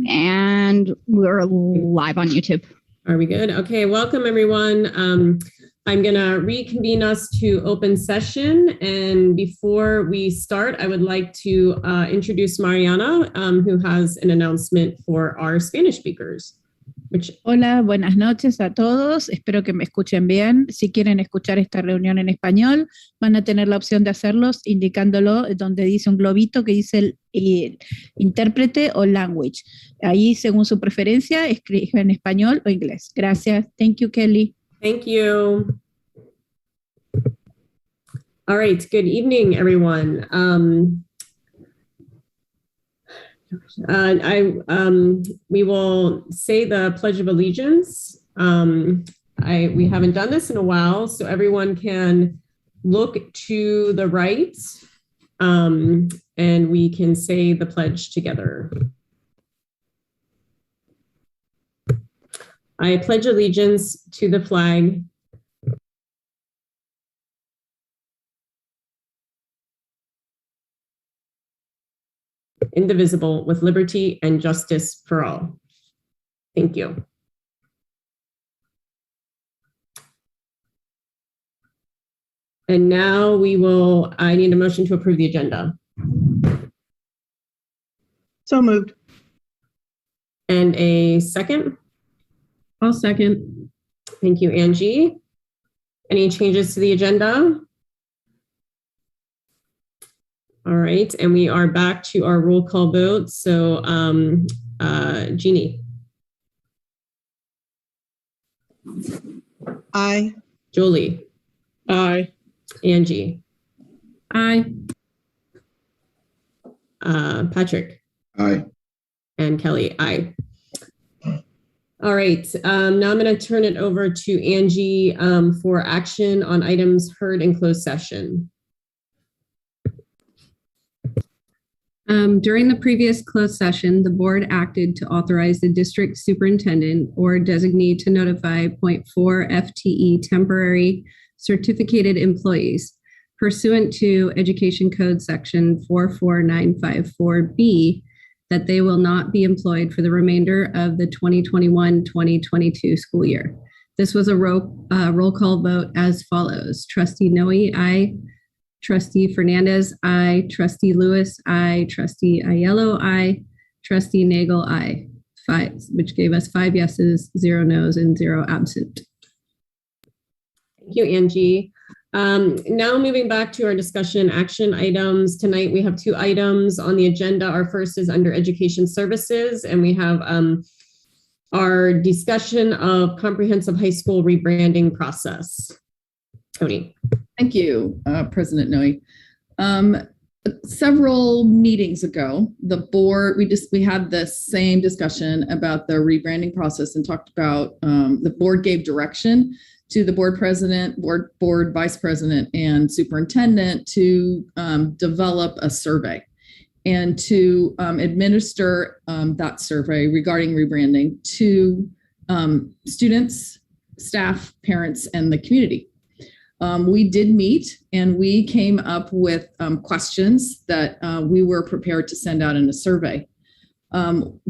And we're live on YouTube. Are we good? Okay, welcome everyone. I'm gonna reconvene us to open session. And before we start, I would like to introduce Mariana, who has an announcement for our Spanish speakers. Hola, buenas noches a todos. Espero que me escuchen bien. Si quieren escuchar esta reunión en español, van a tener la opción de hacerlos indicándolo donde dice un globito que dice el intérprete o language. Ahí, según su preferencia, escriben español o inglés. Gracias. Thank you, Kelly. Thank you. All right. Good evening, everyone. We will say the Pledge of Allegiance. We haven't done this in a while, so everyone can look to the right, and we can say the pledge together. I pledge allegiance to the flag indivisible, with liberty and justice for all. Thank you. And now I need a motion to approve the agenda. So moved. And a second? I'll second. Thank you, Angie. Any changes to the agenda? All right, and we are back to our roll call vote. So, Jeannie. Aye. Jolie. Aye. Angie. Aye. Patrick. Aye. And Kelly. Aye. All right, now I'm going to turn it over to Angie for action on items heard in closed session. During the previous closed session, the board acted to authorize the district superintendent or designee to notify 0.4 FTE temporary certificated employees pursuant to Education Code Section 44954B that they will not be employed for the remainder of the 2021-2022 school year. This was a roll call vote as follows. Trustee Noe, aye. Trustee Fernandez, aye. Trustee Lewis, aye. Trustee Aiello, aye. Trustee Nagel, aye. 5, which gave us 5 yeses, 0 noes, and 0 absent. Thank you, Angie. Now moving back to our discussion action items. Tonight we have 2 items on the agenda. Our first is under Education Services, and we have our discussion of comprehensive high school rebranding process. Tony. Thank you, President Noe. Several meetings ago, the board, we had the same discussion about the rebranding process and talked about the board gave direction to the board president, board vice president, and superintendent to develop a survey and to administer that survey regarding rebranding to students, staff, parents, and the community. We did meet and we came up with questions that we were prepared to send out in a survey.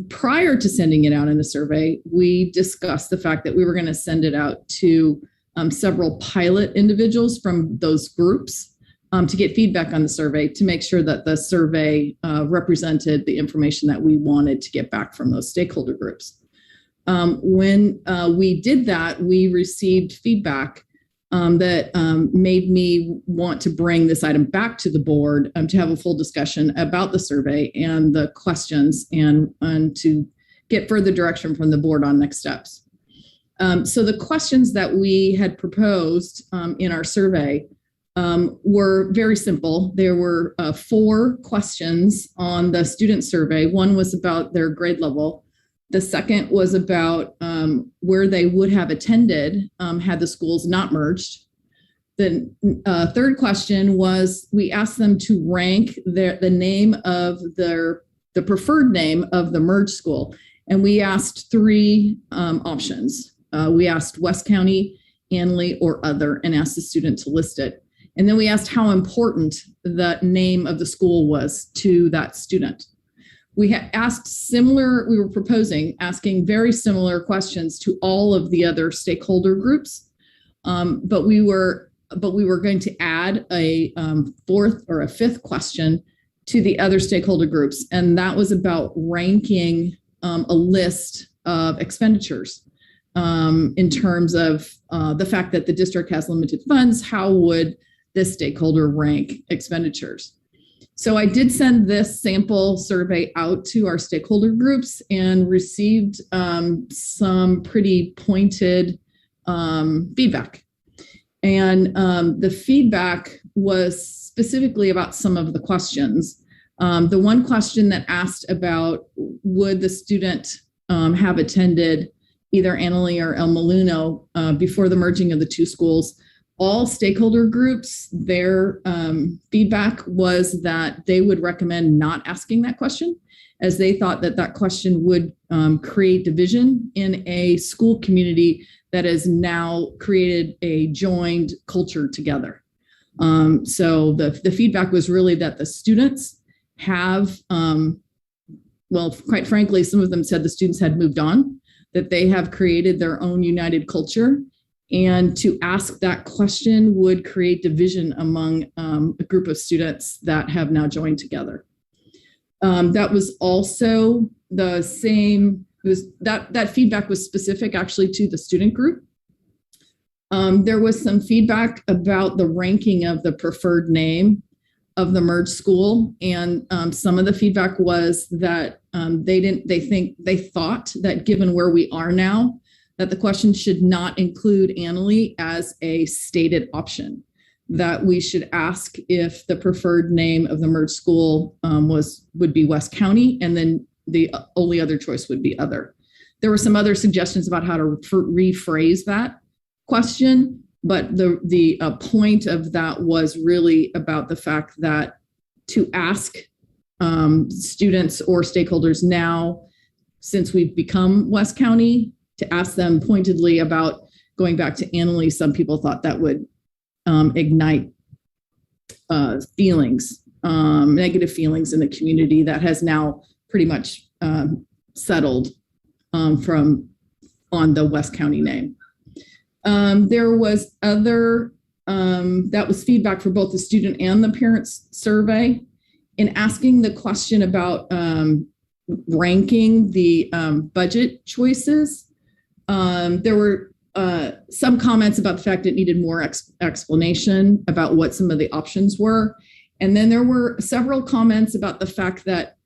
Prior to sending it out in a survey, we discussed the fact that we were going to send it out to several pilot individuals from those groups to get feedback on the survey to make sure that the survey represented the information that we wanted to get back from those stakeholder groups. When we did that, we received feedback that made me want to bring this item back to the board to have a full discussion about the survey and the questions and to get further direction from the board on next steps. So the questions that we had proposed in our survey were very simple. There were 4 questions on the student survey. One was about their grade level. The second was about where they would have attended had the schools not merged. The third question was we asked them to rank the name of the preferred name of the merged school. And we asked 3 options. We asked West County, Anley, or other, and asked the student to list it. And then we asked how important the name of the school was to that student. we had asked similar, we were proposing asking very similar questions to all of the other stakeholder groups. But we were going to add a fourth or a fifth question to the other stakeholder groups. And that was about ranking a list of expenditures in terms of the fact that the district has limited funds. How would this stakeholder rank expenditures? So I did send this sample survey out to our stakeholder groups and received some pretty pointed feedback. And the feedback was specifically about some of the questions. The one question that asked about would the student have attended either Annalee or El Moluno before the merging of the two schools. All stakeholder groups, their feedback was that they would recommend not asking that question, as they thought that that question would create division in a school community that has now created a joined culture together. So the feedback was really that the students have, well, quite frankly, some of them said the students had moved on, that they have created their own united culture. And to ask that question would create division among a group of students that have now joined together. That was also the same, that feedback was specific actually to the student group. There was some feedback about the ranking of the preferred name of the merged school. And some of the feedback was that they thought that given where we are now, that the question should not include Annalee as a stated option, that we should ask if the preferred name of the merged school would be West County, and then the only other choice would be other. There were some other suggestions about how to rephrase that question, but the point of that was really about the fact that to ask students or stakeholders now, since we've become West County, to ask them pointedly about going back to Annalee, some people thought that would ignite feelings, negative feelings in the community that has now pretty much settled on the West County name. There was that was feedback for both the student and the parents survey. In asking the question about ranking the budget choices, there were some comments about the fact it needed more explanation about what some of the options were. And then there were several comments about the fact that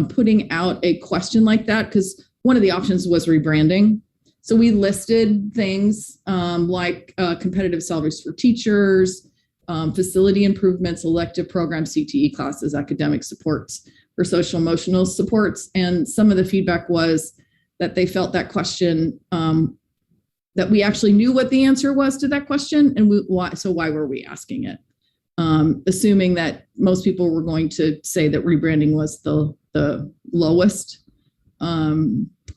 putting out a question like that, because one of the options was rebranding. So we listed things like competitive salaries for teachers, facility improvements, elective programs, CTE classes, academic supports, or social emotional supports. And some of the feedback was that they felt that question, that we actually knew what the answer was to that question, and why were we asking it? Assuming that most people were going to say that rebranding was the lowest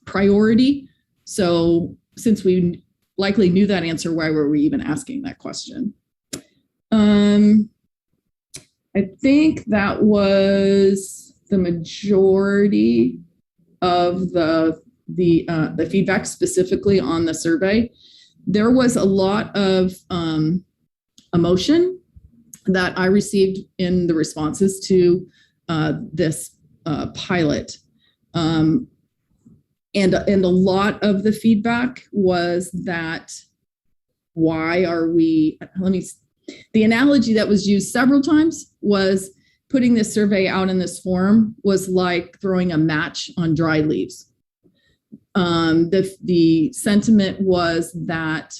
priority. So since we likely knew that answer, why were we even asking that question? I think that was the majority of the feedback specifically on the survey. There was a lot of emotion that I received in the responses to this pilot. And a lot of the feedback was that the analogy that was used several times was putting this survey out in this form was like throwing a match on dry leaves. The sentiment was that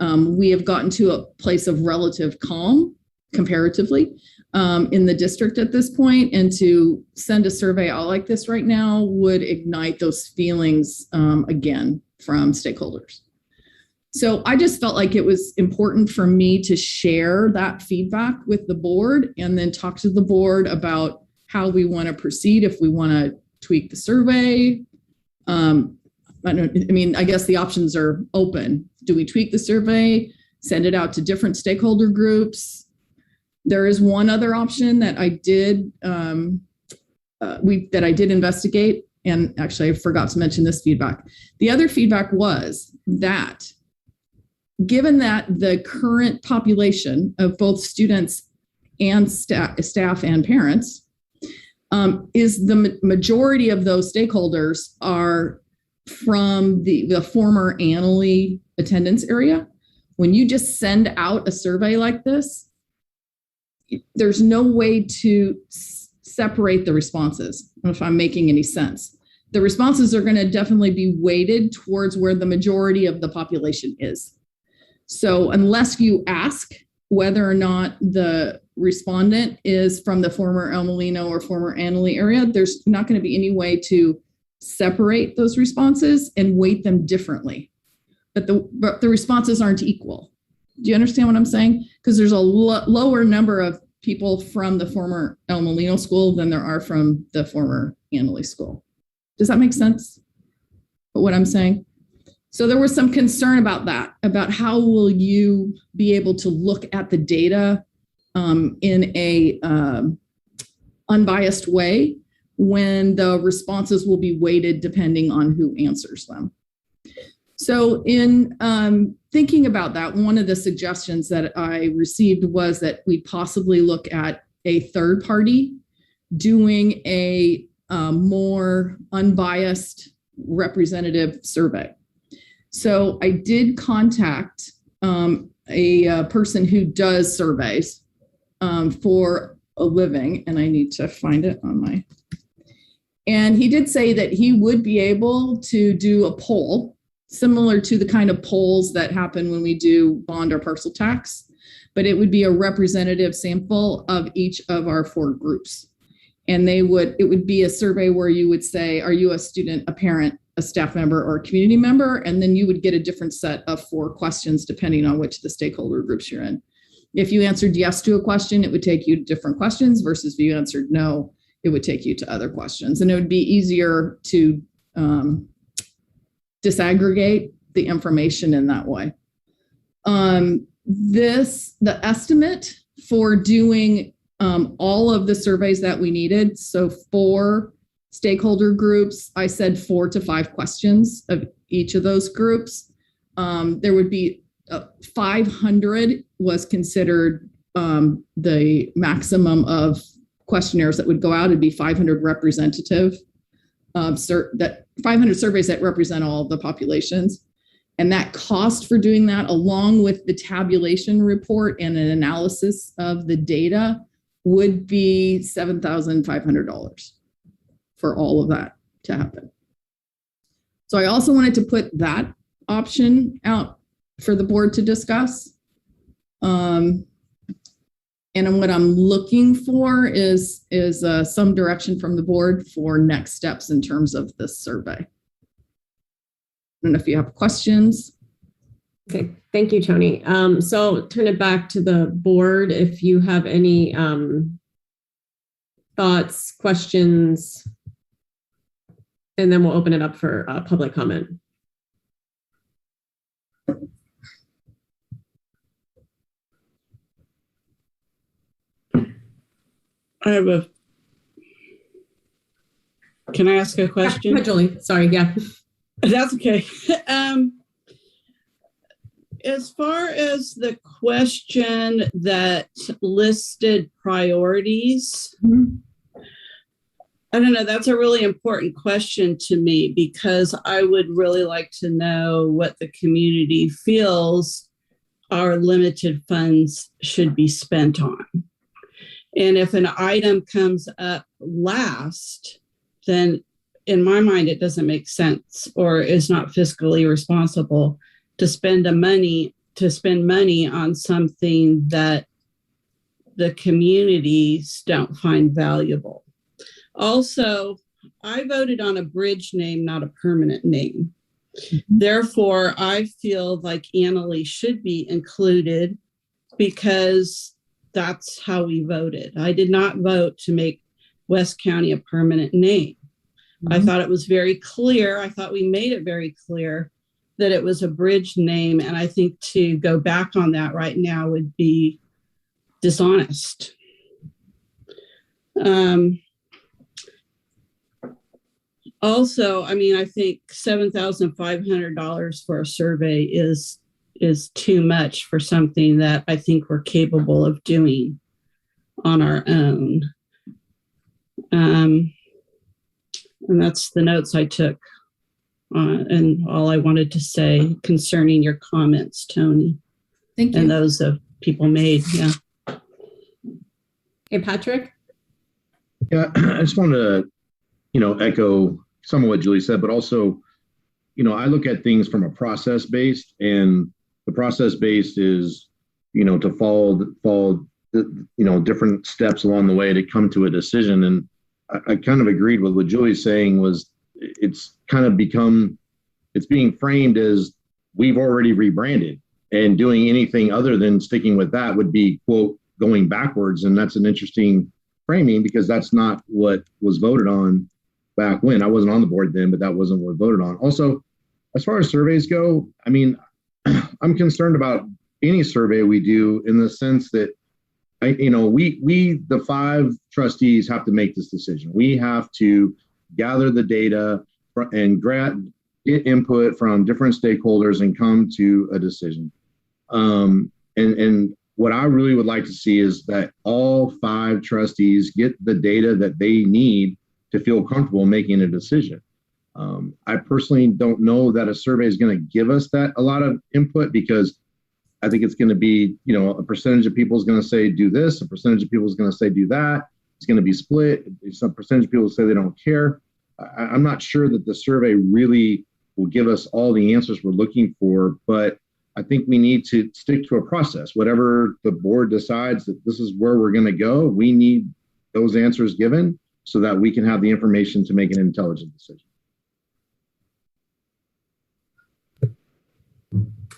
we have gotten to a place of relative calm comparatively in the district at this point, and to send a survey out like this right now would ignite those feelings again from stakeholders. So I just felt like it was important for me to share that feedback with the board and then talk to the board about how we want to proceed, if we want to tweak the survey. I guess the options are open. Do we tweak the survey, send it out to different stakeholder groups? There is one other option that I did that I did investigate. And actually, I forgot to mention this feedback. The other feedback was that given that the current population of both students and staff and parents is the majority of those stakeholders are from the former Annalee attendance area. When you just send out a survey like this, there's no way to separate the responses. I don't know if I'm making any sense. The responses are going to definitely be weighted towards where the majority of the population is. So unless you ask whether or not the respondent is from the former El Molino or former Annalee area, there's not going to be any way to separate those responses and weight them differently. But the responses aren't equal. Do you understand what I'm saying? Because there's a lower number of people from the former El Molino school than there are from the former Annalee school. Does that make sense? What I'm saying? So there was some concern about that, about how will you be able to look at the data in a unbiased way when the responses will be weighted depending on who answers them. So in thinking about that, one of the suggestions that I received was that we possibly look at a third party doing a more unbiased representative survey. So I did contact a person who does surveys for a living, and I need to find it on my, and he did say that he would be able to do a poll similar to the kind of polls that happen when we do bond or parcel tax, but it would be a representative sample of each of our 4 groups. And it would be a survey where you would say, are you a student, a parent, a staff member, or a community member? And then you would get a different set of 4 questions depending on which the stakeholder groups you're in. If you answered yes to a question, it would take you to different questions versus if you answered no, it would take you to other questions. And it would be easier to disaggregate the information in that way. The estimate for doing all of the surveys that we needed, so 4 stakeholder groups, I said 4 to 5 questions of each of those groups. There would be 500 was considered the maximum of questionnaires that would go out. It'd be 500 representative, 500 surveys that represent all of the populations. And that cost for doing that, along with the tabulation report and an analysis of the data, would be $7,500 for all of that to happen. So I also wanted to put that option out for the board to discuss. And what I'm looking for is some direction from the board for next steps in terms of this survey. I don't know if you have questions. Okay, thank you, Tony. So turn it back to the board if you have any thoughts, questions, and then we'll open it up for public comment. Can I ask a question? Hi, Julie. Sorry, yeah. That's okay. As far as the question that listed priorities, I don't know, that's a really important question to me because I would really like to know what the community feels our limited funds should be spent on. And if an item comes up last, then in my mind, it doesn't make sense or is not fiscally responsible to spend money on something that the communities don't find valuable. Also, I voted on a bridge name, not a permanent name. Mm-hmm. Therefore, I feel like Annalee should be included because that's how we voted. I did not vote to make West County a permanent name. Mm-hmm. I thought it was very clear. I thought we made it very clear that it was a bridge name. And I think to go back on that right now would be dishonest. Also, I mean, I think $7,500 for a survey is too much for something that I think we're capable of doing on our own. And that's the notes I took and all I wanted to say concerning your comments, Tony. Thank you. And those of people made. Yeah. Hey, Patrick? Yeah, I just wanted to, echo some of what Julie said, but also, I look at things from a process-based, and the process-based is, to follow different steps along the way to come to a decision. And I kind of agreed with what Julie's saying was it's kind of it's being framed as we've already rebranded, and doing anything other than sticking with that would be, quote, going backwards. And that's an interesting framing because that's not what was voted on back when. I wasn't on the board then, but that wasn't what voted on. Also, as far as surveys go, I mean, I'm concerned about any survey we do in the sense that, we, the 5 trustees, have to make this decision. We have to gather the data and get input from different stakeholders and come to a decision. And what I really would like to see is that all 5 trustees get the data that they need to feel comfortable making a decision. I personally don't know that a survey is going to give us a lot of input, because I think it's going to be, a percentage of people is going to say do this, a percentage of people is going to say do that. It's going to be split. Some percentage of people say they don't care. I'm not sure that the survey really will give us all the answers we're looking for, but I think we need to stick to a process. Whatever the board decides that this is where we're going to go, we need those answers given so that we can have the information to make an intelligent decision.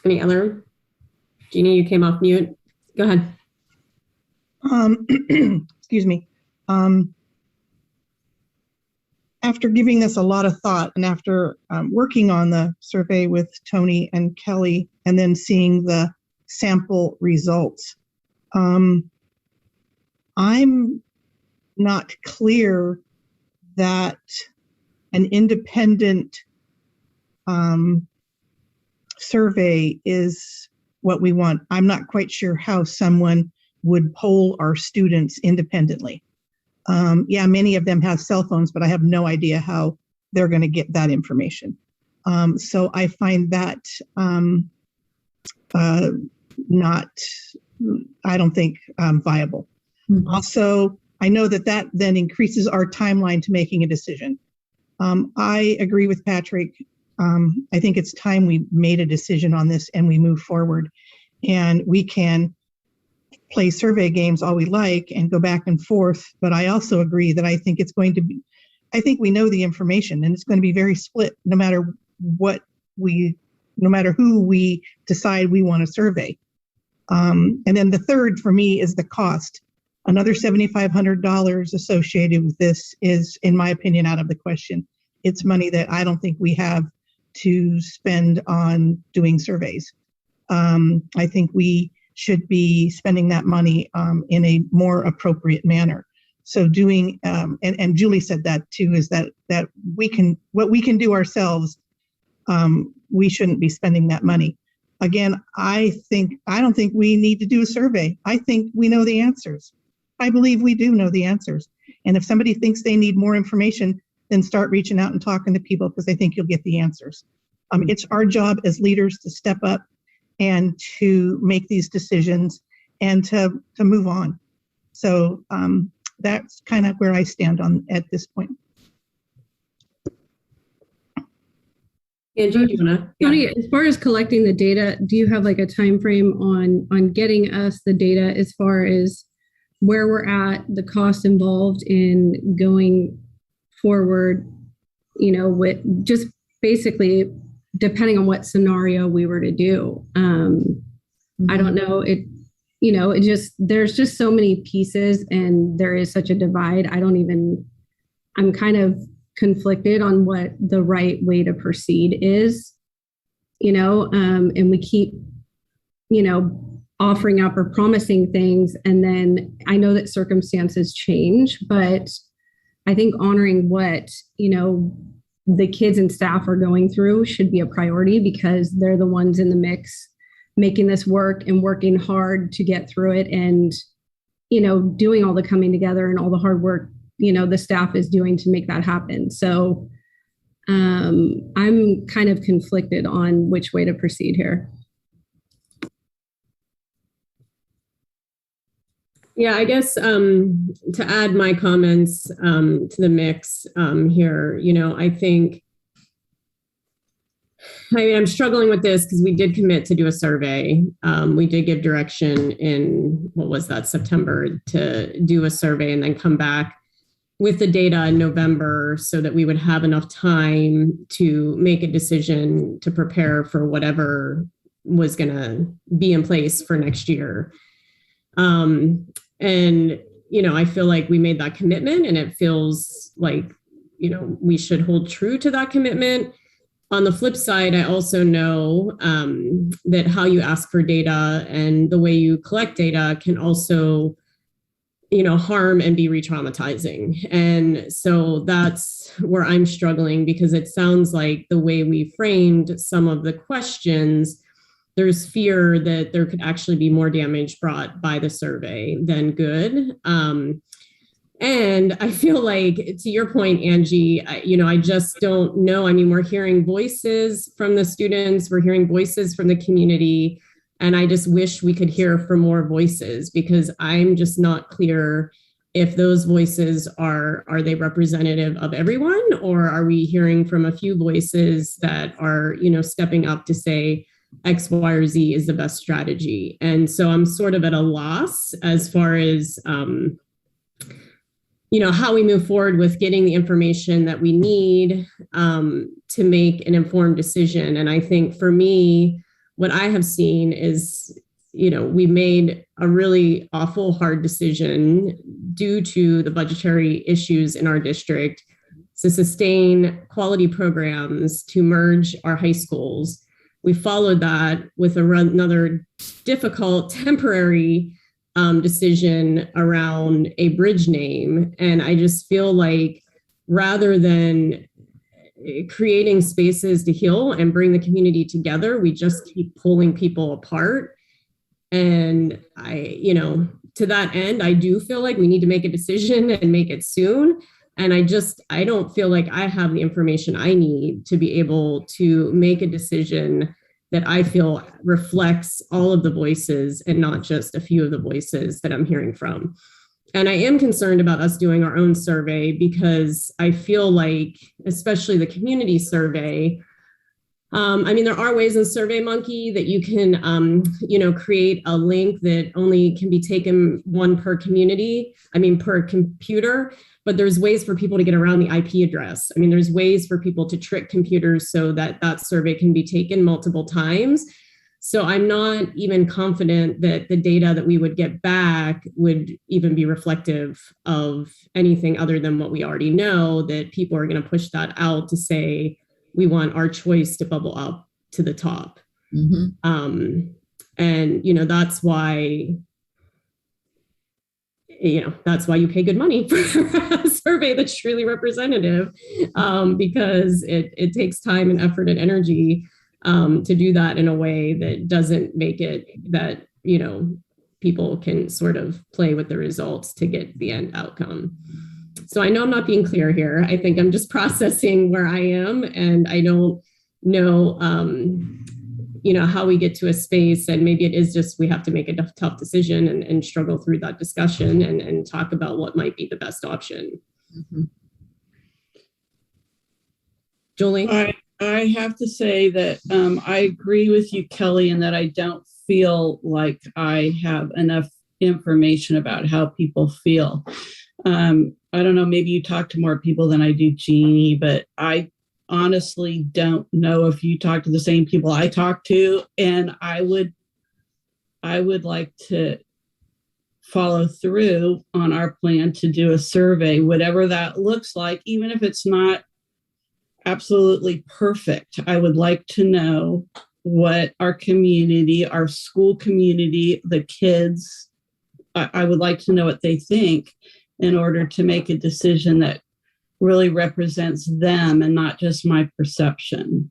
Any other? Jeannie, you came off mute. Go ahead. Excuse me. After giving this a lot of thought and after working on the survey with Tony and Kelly and then seeing the sample results, I'm not clear that an independent survey is what we want. I'm not quite sure how someone would poll our students independently. Yeah, many of them have cell phones, but I have no idea how they're going to get that information. So I find that not, I don't think viable. Mm-hmm. Also, I know that then increases our timeline to making a decision. I agree with Patrick. I think it's time we made a decision on this and we move forward. And we can play survey games all we like and go back and forth. But I also agree that I think I think we know the information and it's going to be very split no matter who we decide we want to survey. And then the third for me is the cost. Another $7,500 associated with this is, in my opinion, out of the question. It's money that I don't think we have to spend on doing surveys. I think we should be spending that money in a more appropriate manner. So doing, and Julie said that too, is that what we can do ourselves, we shouldn't be spending that money. Again, I don't think we need to do a survey. I think we know the answers. I believe we do know the answers. And if somebody thinks they need more information, then start reaching out and talking to people because I think you'll get the answers. It's our job as leaders to step up and to make these decisions and to move on. So that's kind of where I stand at this point. Angie, do you wanna? Tony, as far as collecting the data, do you have like a time frame on getting us the data as far as where we're at, the cost involved in going forward, with just basically depending on what scenario we were to do. I don't know, there's just so many pieces and there is such a divide. I'm kind of conflicted on what the right way to proceed is, and we keep, offering up or promising things. And then I know that circumstances change, but I think honoring what, the kids and staff are going through should be a priority, because they're the ones in the mix making this work and working hard to get through it, and, you know, doing all the coming together and all the hard work, you know, the staff is doing to make that happen. So I'm kind of conflicted on which way to proceed here. Yeah, I guess to add my comments to the mix here, you know, I mean, I'm struggling with this because we did commit to do a survey. We did give direction in, what was that, September, to do a survey and then come back with the data in November so that we would have enough time to make a decision to prepare for whatever was going to be in place for next year. And, you know, I feel like we made that commitment, and it feels like, you know, we should hold true to that commitment. On the flip side, I also know that how you ask for data and the way you collect data can also, you know, harm and be re-traumatizing. And so that's where I'm struggling, because it sounds like the way we framed some of the questions, there's fear that there could actually be more damage brought by the survey than good. And I feel like, to your point, Angie, I just don't know. I mean, we're hearing voices from the students, we're hearing voices from the community, and I just wish we could hear from more voices, because I'm just not clear if those voices are they representative of everyone, or are we hearing from a few voices that are, you know, stepping up to say X, Y, or Z is the best strategy. And so I'm sort of at a loss as far as, you know, how we move forward with getting the information that we need to make an informed decision. And I think for me, what I have seen is, you know, we made a really awful, hard decision due to the budgetary issues in our district to sustain quality programs, to merge our high schools. We followed that with another difficult temporary decision around a bridge name. And I just feel like, rather than creating spaces to heal and bring the community together, we just keep pulling people apart. And to that end, I do feel like we need to make a decision and make it soon. And I don't feel like I have the information I need to be able to make a decision that I feel reflects all of the voices and not just a few of the voices that I'm hearing from. And I am concerned about us doing our own survey, because I feel like, especially the community survey, there are ways in SurveyMonkey that you can, create a link that only can be taken one per per computer. But there's ways for people to get around the IP address. I mean, there's ways for people to trick computers so that that survey can be taken multiple times. So I'm not even confident that the data that we would get back would even be reflective of anything other than what we already know, that people are going to push that out to say, we want our choice to bubble up to the top. Mm-hmm. That's why, that's why you pay good money for a survey that's truly representative, because it takes time and effort and energy to do that in a way that doesn't make it that, people can sort of play with the results to get the end outcome. So I know I'm not being clear here. I think I'm just processing where I am, and I don't know, how we get to a space, and maybe it is just we have to make a tough decision and struggle through that discussion and talk about what might be the best option. Mm-hmm. Julie? I have to say that I agree with you, Kelly, in that I don't feel like I have enough information about how people feel. I don't know, maybe you talk to more people than I do, Jeannie, but I honestly don't know if you talk to the same people I talk to, and I would like to follow through on our plan to do a survey, whatever that looks like, even if it's not absolutely perfect. I would like to know what our community, our school community, the kids, I would like to know what they think in order to make a decision that really represents them and not just my perception.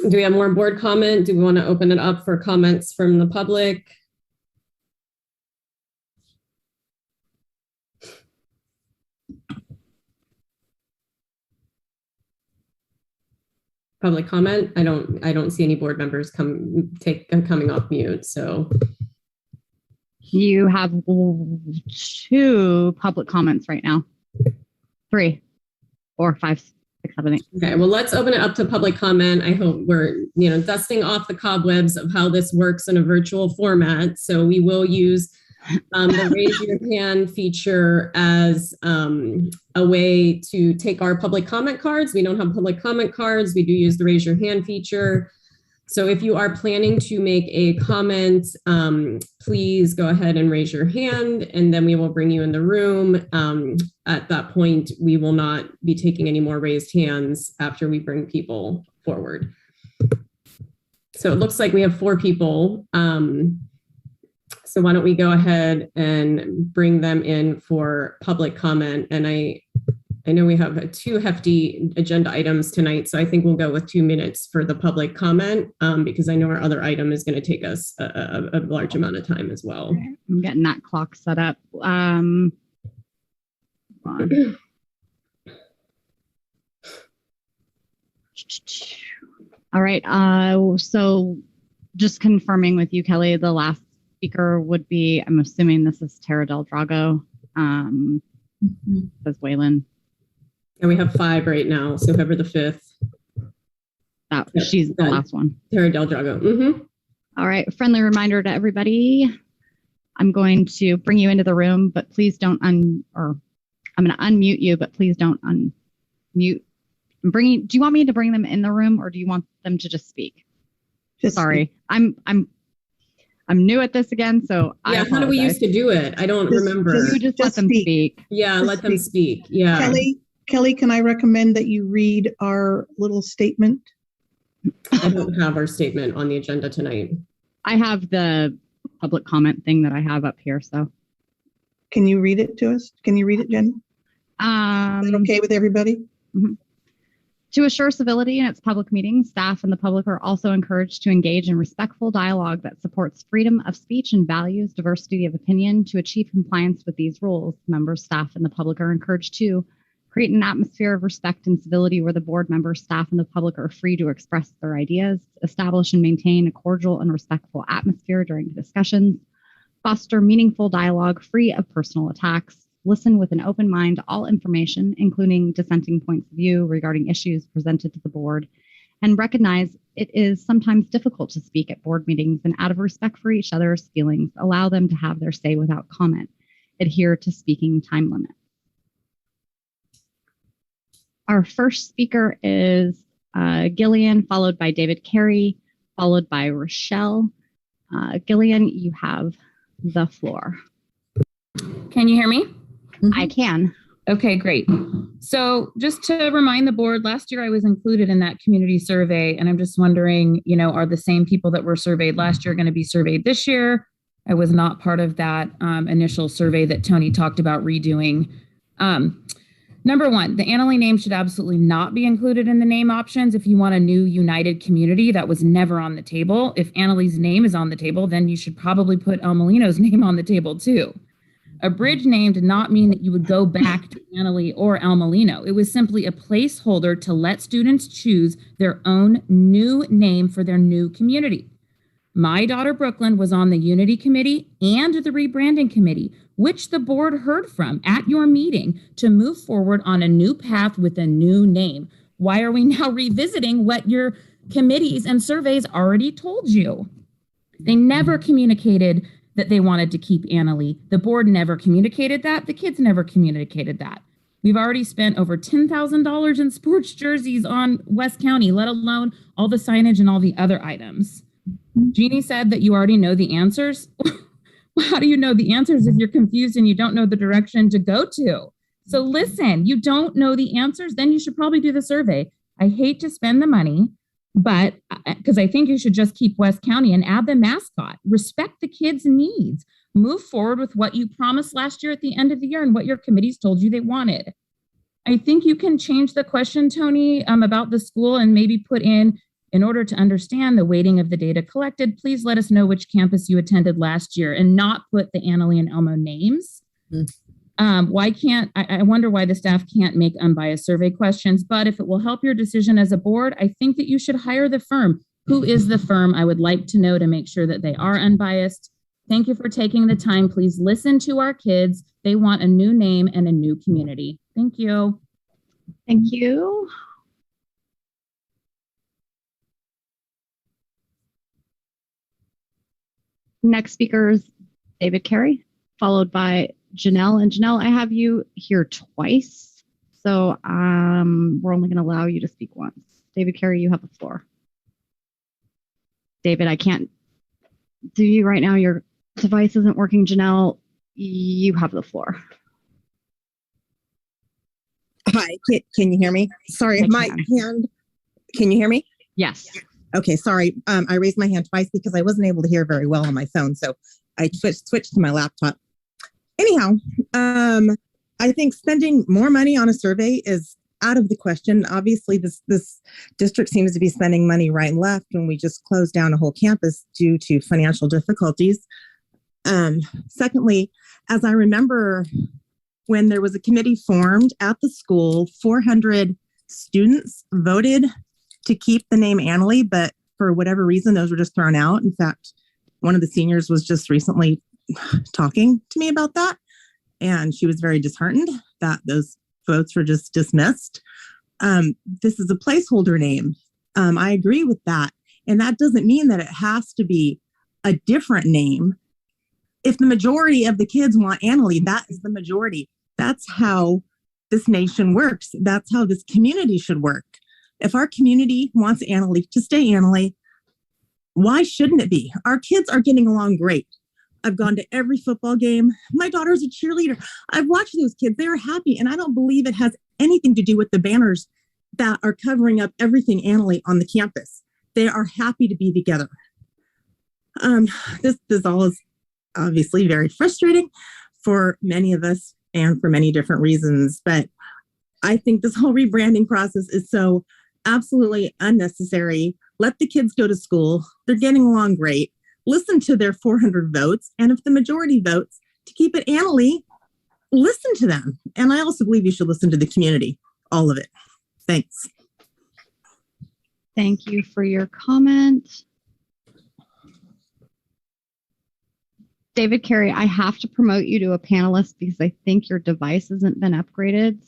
Do we have more board comment? Do we want to open it up for comments from the public? Public comment? I don't see any board members coming off mute, so. You have 2 public comments right now. 3, 4, 5, 6, 7, 8. Okay, well, let's open it up to public comment. I hope we're, dusting off the cobwebs of how this works in a virtual format. So we will use the raise your hand feature as a way to take our public comment cards. We don't have public comment cards. We do use the raise your hand feature. So if you are planning to make a comment, please go ahead and raise your hand, and then we will bring you in the room. At that point, we will not be taking any more raised hands after we bring people forward. So it looks like we have 4 people. So why don't we go ahead and bring them in for public comment. And I know we have 2 hefty agenda items tonight, so I think we'll go with 2 minutes for the public comment because I know our other item is going to take us a large amount of time as well. I'm getting that clock set up. Hold on. All right. So just confirming with you, Kelly, the last speaker would be, I'm assuming this is Tara Del Drago, says Waylon. And we have 5 right now, so whoever the 5th. She's the last one. Tara Del Drago. All right. Friendly reminder to everybody. I'm going to bring you into the room, but please don't I'm going to unmute you, but please don't unmute. Do you want me to bring them in the room, or do you want them to just speak? Sorry. I'm new at this again, so yeah. How do we used to do it? I don't remember. You just let them speak. Yeah, let them speak. Yeah. Kelly, can I recommend that you read our little statement? I don't have our statement on the agenda tonight. I have the public comment thing that I have up here, so. Can you read it to us? Can you read it, Jen? Is that okay with everybody? Mm-hmm. To assure civility in its public meetings, staff and the public are also encouraged to engage in respectful dialogue that supports freedom of speech and values diversity of opinion. To achieve compliance with these rules, members, staff, and the public are encouraged to create an atmosphere of respect and civility where the board members, staff, and the public are free to express their ideas, establish and maintain a cordial and respectful atmosphere during discussions, foster meaningful dialogue free of personal attacks, listen with an open mind to all information, including dissenting points of view regarding issues presented to the board, and recognize it is sometimes difficult to speak at board meetings, and out of respect for each other's feelings, allow them to have their say without comment. Adhere to speaking time limits. Our first speaker is Gillian, followed by David Carey, followed by Rochelle. Gillian, you have the floor. Can you hear me? I can. Okay, great. So just to remind the board, last year I was included in that community survey, and I'm just wondering, are the same people that were surveyed last year going to be surveyed this year? I was not part of that initial survey that Tony talked about redoing. Number 1, the Annalee name should absolutely not be included in the name options. If you want a new united community, that was never on the table. If Annalee's name is on the table, then you should probably put El Molino's name on the table too. A bridge name did not mean that you would go back to Annalee or El Molino. It was simply a placeholder to let students choose their own new name for their new community. My daughter Brooklyn was on the Unity Committee and the Rebranding Committee, which the board heard from at your meeting to move forward on a new path with a new name. Why are we now revisiting what your committees and surveys already told you? They never communicated that they wanted to keep Annalee. The board never communicated that. The kids never communicated that. We've already spent over $10,000 in sports jerseys on West County, let alone all the signage and all the other items. Jeannie said that you already know the answers. How do you know the answers if you're confused and you don't know the direction to go to? So listen, you don't know the answers, then you should probably do the survey. I hate to spend the money But because I think you should just keep West County and add the mascot. Respect the kids' needs. Move forward with what you promised last year at the end of the year and what your committees told you they wanted. I think you can change the question, Tony, about the school and maybe put in order to understand the weighting of the data collected, please let us know which campus you attended last year and not put the Annalee and Elmo names. I wonder why the staff can't make unbiased survey questions, but if it will help your decision as a board, I think that you should hire the firm. Who is the firm? I would like to know to make sure that they are unbiased. Thank you for taking the time. Please listen to our kids. They want a new name and a new community. Thank you. Thank you. Next speaker is David Carey, followed by Janelle. And Janelle, I have you here twice, so we're only going to allow you to speak once. David Carey, you have the floor. David, I can't do you right now. Your device isn't working. Janelle, you have the floor. Hi, can you hear me? Sorry, my hand, can you hear me? Yes. Okay, sorry. I raised my hand twice because I wasn't able to hear very well on my phone, so I switched to my laptop. Anyhow, I think spending more money on a survey is out of the question. Obviously, this district seems to be spending money right and left when we just closed down a whole campus due to financial difficulties. Secondly, as I remember, when there was a committee formed at the school, 400 students voted to keep the name Annalee, but for whatever reason, those were just thrown out. In fact, one of the seniors was just recently talking to me about that, and she was very disheartened that those votes were just dismissed. This is a placeholder name. I agree with that. And that doesn't mean that it has to be a different name. If the majority of the kids want Annalee, that is the majority. That's how this nation works. That's how this community should work. If our community wants Annalee to stay Annalee, why shouldn't it be? Our kids are getting along great. I've gone to every football game. My daughter's a cheerleader. I've watched those kids. They're happy. And I don't believe it has anything to do with the banners that are covering up everything Annalee on the campus. They are happy to be together. This all is obviously very frustrating for many of us and for many different reasons. But I think this whole rebranding process is so absolutely unnecessary. Let the kids go to school. They're getting along great. Listen to their 400 votes. And if the majority votes to keep it Annalee, listen to them. And I also believe you should listen to the community, all of it. Thanks. Thank you for your comment. David Carey, I have to promote you to a panelist because I think your device hasn't been upgraded.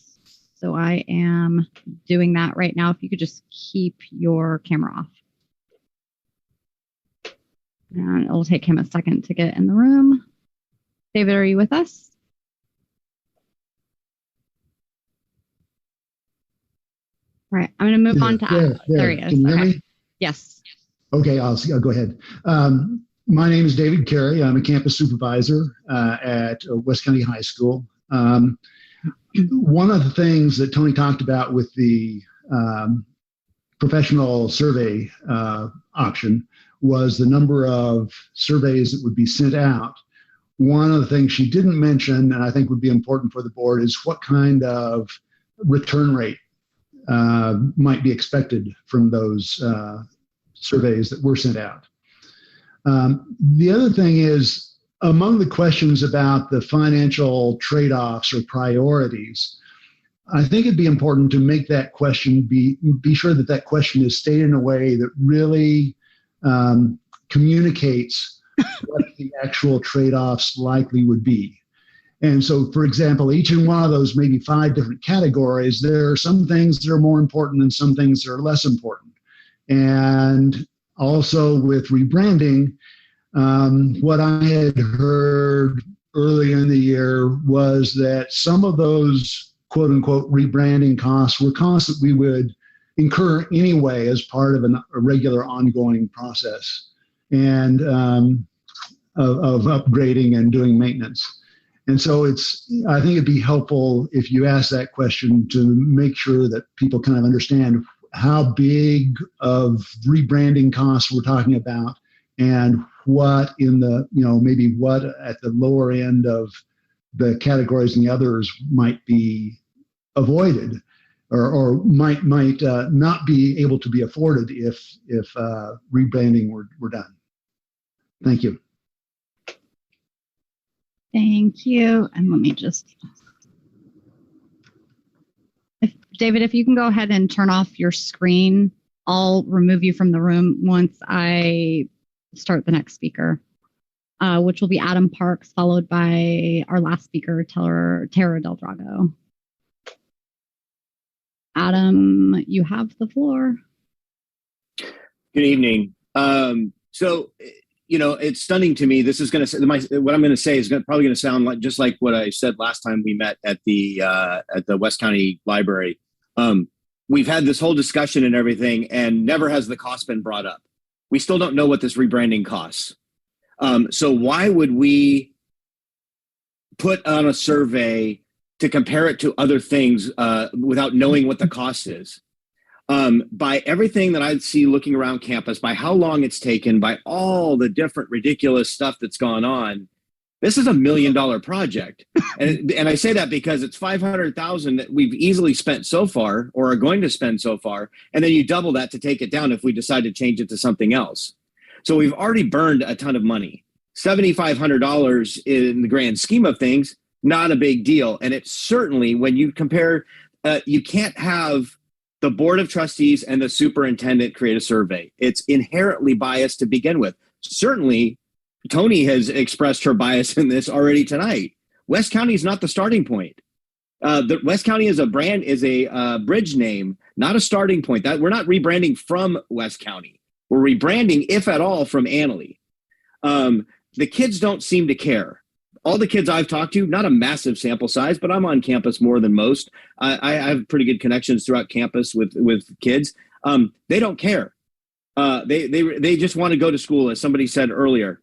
So I am doing that right now. If you could just keep your camera off. And it'll take him a second to get in the room. David, are you with us? All right, I'm going to move on to there he is. Can you hear me? Yes. Okay, I'll go ahead. My name is David Carey. I'm a campus supervisor at West County High School. One of the things that Tony talked about with the professional survey option was the number of surveys that would be sent out. One of the things she didn't mention, and I think would be important for the board, is what kind of return rate might be expected from those surveys that were sent out. The other thing is, among the questions about the financial trade-offs or priorities, I think it'd be important to make that question be sure that that question is stated in a way that really communicates what the actual trade-offs likely would be. And so, for example, each and one of those maybe 5 different categories, there are some things that are more important and some things that are less important. And also with rebranding, what I had heard early in the year was that some of those quote unquote rebranding costs were costs that we would incur anyway as part of a regular ongoing process and of upgrading and doing maintenance. And so I think it'd be helpful if you ask that question to make sure that people kind of understand how big of rebranding costs we're talking about, and what in the, maybe what at the lower end of the categories and the others might be avoided, or might not be able to be afforded if rebranding were done. Thank you. Thank you. And let me just, David, if you can go ahead and turn off your screen, I'll remove you from the room once I start the next speaker, which will be Adam Parks, followed by our last speaker, Tara Del Drago. Adam, you have the floor. Good evening. So, it's stunning to me. This is going to what I'm going to say is probably going to sound like just like what I said last time we met at the West County Library. We've had this whole discussion and everything, and never has the cost been brought up. We still don't know what this rebranding costs. So why would we put on a survey to compare it to other things without knowing what the cost is? By everything that I see looking around campus, by how long it's taken, by all the different ridiculous stuff that's gone on, this is $1 million project. And I say that because it's $500,000 that we've easily spent so far, or are going to spend so far, and then you double that to take it down if we decide to change it to something else. So we've already burned a ton of money. $7,500 in the grand scheme of things, not a big deal. And it's certainly, when you compare, you can't have the Board of Trustees and the superintendent create a survey. It's inherently biased to begin with. Certainly, Tony has expressed her bias in this already tonight. West County is not the starting point. The West County is a bridge name, not a starting point. That we're not rebranding from West County. We're rebranding, if at all, from Annalee. The kids don't seem to care. All the kids I've talked to, not a massive sample size, but I'm on campus more than most. I have pretty good connections throughout campus with kids. They don't care. They just want to go to school, as somebody said earlier.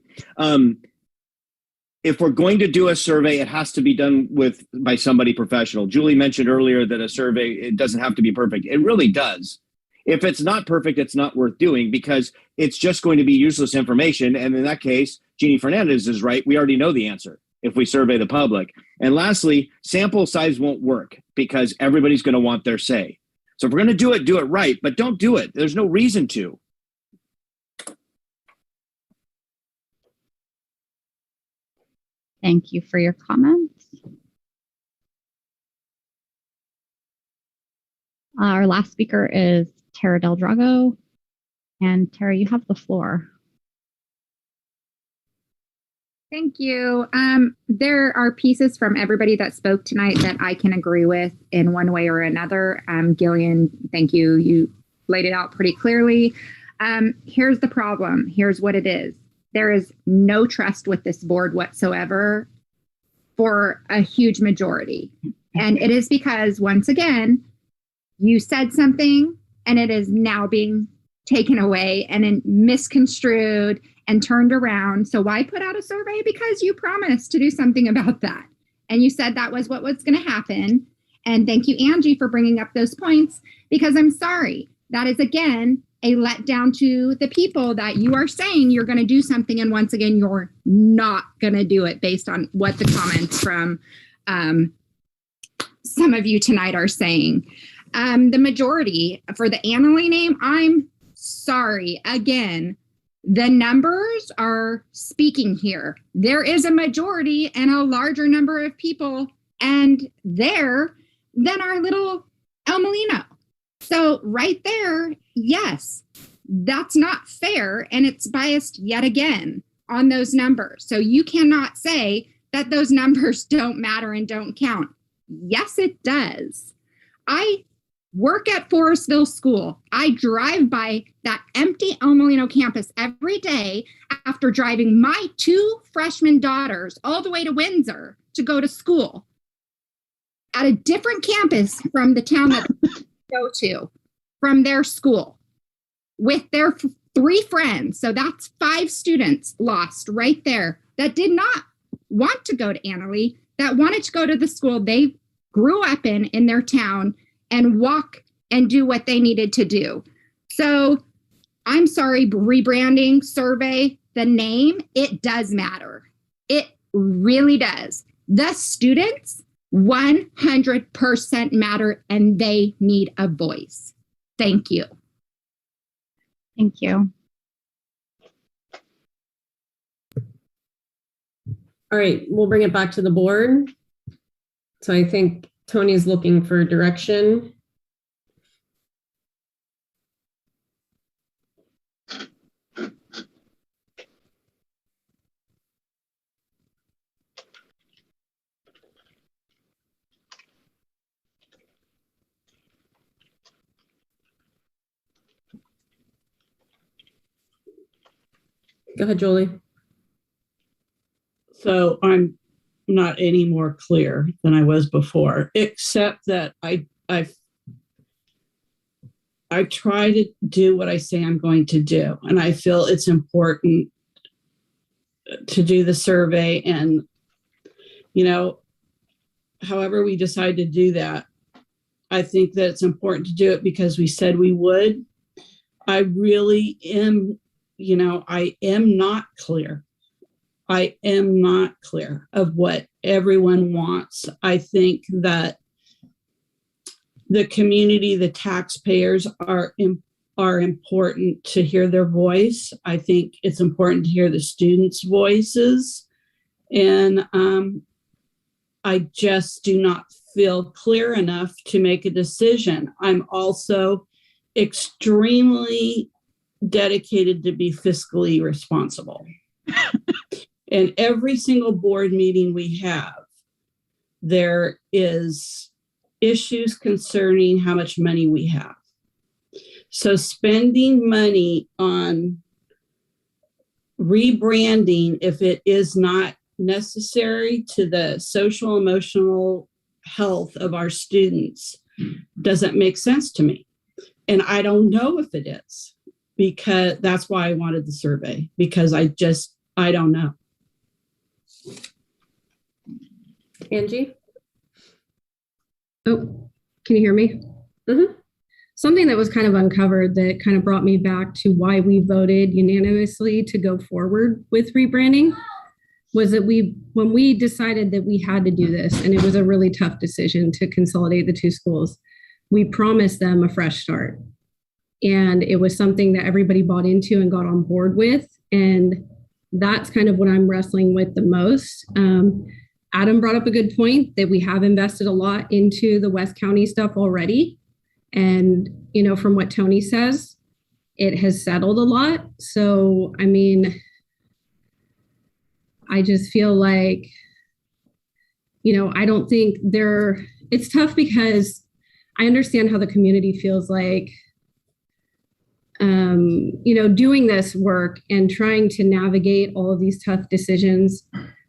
If we're going to do a survey, it has to be done by somebody professional. Julie mentioned earlier that a survey, it doesn't have to be perfect. It really does. If it's not perfect, it's not worth doing, because it's just going to be useless information. And in that case, Jeannie Fernandez is right. We already know the answer if we survey the public. And lastly, sample size won't work because everybody's going to want their say. So if we're going to do it right, but don't do it. There's no reason to. Thank you for your comments. Our last speaker is Tara Del Drago. And Tara, you have the floor. Thank you. There are pieces from everybody that spoke tonight that I can agree with in one way or another. Gillian, thank you. You laid it out pretty clearly. Here's the problem. Here's what it is. There is no trust with this board whatsoever for a huge majority. And it is because, once again, you said something and it is now being taken away and then misconstrued and turned around. So why put out a survey? Because you promised to do something about that. And you said that was what was going to happen. And thank you, Angie, for bringing up those points, because I'm sorry. That is, again, a letdown to the people that you are saying you're going to do something. And once again, you're not going to do it based on what the comments from some of you tonight are saying. The majority for the Annalee name, I'm sorry. Again, the numbers are speaking here. There is a majority and a larger number of people and there than our little El Molino. So right there, yes, that's not fair. And it's biased yet again on those numbers. So you cannot say that those numbers don't matter and don't count. Yes, it does. I work at Forestville School. I drive by that empty El Molino campus every day after driving my 2 freshman daughters all the way to Windsor to go to school at a different campus from the town that they go to, from their school, with their 3 friends. So that's 5 students lost right there that did not want to go to Annalee, that wanted to go to the school they grew up in their town and walk and do what they needed to do. So I'm sorry, rebranding survey, the name, it does matter. It really does. The students 100% matter, and they need a voice. Thank you. Thank you. All right, we'll bring it back to the board. So I think Tony's looking for direction. Go ahead, Julie. So I'm not any more clear than I was before, except that I try to do what I say I'm going to do. And I feel it's important to do the survey. And, you know, however we decide to do that, I think that it's important to do it because we said we would. I really am, you know, I am not clear. I am not clear of what everyone wants. I think that the community, the taxpayers are important to hear their voice. I think it's important to hear the students' voices. And I just do not feel clear enough to make a decision. I'm also extremely dedicated to be fiscally responsible. And every single board meeting we have, there is issues concerning how much money we have. So spending money on rebranding, if it is not necessary to the social emotional health of our students, doesn't make sense to me. And I don't know if it is, because that's why I wanted the survey, because I don't know. Angie? Oh, can you hear me? Mm-hmm. Something that was kind of uncovered that kind of brought me back to why we voted unanimously to go forward with rebranding was that when we decided that we had to do this, and it was a really tough decision to consolidate the two schools, we promised them a fresh start. And it was something that everybody bought into and got on board with. And that's kind of what I'm wrestling with the most. Adam brought up a good point that we have invested a lot into the West County stuff already. And, you know, from what Tony says, it has settled a lot. So, I mean, I just feel like, you know, I don't think it's tough because I understand how the community feels like, you know, doing this work and trying to navigate all of these tough decisions.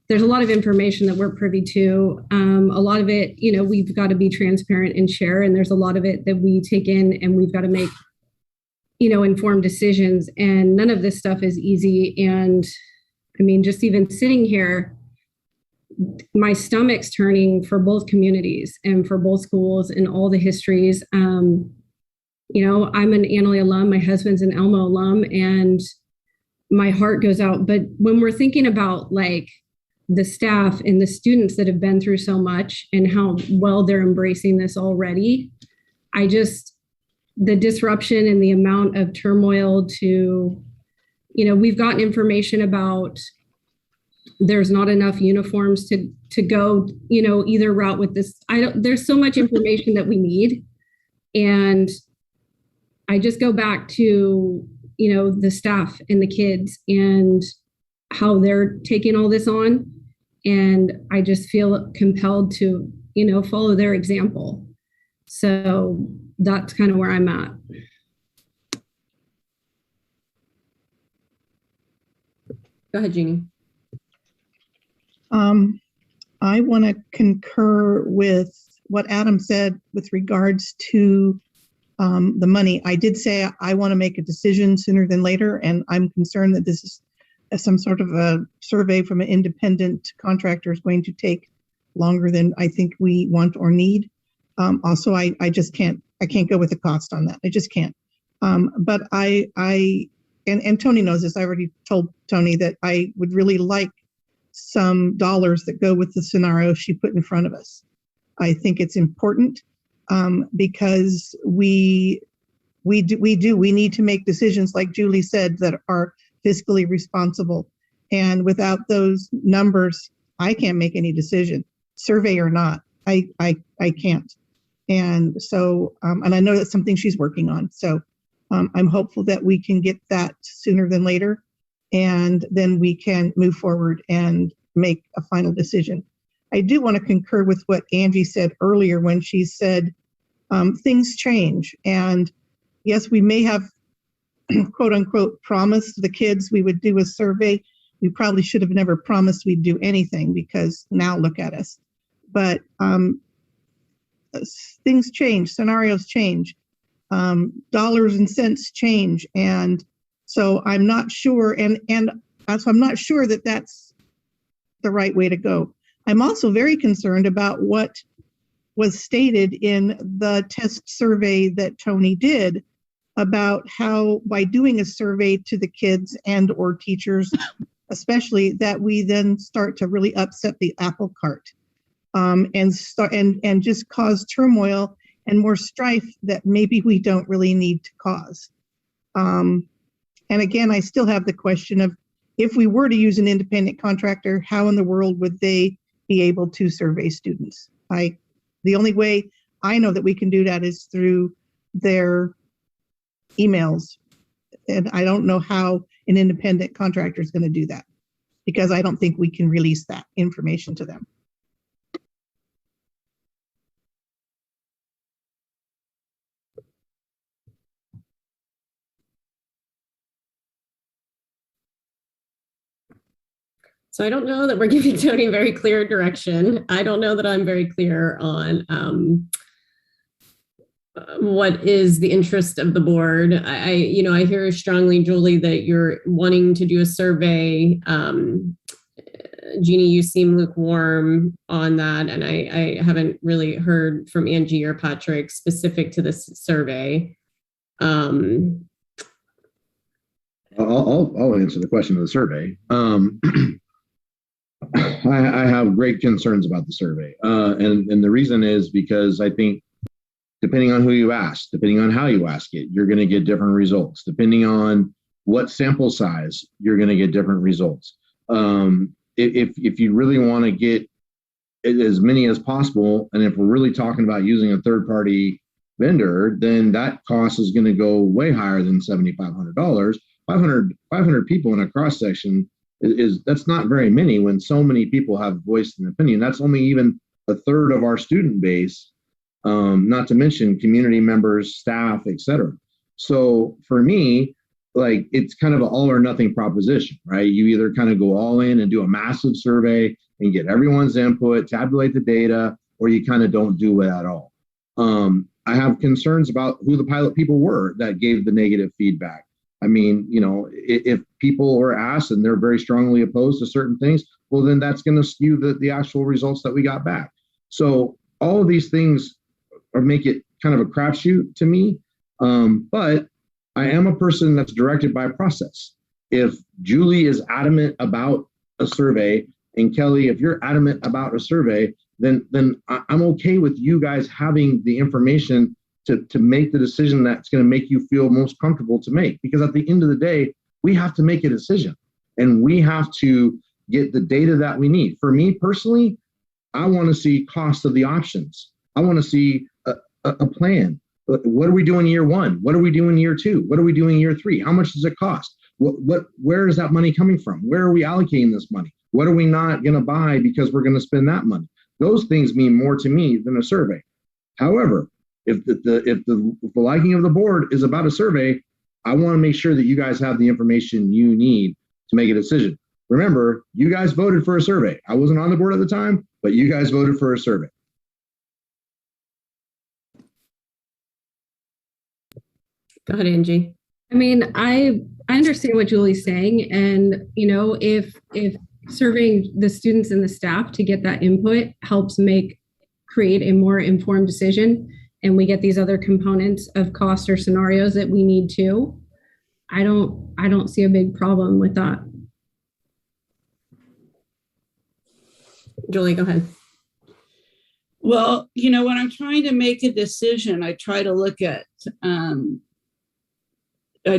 There's a lot of information that we're privy to. A lot of it, you know, we've got to be transparent and share. And there's a lot of it that we take in and we've got to make, you know, informed decisions. And none of this stuff is easy. And I mean, just even sitting here, my stomach's turning for both communities and for both schools and all the histories. You know, I'm an Annalee alum, my husband's an Elmo alum, and my heart goes out. But when we're thinking about like the staff and the students that have been through so much and how well they're embracing this already, the disruption and the amount of turmoil to, you know, we've gotten information about there's not enough uniforms to go, you know, either route with this. There's so much information that we need. And I just go back to, you know, the staff and the kids and how they're taking all this on. And I just feel compelled to, you know, follow their example. So that's kind of where I'm at. Go ahead, Jeannie. I want to concur with what Adam said with regards to the money. I did say I want to make a decision sooner than later, and I'm concerned that this is some sort of a survey from an independent contractor is going to take longer than I think we want or need. Also, I can't go with the cost on that. I just can't. But and Tony knows this. I already told Tony that I would really like some dollars that go with the scenario she put in front of us. I think it's important because we need to make decisions, like Julie said, that are fiscally responsible. And without those numbers, I can't make any decision, survey or not. I can't. And so, and I know that's something she's working on. So I'm hopeful that we can get that sooner than later, and then we can move forward and make a final decision. I do want to concur with what Angie said earlier when she said things change. And yes, we may have, quote unquote, promised the kids we would do a survey. We probably should have never promised we'd do anything, because now look at us. But things change, scenarios change, dollars and cents change. And so I'm not sure, so I'm not sure that that's the right way to go. I'm also very concerned about what was stated in the test survey that Tony did about how, by doing a survey to the kids and or teachers, especially, that we then start to really upset the apple cart, and just cause turmoil and more strife that maybe we don't really need to cause. And again, I still have the question of, if we were to use an independent contractor, how in the world would they be able to survey students? The only way I know that we can do that is through their emails. And I don't know how an independent contractor is going to do that, because I don't think we can release that information to them. So I don't know that we're giving Tony very clear direction. I don't know that I'm very clear on what is the interest of the board. I hear strongly, Julie, that you're wanting to do a survey. Jeannie, you seem lukewarm on that, and I haven't really heard from Angie or Patrick specific to this survey. I'll answer the question of the survey. I have great concerns about the survey. And the reason is because I think, depending on who you ask, depending on how you ask it, you're going to get different results. Depending on what sample size, you're going to get different results. If you really want to get as many as possible, and if we're really talking about using a third-party vendor, then that cost is going to go way higher than $7,500. 500 people in a cross-section that's not very many, when so many people have voiced an opinion. That's only even a third of our student base, not to mention community members, staff, etc. So for me, like, it's kind of an all or nothing proposition, right? You either kind of go all in and do a massive survey and get everyone's input, tabulate the data, or you kind of don't do it at all. I have concerns about who the pilot people were that gave the negative feedback. I mean, if people were asked and they're very strongly opposed to certain things, well, then that's going to skew the actual results that we got back. So all of these things make it kind of a crapshoot to me. But I am a person that's directed by a process. If Julie is adamant about a survey, and Kelly, if you're adamant about a survey, then I'm okay with you guys having the information to make the decision that's going to make you feel most comfortable to make. Because at the end of the day, we have to make a decision, and we have to get the data that we need. For me personally, I want to see cost of the options. I want to see a plan. What are we doing year one? What are we doing year two? What are we doing year three? How much does it cost? Where is that money coming from? Where are we allocating this money? What are we not going to buy because we're going to spend that money? Those things mean more to me than a survey. However, if the liking of the board is about a survey, I want to make sure that you guys have the information you need to make a decision. Remember, you guys voted for a survey. I wasn't on the board at the time, but you guys voted for a survey. Go ahead, Angie. I mean, I understand what Julie's saying, and if surveying the students and the staff to get that input helps create a more informed decision, and we get these other components of cost or scenarios that we need to, I don't see a big problem with that. Julie, go ahead. Well, you know, when I'm trying to make a decision, I try to look at, I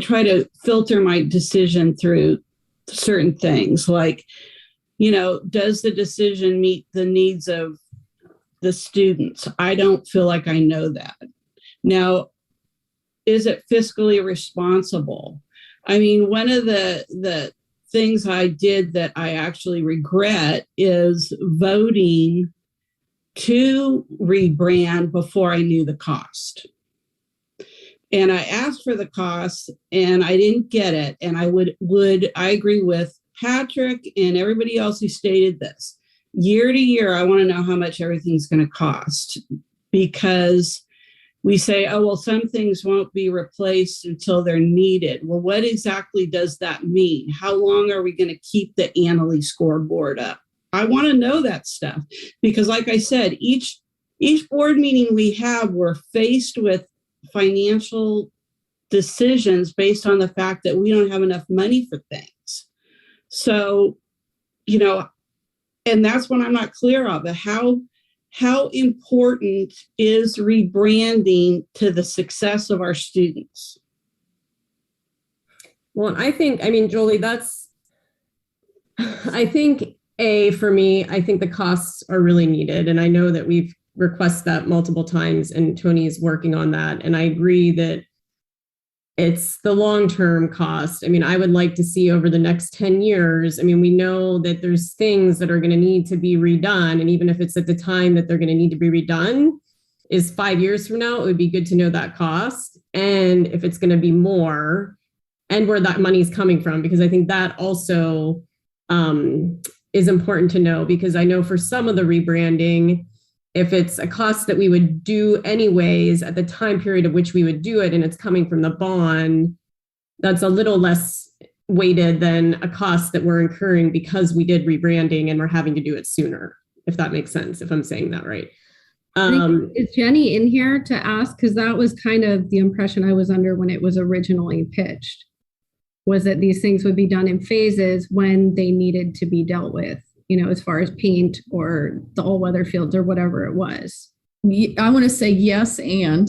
try to filter my decision through certain things like, you know, does the decision meet the needs of the students? I don't feel like I know that. Now, is it fiscally responsible? I mean, one of the things I did that I actually regret is voting to rebrand before I knew the cost. And I asked for the cost and I didn't get it. And I I agree with Patrick and everybody else who stated this. Year to year, I want to know how much everything's going to cost, because we say, oh, well, some things won't be replaced until they're needed. Well, what exactly does that mean? How long are we going to keep the annually scoreboard up? I want to know that stuff, because like I said, each board meeting we have, we're faced with financial decisions based on the fact that we don't have enough money for things. So, you know, and that's what I'm not clear of. How important is rebranding to the success of our students? Well, I mean, Jolie, for me, I think the costs are really needed. And I know that we've requested that multiple times and Tony is working on that. And I agree that it's the long-term cost. I mean, I would like to see over the next 10 years, I mean, we know that there's things that are going to need to be redone. And even if it's at the time that they're going to need to be redone is 5 years from now, it would be good to know that cost. And if it's going to be more and where that money is coming from, because I think that also is important to know, because I know for some of the rebranding, if it's a cost that we would do anyways at the time period of which we would do it and it's coming from the bond, that's a little less weighted than a cost that we're incurring because we did rebranding and we're having to do it sooner, if that makes sense, if I'm saying that right. Is Jenny in here to ask? Because that was kind of the impression I was under when it was originally pitched, was that these things would be done in phases when they needed to be dealt with, you know, as far as paint or the all-weather fields or whatever it was. I want to say yes, and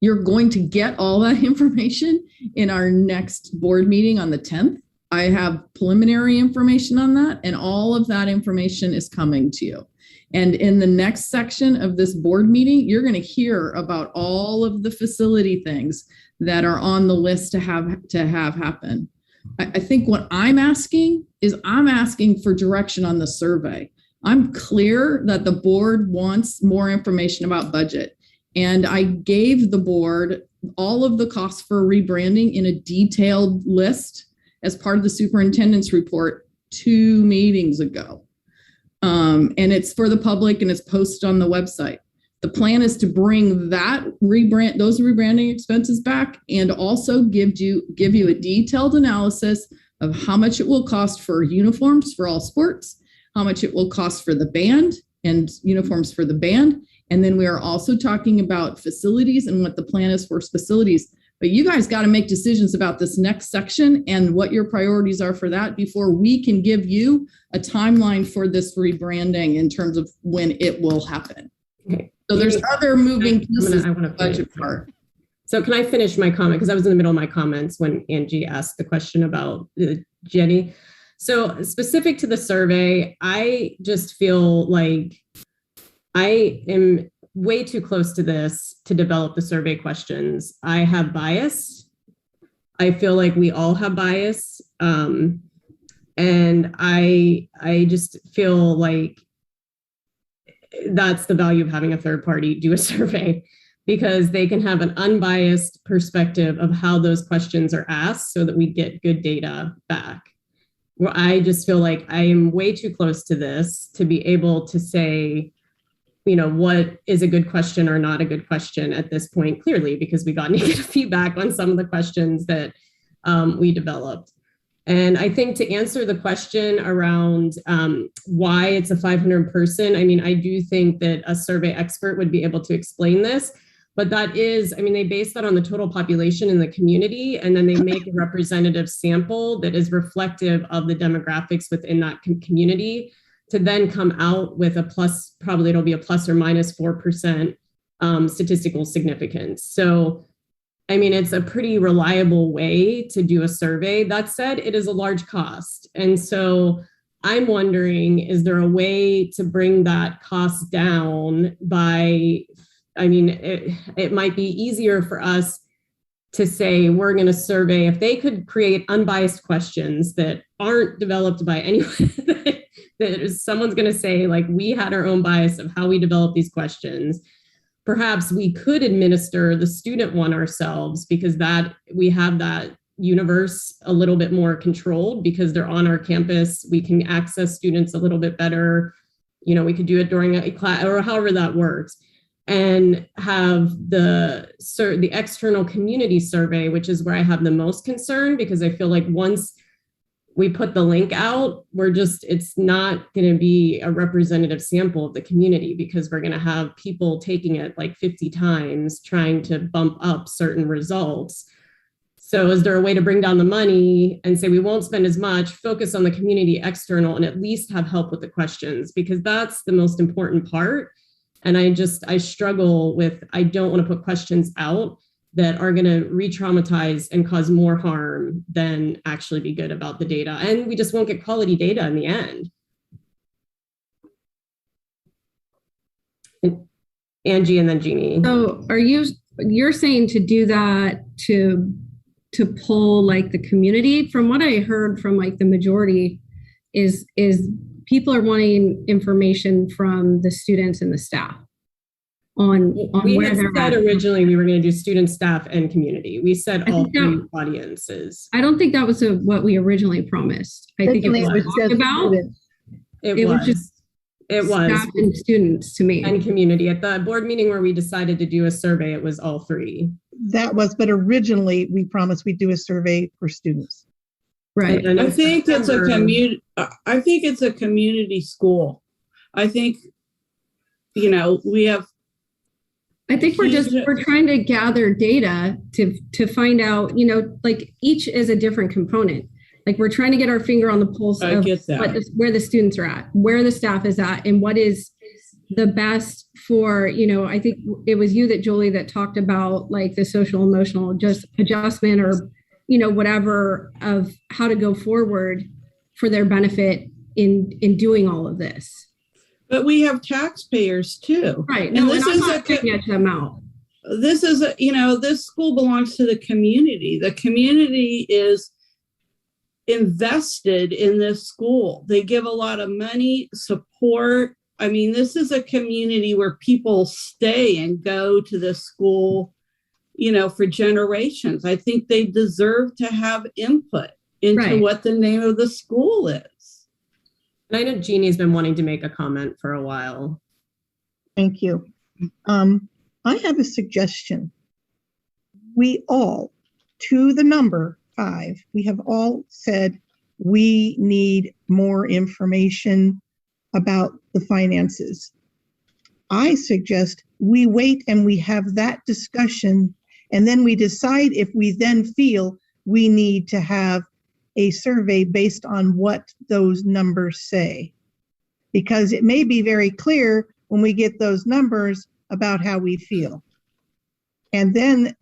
you're going to get all that information in our next board meeting on the 10th. I have preliminary information on that, and all of that information is coming to you. And in the next section of this board meeting, you're going to hear about all of the facility things that are on the list to have happen. I think what I'm asking for direction on the survey. I'm clear that the board wants more information about budget. And I gave the board all of the costs for rebranding in a detailed list as part of the superintendent's report 2 meetings ago. And it's for the public and it's posted on the website. The plan is to bring those rebranding expenses back and also give you a detailed analysis of how much it will cost for uniforms for all sports, how much it will cost for the band and uniforms for the band. And then we are also talking about facilities and what the plan is for facilities. But you guys got to make decisions about this next section and what your priorities are for that before we can give you a timeline for this rebranding in terms of when it will happen. Okay. So there's other moving pieces in the budget part. So can I finish my comment? Because I was in the middle of my comments when Angie asked the question about Jenny. So specific to the survey, I just feel like I am way too close to this to develop the survey questions. I have bias. I feel like we all have bias. And I just feel like that's the value of having a third party do a survey, because they can have an unbiased perspective of how those questions are asked so that we get good data back. Well, I just feel like I am way too close to this to be able to say, you know, what is a good question or not a good question at this point, clearly, because we got negative feedback on some of the questions that we developed. And I think to answer the question around why it's a 500 person, I mean, I do think that a survey expert would be able to explain this. But that is, I mean, they base that on the total population in the community, and then they make a representative sample that is reflective of the demographics within that community to then come out with a plus, probably it'll be a plus or minus 4% statistical significance. So, I mean, it's a pretty reliable way to do a survey. That said, it is a large cost. And so I'm wondering, is there a way to bring that cost down by, I mean, it might be easier for us to say we're going to survey, if they could create unbiased questions that aren't developed by anyone, that someone's going to say, like, we had our own bias of how we develop these questions. Perhaps we could administer the student one ourselves, because that we have that universe a little bit more controlled because they're on our campus. We can access students a little bit better. You know, we could do it during a class or however that works, and have the external community survey, which is where I have the most concern, because I feel like once we put the link out, it's not going to be a representative sample of the community, because we're going to have people taking it like 50 times trying to bump up certain results. So is there a way to bring down the money and say we won't spend as much, focus on the community external, and at least have help with the questions, because that's the most important part. And I struggle with, I don't want to put questions out that are going to re-traumatize and cause more harm than actually be good about the data. And we just won't get quality data in the end. And Angie and then Jeannie. So you're saying to do that to pull like the community? From what I heard from like the majority is people are wanting information from the students and the staff on we where had they're said at. Originally we were going to do student, staff, and community. We said all three audiences. I don't think that was what we originally promised. I think it was talked about. It was just staff and students to me. And community. At the board meeting where we decided to do a survey, it was all three. That was, but originally we promised we'd do a survey for students. Right. I think it's a community. I think it's a community school. I think, you know, we have. I think we're trying to gather data to find out, you know, like each is a different component. Like we're trying to get our finger on the pulse of where the students are at, where the staff is at, and what is the best for, you know, I think it was you that Julie that talked about like the social emotional adjustment or, you know, whatever of how to go forward for their benefit in doing all of this. But we have taxpayers too. Right. No, and I'm not saying get them out. This is, you know, this school belongs to the community. The community is invested in this school. They give a lot of money, support. I mean, this is a community where people stay and go to this school, you know, for generations. I think they deserve to have input into what the name of the school is. And I know Jeannie's been wanting to make a comment for a while. Thank you. I have a suggestion. We all, to the number 5, we have all said we need more information about the finances. I suggest we wait and we have that discussion, and then we decide if we then feel we need to have a survey based on what those numbers say. Because it may be very clear when we get those numbers about how we feel. And then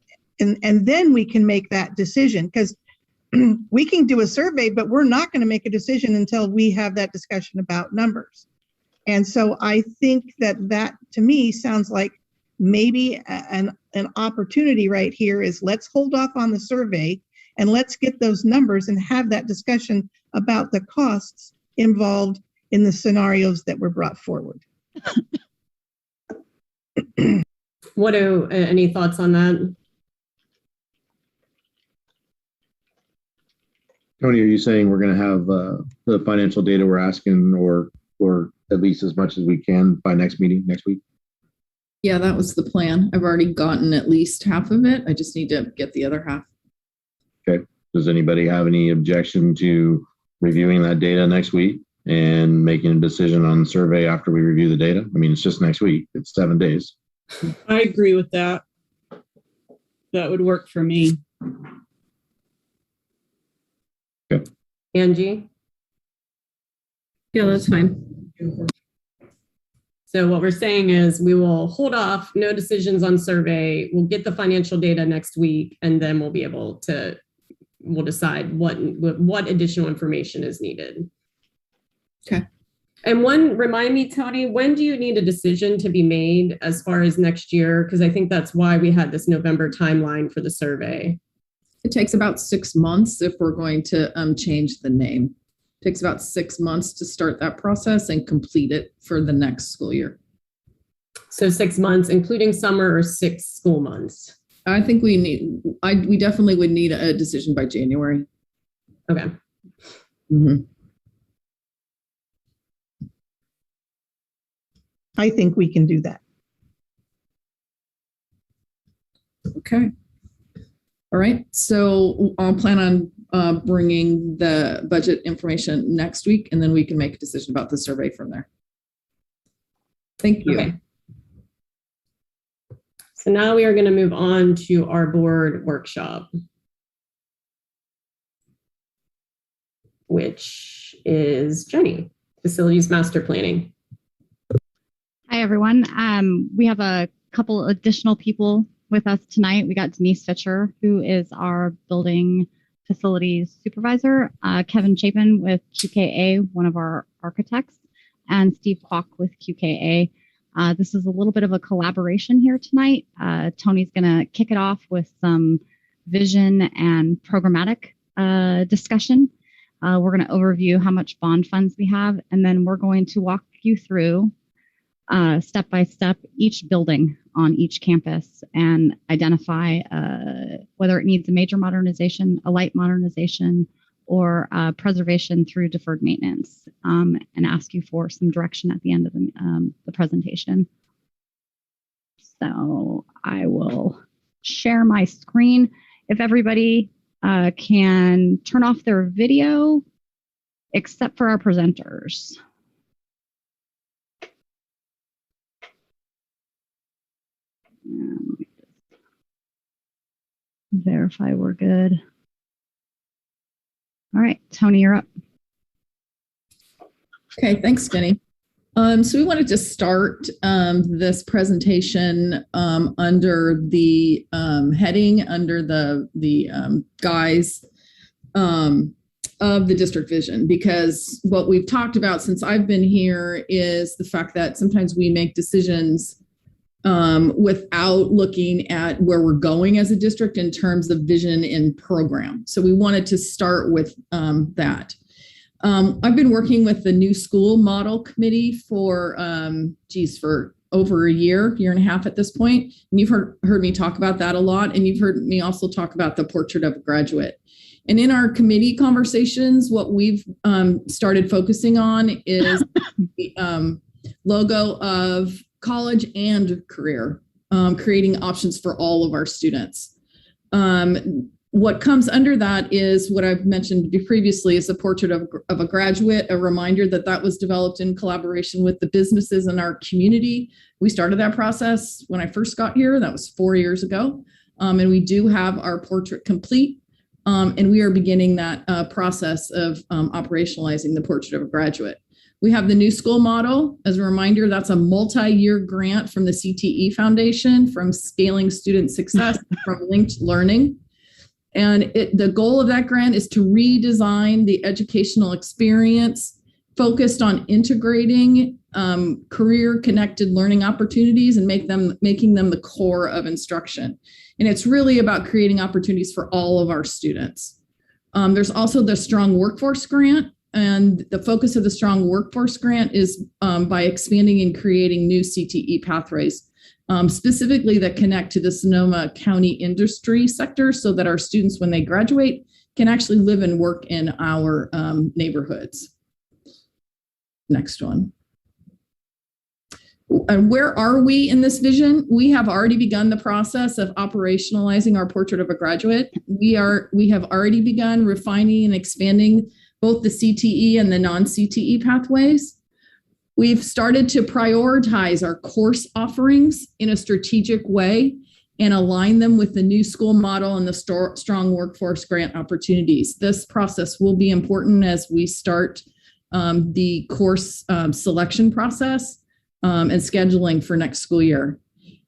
we can make that decision, because we can do a survey, but we're not going to make a decision until we have that discussion about numbers. And so I think that to me sounds like maybe an opportunity right here is let's hold off on the survey and let's get those numbers and have that discussion about the costs involved in the scenarios that were brought forward. Any thoughts on that? Tony, are you saying we're going to have the financial data we're asking, or at least as much as we can by next week? Yeah, that was the plan. I've already gotten at least half of it. I just need to get the other half. Okay. Does anybody have any objection to reviewing that data next week and making a decision on the survey after we review the data? I mean, it's just next week. It's 7 days. I agree with that. That would work for me. Okay. Angie? Yeah, that's fine. So what we're saying is we will hold off, no decisions on survey. We'll get the financial data next week, and then we'll be able to, we'll decide what additional information is needed. Okay. And remind me, Tony, when do you need a decision to be made as far as next year? Because I think that's why we had this November timeline for the survey. It takes about 6 months if we're going to change the name. It takes about 6 months to start that process and complete it for the next school year. So 6 months, including summer, or 6 school months? I think we definitely would need a decision by January. Okay. Mm-hmm. I think we can do that. Okay. All right. So I'll plan on bringing the budget information next week, and then we can make a decision about the survey from there. Thank you. Okay. So now we are going to move on to our board workshop, which is Jenny, Facilities Master Planning. Hi, everyone. We have a couple additional people with us tonight. We got Denise Fitcher, who is our building facilities supervisor, Kevin Chapin with QKA, one of our architects, and Steve Kwok with QKA. This is a little bit of a collaboration here tonight. Tony's going to kick it off with some vision and programmatic discussion. We're going to overview how much bond funds we have, and then we're going to walk you through step by step each building on each campus and identify whether it needs a major modernization, a light modernization, or preservation through deferred maintenance, and ask you for some direction at the end of the presentation. So I will share my screen. If everybody can turn off their video, except for our presenters. Verify we're good. All right, Tony, you're up. Okay, thanks, Jenny. So we wanted to start this presentation under the heading, under the guise of the district vision, because what we've talked about since I've been here is the fact that sometimes we make decisions without looking at where we're going as a district in terms of vision and program. So we wanted to start with that. I've been working with the new school model committee for over a year and a half at this point. And you've heard me talk about that a lot. And you've heard me also talk about the portrait of a graduate. And in our committee conversations, what we've started focusing on is the logo of college and career, creating options for all of our students. What comes under that is what I've mentioned previously is the portrait of a graduate, a reminder that was developed in collaboration with the businesses in our community. We started that process when I first got here. That was 4 years ago. And we do have our portrait complete. And we are beginning that process of operationalizing the portrait of a graduate. We have the new school model. As a reminder, that's a multi-year grant from the CTE Foundation, from Scaling Student Success, from Linked Learning. And the goal of that grant is to redesign the educational experience focused on integrating career-connected learning opportunities and making them the core of instruction. And it's really about creating opportunities for all of our students. There's also the Strong Workforce Grant. And the focus of the Strong Workforce Grant is by expanding and creating new CTE pathways, specifically that connect to the Sonoma County industry sector so that our students, when they graduate, can actually live and work in our neighborhoods. Next one. And where are we in this vision? We have already begun the process of operationalizing our portrait of a graduate. We have already begun refining and expanding both the CTE and the non-CTE pathways. We've started to prioritize our course offerings in a strategic way and align them with the new school model and the strong workforce grant opportunities. This process will be important as we start the course selection process and scheduling for next school year.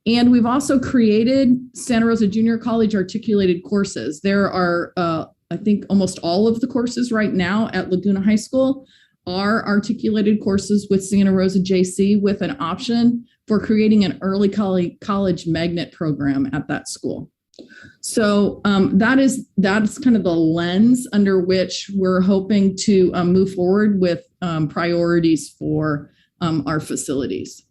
And we've also created Santa Rosa Junior College articulated courses. There are, I think, almost all of the courses right now at Laguna High School are articulated courses with Santa Rosa JC, with an option for creating an early college magnet program at that school. So that's kind of the lens under which we're hoping to move forward with priorities for our facilities.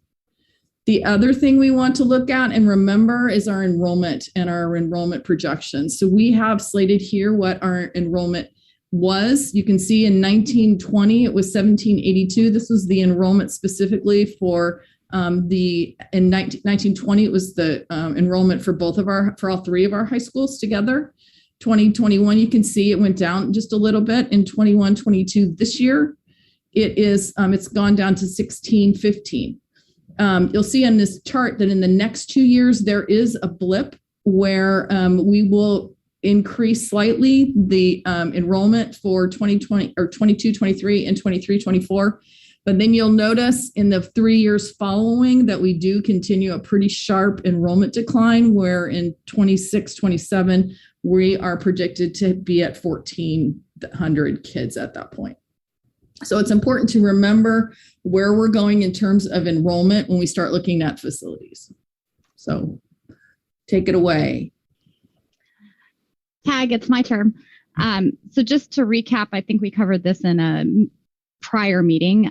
The other thing we want to look at and remember is our enrollment and our enrollment projections. So we have slated here what our enrollment was. You can see in 1920, it was 1782. This was the enrollment specifically for in 1920, it was the enrollment for all three of our high schools together. 2021, you can see it went down just a little bit. In 21-22 this year, it's gone down to 1615. You'll see on this chart that in the next 2 years, there is a blip where we will increase slightly the enrollment for 2020 or 22-23 and 23-24. But then you'll notice in the 3 years following that we do continue a pretty sharp enrollment decline, where in 26-27, we are predicted to be at 1,400 kids at that point. So it's important to remember where we're going in terms of enrollment when we start looking at facilities. So take it away. Tag, it's my turn. So just to recap, I think we covered this in a prior meeting.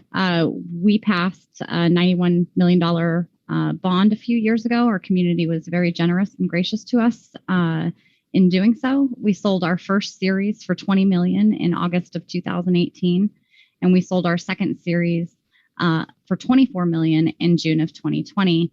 We passed a $91 million bond a few years ago. Our community was very generous and gracious to us in doing so. We sold our first series for $20 million in August of 2018, and we sold our second series for $24 million in June of 2020.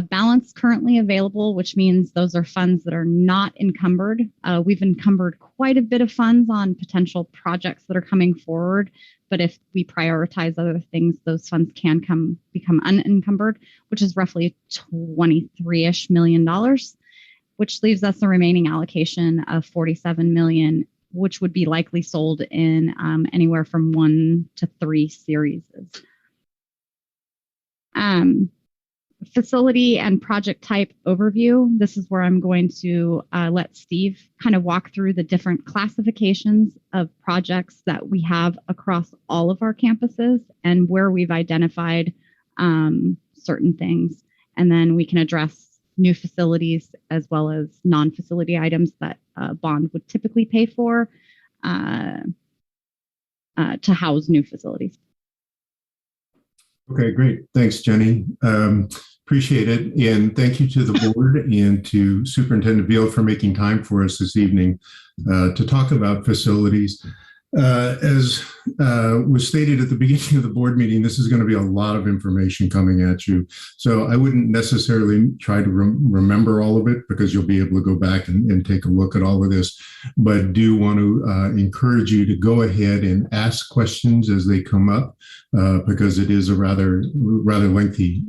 Balance currently available, which means those are funds that are not encumbered. We've encumbered quite a bit of funds on potential projects that are coming forward, but if we prioritize other things, those funds can become unencumbered, which is roughly $23-ish million, which leaves us a remaining allocation of $47 million, which would be likely sold in anywhere from 1 to 3 series. Facility and project type overview. This is where I'm going to let Steve kind of walk through the different classifications of projects that we have across all of our campuses and where we've identified certain things. And then we can address new facilities as well as non-facility items that bond would typically pay for to house new facilities. Okay, great. Thanks, Jenny. Appreciate it. And thank you to the board and to Superintendent Beal for making time for us this evening to talk about facilities. As was stated at the beginning of the board meeting, this is going to be a lot of information coming at you. So I wouldn't necessarily try to remember all of it, because you'll be able to go back and take a look at all of this, but do want to encourage you to go ahead and ask questions as they come up, because it is a rather lengthy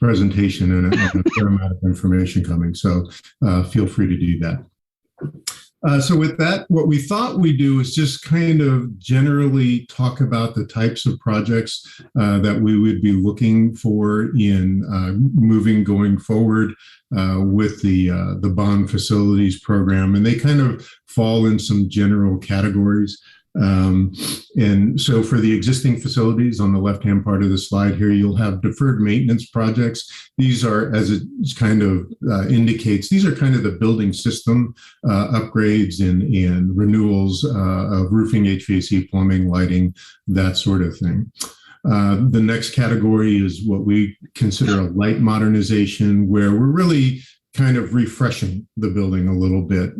presentation and a fair amount of information coming. So feel free to do that. So with that, what we thought we'd do is just kind of generally talk about the types of projects that we would be looking for in going forward with the bond facilities program. And they kind of fall in some general categories. And so for the existing facilities on the left-hand part of the slide here, you'll have deferred maintenance projects. These are, as it kind of indicates, these are kind of the building system upgrades and renewals of roofing, HVAC, plumbing, lighting, that sort of thing. The next category is what we consider a light modernization, where we're really kind of refreshing the building a little bit.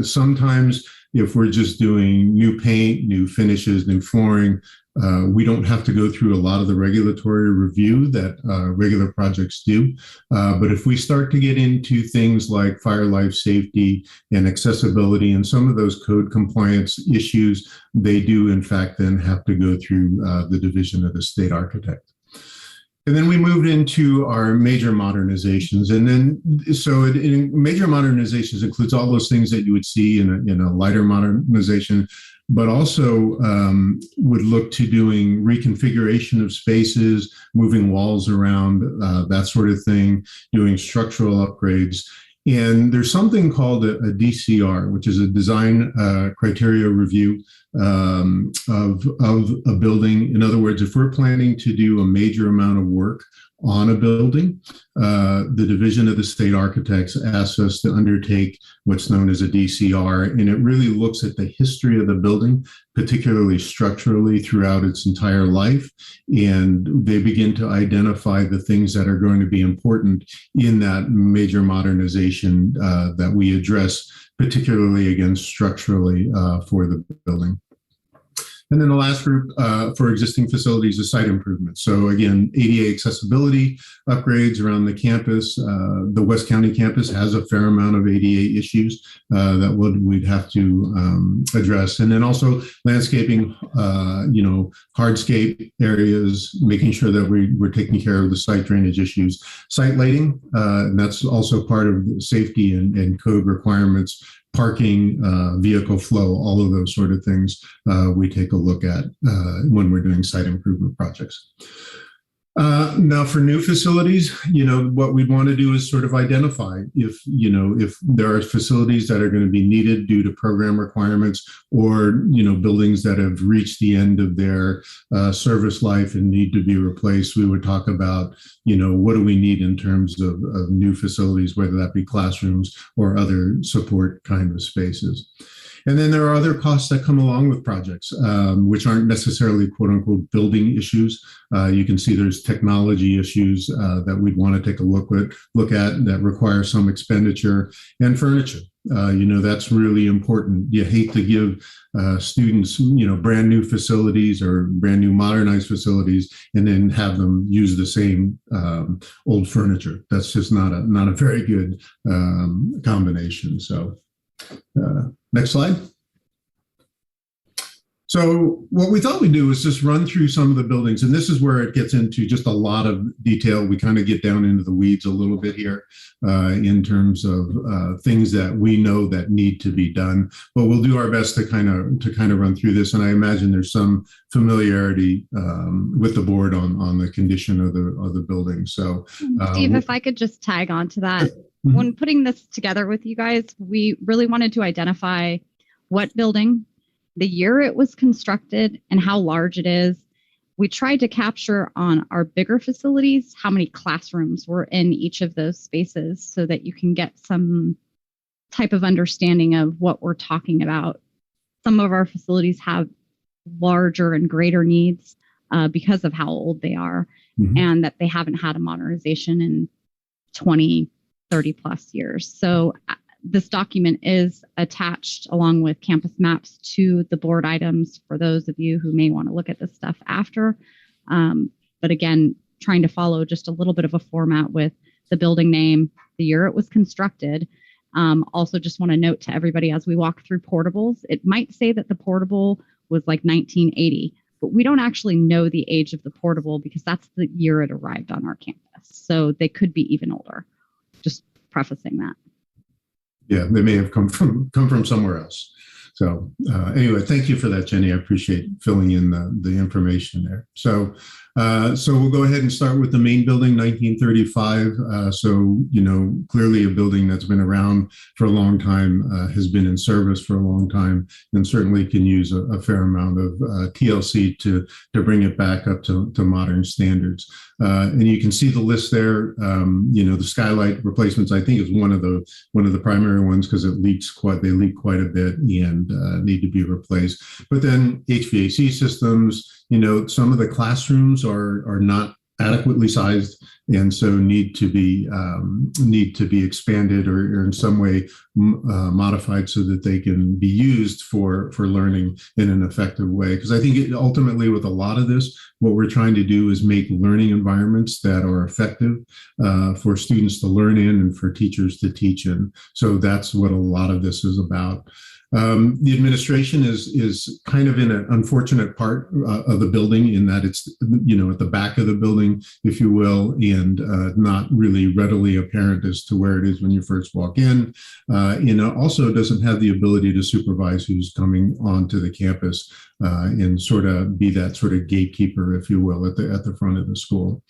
Sometimes if we're just doing new paint, new finishes, new flooring, we don't have to go through a lot of the regulatory review that regular projects do. But if we start to get into things like fire, life safety, and accessibility, and some of those code compliance issues, they do in fact then have to go through the division of the state architect. And then we moved into our major modernizations. And then, so major modernizations includes all those things that you would see in a lighter modernization, but also would look to doing reconfiguration of spaces, moving walls around, that sort of thing, doing structural upgrades. And there's something called a DCR, which is a design criteria review of a building. In other words, if we're planning to do a major amount of work on a building, the Division of the State Architects asks us to undertake what's known as a DCR, and it really looks at the history of the building, particularly structurally throughout its entire life, and they begin to identify the things that are going to be important in that major modernization that we address, particularly again structurally for the building. And then the last group for existing facilities is site improvements. So again, ADA accessibility upgrades around the campus. The West County campus has a fair amount of ADA issues that we'd have to address. And then also landscaping, hardscape areas, making sure that we're taking care of the site drainage issues. Site lighting, and that's also part of safety and code requirements. Parking, vehicle flow, all of those sort of things we take a look at when we're doing site improvement projects. Now for new facilities, what we'd want to do is sort of identify if there are facilities that are going to be needed due to program requirements or, buildings that have reached the end of their service life and need to be replaced. We would talk about, what do we need in terms of new facilities, whether that be classrooms or other support kind of spaces. And then there are other costs that come along with projects, which aren't necessarily quote unquote building issues. You can see there's technology issues that we'd want to take a look at that require some expenditure, and furniture. That's really important. You hate to give students, brand new facilities or brand new modernized facilities and then have them use the same old furniture. That's just not a very good combination. So next slide. So what we thought we'd do is just run through some of the buildings, and this is where it gets into just a lot of detail. We kind of get down into the weeds a little bit here in terms of things that we know that need to be done, but we'll do our best to kind of run through this. And I imagine there's some familiarity with the board on the condition of the building. So Steve, if I could just tag on to that. When putting this together with you guys, we really wanted to identify what building, the year it was constructed, and how large it is. We tried to capture on our bigger facilities how many classrooms were in each of those spaces so that you can get some type of understanding of what we're talking about. Some of our facilities have larger and greater needs because of how old they are, and that they haven't had a modernization in 20, 30 plus years. So this document is attached along with campus maps to the board items for those of you who may want to look at this stuff after. But again, trying to follow just a little bit of a format with the building name, the year it was constructed. Also just want to note to everybody as we walk through portables, it might say that the portable was like 1980, but we don't actually know the age of the portable because that's the year it arrived on our campus. So they could be even older. Just prefacing that. Yeah, they may have come from somewhere else. So anyway, thank you for that, Jenny. I appreciate filling in the information there. So we'll go ahead and start with the main building, 1935. So, clearly a building that's been around for a long time, has been in service for a long time, and certainly can use a fair amount of TLC to bring it back up to modern standards. And you can see the list there. The skylight replacements, I think, is one of the primary ones because they leak quite a bit and need to be replaced. But then HVAC systems, some of the classrooms are not adequately sized and so need to be expanded or in some way modified so that they can be used for learning in an effective way. Because I think ultimately with a lot of this, what we're trying to do is make learning environments that are effective for students to learn in and for teachers to teach in. So that's what a lot of this is about. The administration is kind of in an unfortunate part of the building in that it's, at the back of the building, if you will, and not really readily apparent as to where it is when you first walk in. And also doesn't have the ability to supervise who's coming onto the campus and sort of be that sort of gatekeeper, if you will, at the front of the school.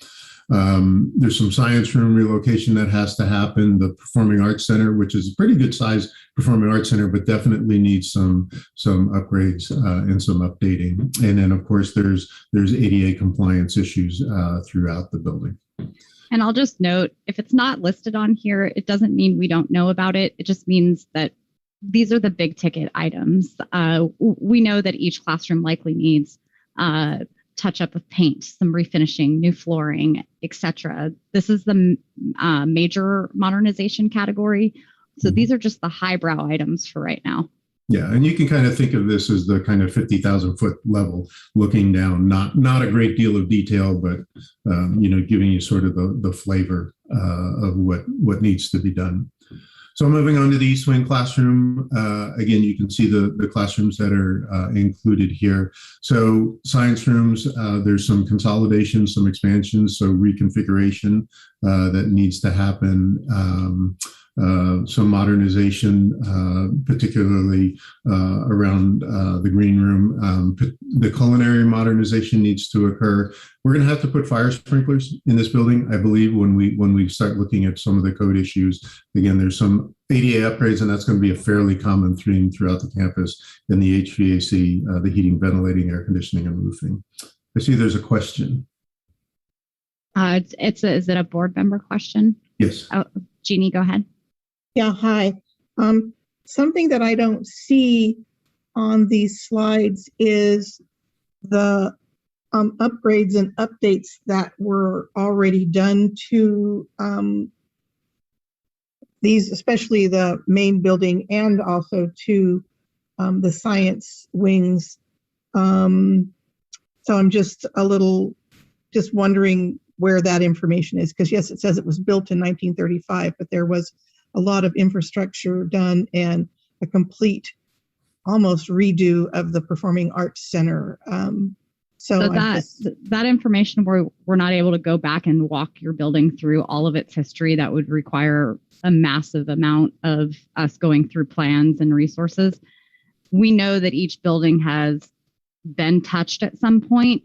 There's some science room relocation that has to happen. The Performing Arts Center, which is a pretty good size Performing Arts Center, but definitely needs some upgrades and some updating. And then, of course, there's ADA compliance issues throughout the building. And I'll just note, if it's not listed on here, it doesn't mean we don't know about it. It just means that these are the big ticket items. We know that each classroom likely needs touch up of paint, some refinishing, new flooring, etc. This is the major modernization category. So these are just the highbrow items for right now. Yeah, and you can kind of think of this as the kind of 50,000 foot level looking down, not a great deal of detail, but giving you sort of the flavor of what needs to be done. So moving on to the East Wing classroom, again, you can see the classrooms that are included here. So science rooms, there's some consolidation, some expansions, so reconfiguration that needs to happen. Some modernization, particularly around the green room. The culinary modernization needs to occur. We're going to have to put fire sprinklers in this building, I believe, when we start looking at some of the code issues. Again, there's some ADA upgrades, and that's going to be a fairly common theme throughout the campus in the HVAC, the heating, ventilating, air conditioning, and roofing. I see there's a question. Is it a board member question? Yes. Oh, Jeannie, go ahead. Yeah, hi. Something that I don't see on these slides is the upgrades and updates that were already done to these, especially the main building and also to the science wings. So I'm just wondering where that information is, because yes, it says it was built in 1935, but there was a lot of infrastructure done and a complete, almost redo of the Performing Arts Center. So that information, we're not able to go back and walk your building through all of its history. That would require a massive amount of us going through plans and resources. We know that each building has been touched at some point,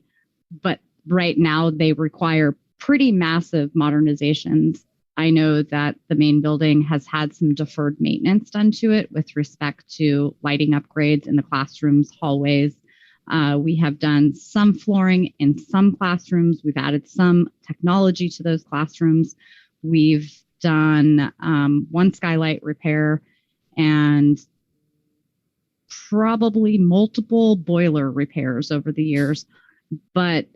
but right now they require pretty massive modernizations. I know that the main building has had some deferred maintenance done to it with respect to lighting upgrades in the classrooms, hallways. We have done some flooring in some classrooms. We've added some technology to those classrooms. We've done one skylight repair and probably multiple boiler repairs over the years. But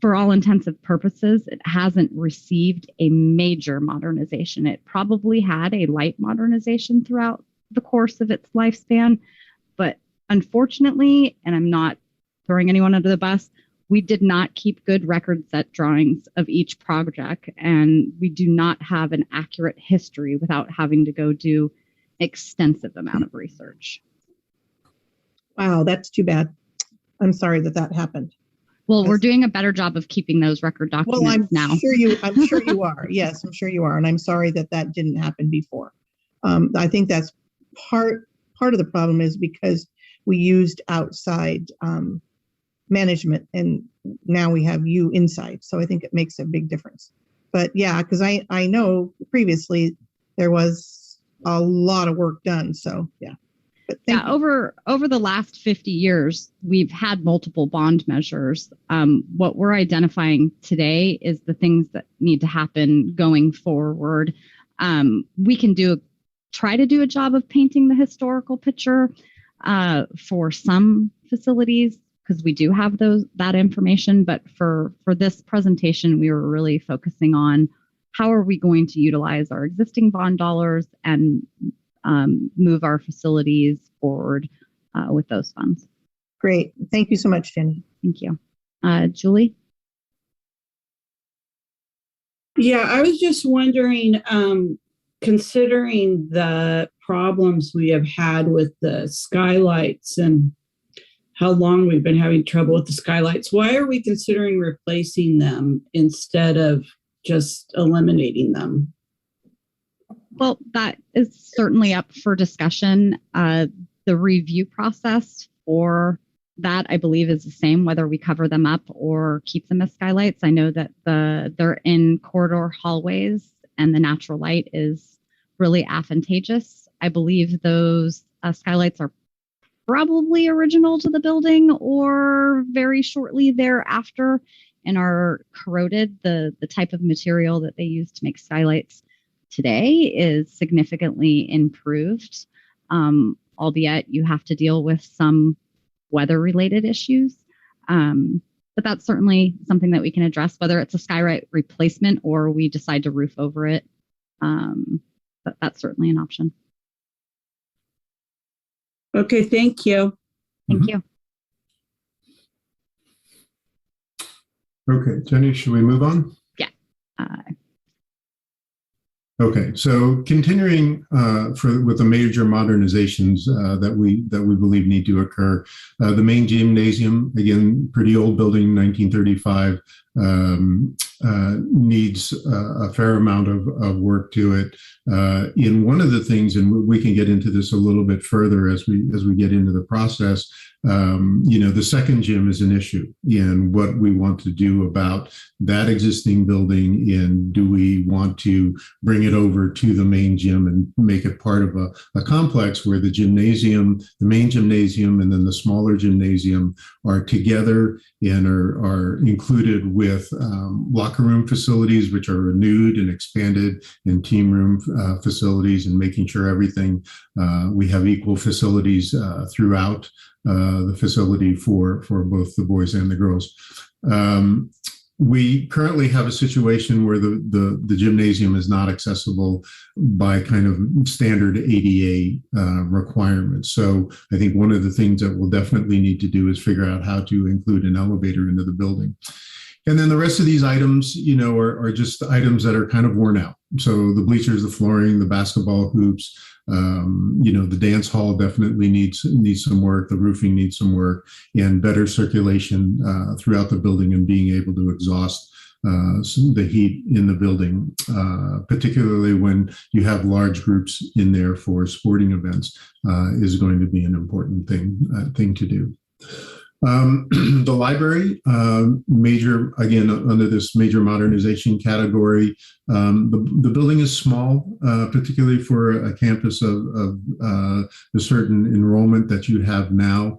for all intensive purposes, it hasn't received a major modernization. It probably had a light modernization throughout the course of its lifespan. But unfortunately, and I'm not throwing anyone under the bus, we did not keep good record set drawings of each project, and we do not have an accurate history without having to go do extensive amount of research. Wow, that's too bad. I'm sorry that happened. Well, we're doing a better job of keeping those record documents now. I'm sure you are. Yes, I'm sure you are. And I'm sorry that didn't happen before. I think that's part of the problem is because we used outside management and now we have you inside. So I think it makes a big difference. But yeah, because I know previously there was a lot of work done. So yeah. Yeah, over the last 50 years, we've had multiple bond measures. What we're identifying today is the things that need to happen going forward. We can try to do a job of painting the historical picture for some facilities because we do have that information. But for this presentation, we were really focusing on how are we going to utilize our existing bond dollars and move our facilities forward with those funds. Great. Thank you so much, Jenny. Thank you. Julie? Yeah, I was just wondering, considering the problems we have had with the skylights and how long we've been having trouble with the skylights, why are we considering replacing them instead of just eliminating them? Well, that is certainly up for discussion. The review process for that, I believe, is the same, whether we cover them up or keep them as skylights. I know that they're in corridor hallways and the natural light is really advantageous. I believe those skylights are probably original to the building or very shortly thereafter and are corroded. The type of material that they use to make skylights today is significantly improved, albeit you have to deal with some weather-related issues. But that's certainly something that we can address, whether it's a skylight replacement or we decide to roof over it. But that's certainly an option. Okay, thank you. Thank you. Okay, Jenny, should we move on? Yeah. Okay, so continuing with the major modernizations that we believe need to occur, the main gymnasium, again, pretty old building, 1935, needs a fair amount of work to it. In one of the things, and we can get into this a little bit further as we get into the process, the second gym is an issue and what we want to do about that existing building, and do we want to bring it over to the main gym and make it part of a complex where the gymnasium, the main gymnasium, and then the smaller gymnasium are together and are included with locker room facilities, which are renewed and expanded, and team room facilities, and making sure everything, we have equal facilities throughout the facility for both the boys and the girls. We currently have a situation where the gymnasium is not accessible by kind of standard ADA requirements. So I think one of the things that we'll definitely need to do is figure out how to include an elevator into the building. And then the rest of these items, are just items that are kind of worn out. So the bleachers, the flooring, the basketball hoops, the dance hall definitely needs some work. The roofing needs some work, and better circulation throughout the building, and being able to exhaust the heat in the building, particularly when you have large groups in there for sporting events, is going to be an important thing to do. The library, again, under this major modernization category, the building is small, particularly for a campus of the certain enrollment that you have now.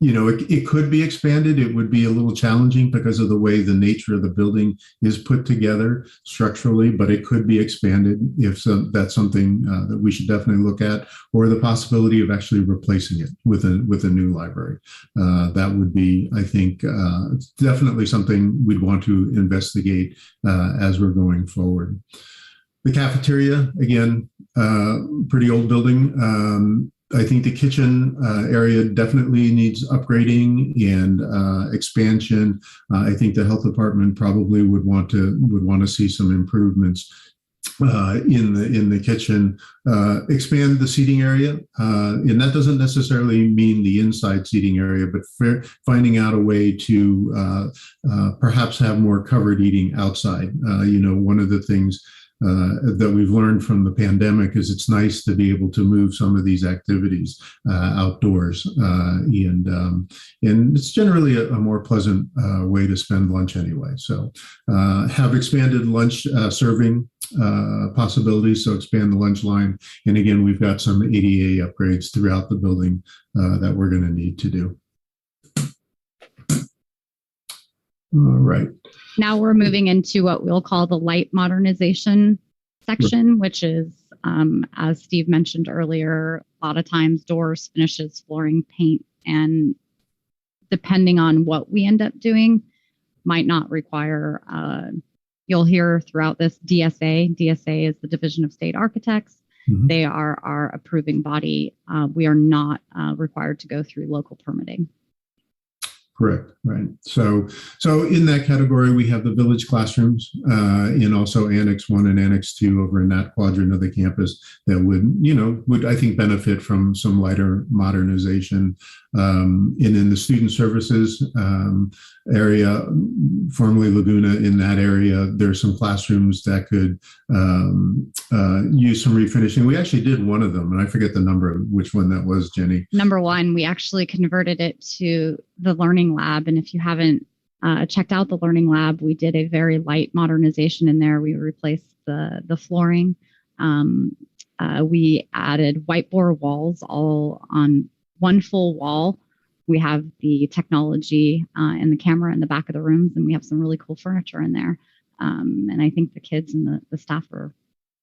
It could be expanded. It would be a little challenging because of the way the nature of the building is put together structurally, but it could be expanded if that's something that we should definitely look at, or the possibility of actually replacing it with a new library. That would be, I think, definitely something we'd want to investigate as we're going forward. The cafeteria, again, pretty old building. I think the kitchen area definitely needs upgrading and expansion. I think the health department probably would want to see some improvements in the kitchen. Expand the seating area, and that doesn't necessarily mean the inside seating area, but finding out a way to perhaps have more covered eating outside. One of the things that we've learned from the pandemic is it's nice to be able to move some of these activities outdoors, and it's generally a more pleasant way to spend lunch anyway. So have expanded lunch serving possibilities, so expand the lunch line. And again, we've got some ADA upgrades throughout the building that we're going to need to do. All right. Now we're moving into what we'll call the light modernization section, which is, as Steve mentioned earlier, a lot of times doors, finishes, flooring, paint, and depending on what we end up doing, might not require, you'll hear throughout this DSA. DSA is the Division of State Architects. Mm-hmm. They are our approving body. We are not required to go through local permitting. Correct. Right. So in that category, we have the village classrooms and also Annex 1 and Annex 2 over in that quadrant of the campus that would I think benefit from some lighter modernization. And in the student services area, formerly Laguna, in that area, there's some classrooms that could use some refinishing. We actually did one of them, and I forget the number of which one that was, Jenny. Number one, we actually converted it to the Learning Lab. And if you haven't checked out the Learning Lab, we did a very light modernization in there. We replaced the flooring. We added whiteboard walls all on one full wall. We have the technology and the camera in the back of the rooms, and we have some really cool furniture in there. And I think the kids and the staff are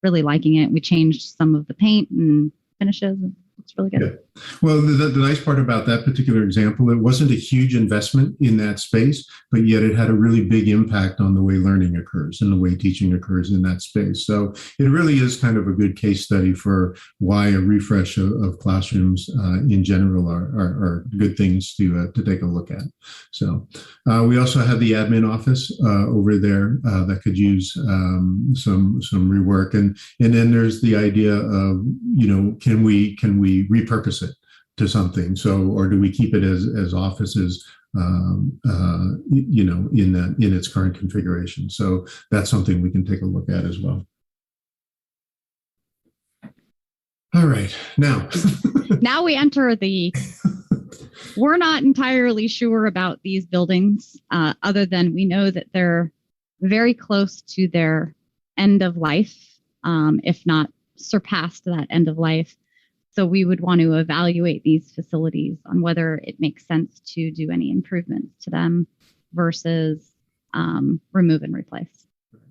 really liking it. We changed some of the paint and finishes. It's really good. Yeah. Well, the nice part about that particular example, it wasn't a huge investment in that space, but yet it had a really big impact on the way learning occurs and the way teaching occurs in that space. So it really is kind of a good case study for why a refresh of classrooms in general are good things to take a look at. So we also have the admin office over there that could use some rework, and then there's the idea of can we repurpose it to something? So, or do we keep it as offices, in its current configuration? So that's something we can take a look at as well. All right, now. Now we enter we're not entirely sure about these buildings, other than we know that they're very close to their end of life, if not surpassed that end of life. So we would want to evaluate these facilities on whether it makes sense to do any improvements to them versus remove and replace.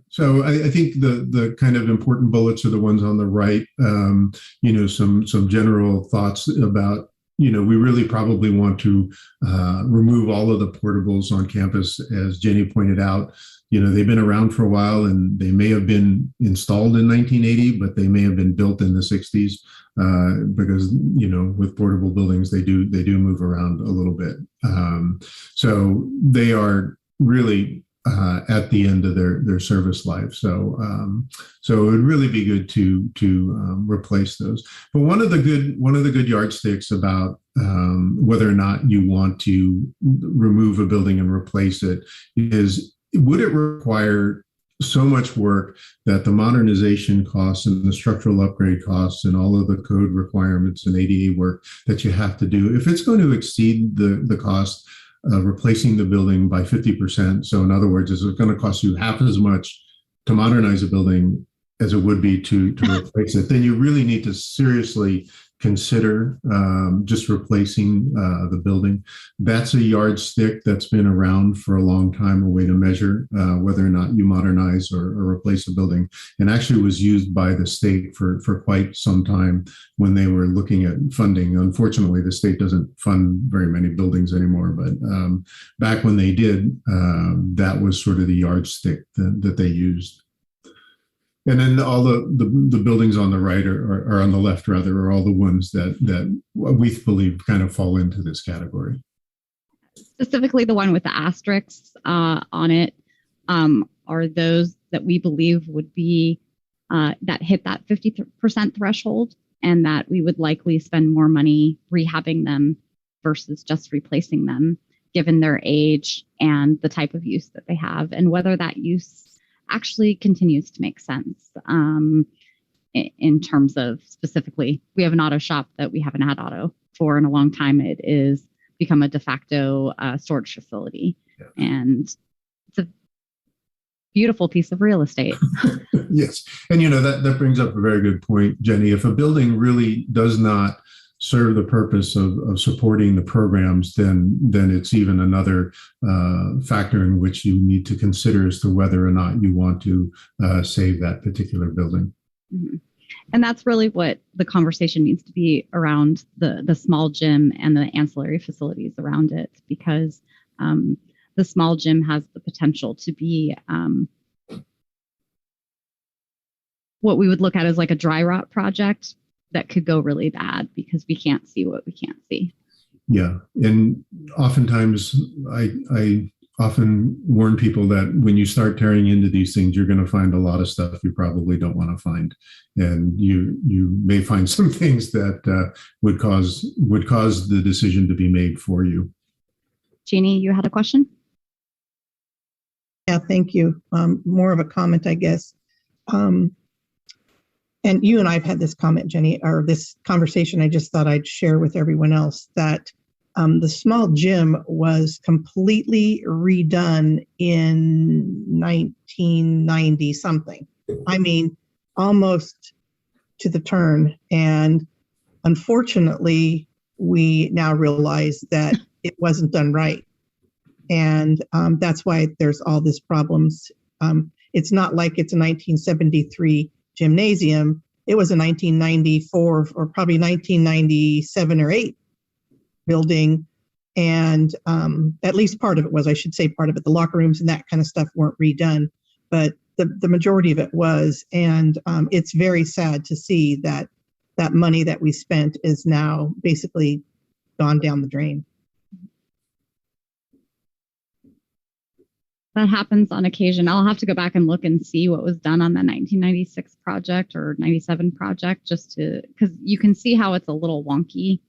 So I think the kind of important bullets are the ones on the right. Some general thoughts about, we really probably want to remove all of the portables on campus, as Jenny pointed out. They've been around for a while, and they may have been installed in 1980, but they may have been built in the 60s because, with portable buildings, they do move around a little bit. So they are really at the end of their service life. So it would really be good to replace those. But one of the good yardsticks about whether or not you want to remove a building and replace it is, would it require so much work that the modernization costs and the structural upgrade costs and all of the code requirements and ADA work that you have to do, if it's going to exceed the cost of replacing the building by 50%, so in other words, is it going to cost you half as much to modernize a building as it would be to replace it, then you really need to seriously consider just replacing the building. That's a yardstick that's been around for a long time, a way to measure whether or not you modernize or replace a building, and actually was used by the state for quite some time when they were looking at funding. Unfortunately, the state doesn't fund very many buildings anymore, but back when they did, that was sort of the yardstick that they used. And then all the buildings on the right or on the left, rather, are all the ones that we believe kind of fall into this category. Specifically, the one with the asterisks on it are those that we believe would be that hit that 50% threshold, and that we would likely spend more money rehabbing them versus just replacing them, given their age and the type of use that they have, and whether that use actually continues to make sense in terms of, specifically, we have an auto shop that we haven't had auto for in a long time. It is become a de facto storage facility. Yeah. And it's a beautiful piece of real estate. Yes. And, that brings up a very good point, Jenny. If a building really does not serve the purpose of supporting the programs, then it's even another factor in which you need to consider as to whether or not you want to save that particular building. Mm-hmm. And that's really what the conversation needs to be around the small gym and the ancillary facilities around it, because the small gym has the potential to be what we would look at as like a dry rot project that could go really bad because we can't see what we can't see. Yeah, and oftentimes I often warn people that when you start tearing into these things, you're going to find a lot of stuff you probably don't want to find, and you may find some things that would cause the decision to be made for you. Jeannie, you had a question? Yeah, thank you. More of a comment, I guess. And you and I have had this comment, Jenny, or this conversation I just thought I'd share with everyone else, that the small gym was completely redone in 1990 something. I mean, almost to the turn. And unfortunately, we now realize that it wasn't done right. And that's why there's all these problems. It's not like it's a 1973 gymnasium. It was a 1994 or probably 1997 or 8 building. And at least part of it was, I should say part of it, the locker rooms and that kind of stuff weren't redone, but the majority of it was. And it's very sad to see that that money that we spent is now basically gone down the drain. That happens on occasion. I'll have to go back and look and see what was done on the 1996 project or 97 project, just to, because you can see how it's a little wonky.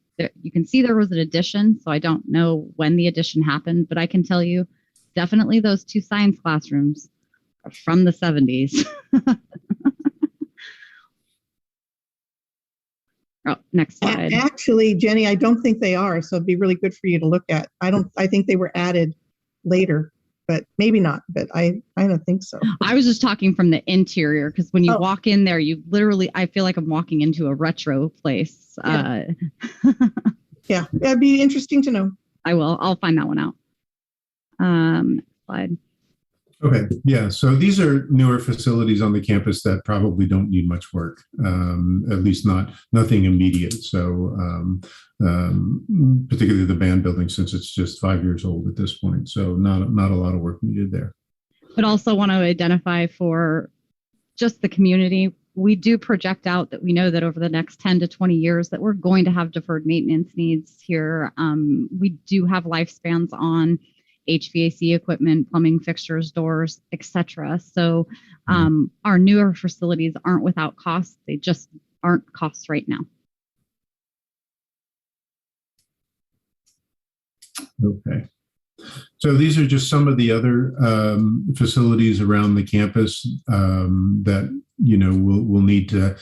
You can see there was an addition, so I don't know when the addition happened, but I can tell you definitely those 2 science classrooms are from the 70s. Oh, next slide. Actually, Jenny, I don't think they are, so it'd be really good for you to look at. I think they were added later, but maybe not, but I don't think so. I was just talking from the interior, because when you walk in there, you literally, I feel like I'm walking into a retro place. Yeah, yeah, that'd be interesting to know. I'll find that one out. Next slide. Okay, yeah, so these are newer facilities on the campus that probably don't need much work, at least nothing immediate. So particularly the band building, since it's just 5 years old at this point. So not a lot of work needed there. But also want to identify for just the community, we do project out that we know that over the next 10 to 20 years that we're going to have deferred maintenance needs here. We do have lifespans on HVAC equipment, plumbing fixtures, doors, etc. So our newer facilities aren't without costs. They just aren't costs right now. Okay. So these are just some of the other facilities around the campus that, we'll need to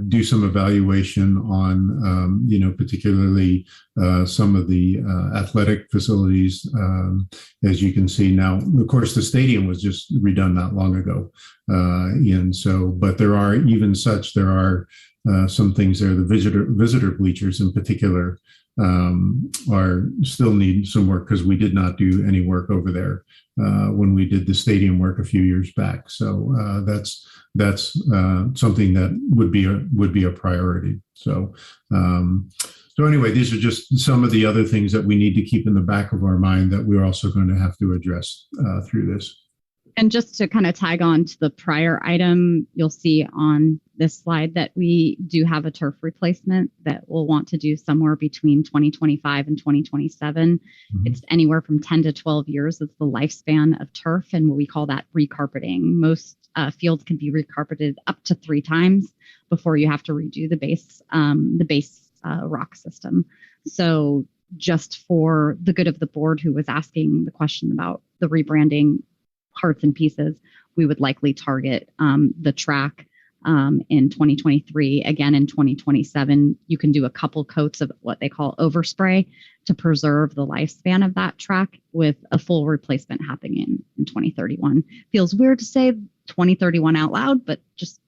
do some evaluation on, particularly some of the athletic facilities. As you can see now, of course, the stadium was just redone not long ago. And so, but there are some things there, the visitor bleachers in particular, are still need some work, because we did not do any work over there when we did the stadium work a few years back. So that's something that would be a priority. So anyway, these are just some of the other things that we need to keep in the back of our mind that we're also going to have to address through this. And just to kind of tag on to the prior item, you'll see on this slide that we do have a turf replacement that we'll want to do somewhere between 2025 and 2027. Mm-hmm. It's anywhere from 10 to 12 years. It's the lifespan of turf, and we call that recarpeting. Most fields can be recarpeted up to 3 times before you have to redo the base rock system. So just for the good of the board who was asking the question about the rebranding parts and pieces, we would likely target the track in 2023. Again, in 2027, you can do a couple coats of what they call overspray to preserve the lifespan of that track, with a full replacement happening in 2031. Feels weird to say 2031 out loud, but just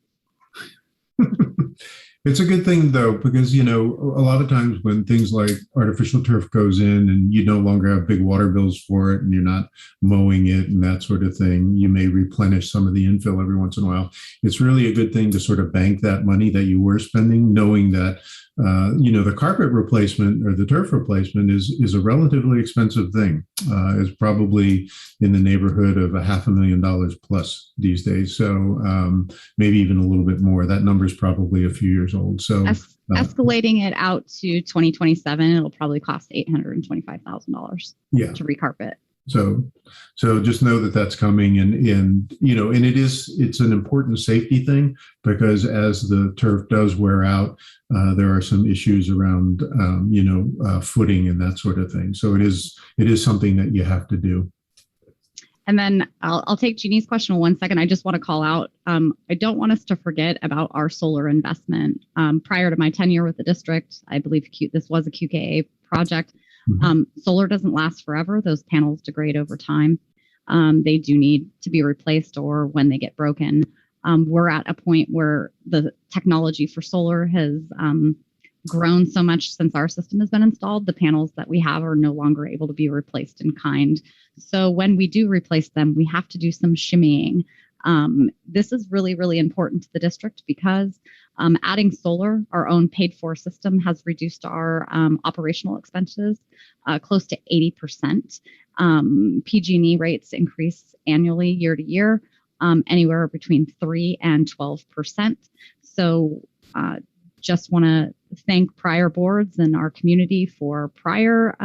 It's a good thing, though, because, a lot of times when things like artificial turf goes in and you no longer have big water bills for it and you're not mowing it and that sort of thing, you may replenish some of the infill every once in a while. It's really a good thing to sort of bank that money that you were spending, knowing that the carpet replacement or the turf replacement is a relatively expensive thing. It's probably in the neighborhood of $500,000 plus these days. So maybe even a little bit more. That number is probably a few years old. So escalating it out to 2027, it'll probably cost $825,000 to recarpet. So just know that that's coming, and it's an important safety thing, because as the turf does wear out, there are some issues around footing and that sort of thing. So it is something that you have to do. And then I'll take Jeannie's question in 1 second. I just want to call out, I don't want us to forget about our solar investment. Prior to my tenure with the district, I believe this was a QKA project. Solar doesn't last forever. Those panels degrade over time. They do need to be replaced, or when they get broken. We're at a point where the technology for solar has grown so much since our system has been installed. The panels that we have are no longer able to be replaced in kind. So when we do replace them, we have to do some shimmying. This is really, really important to the district, because adding solar, our own paid for system, has reduced our operational expenses close to 80%. PG&E rates increase annually year to year, anywhere between 3 and 12%. So just want to thank prior boards and our community for prior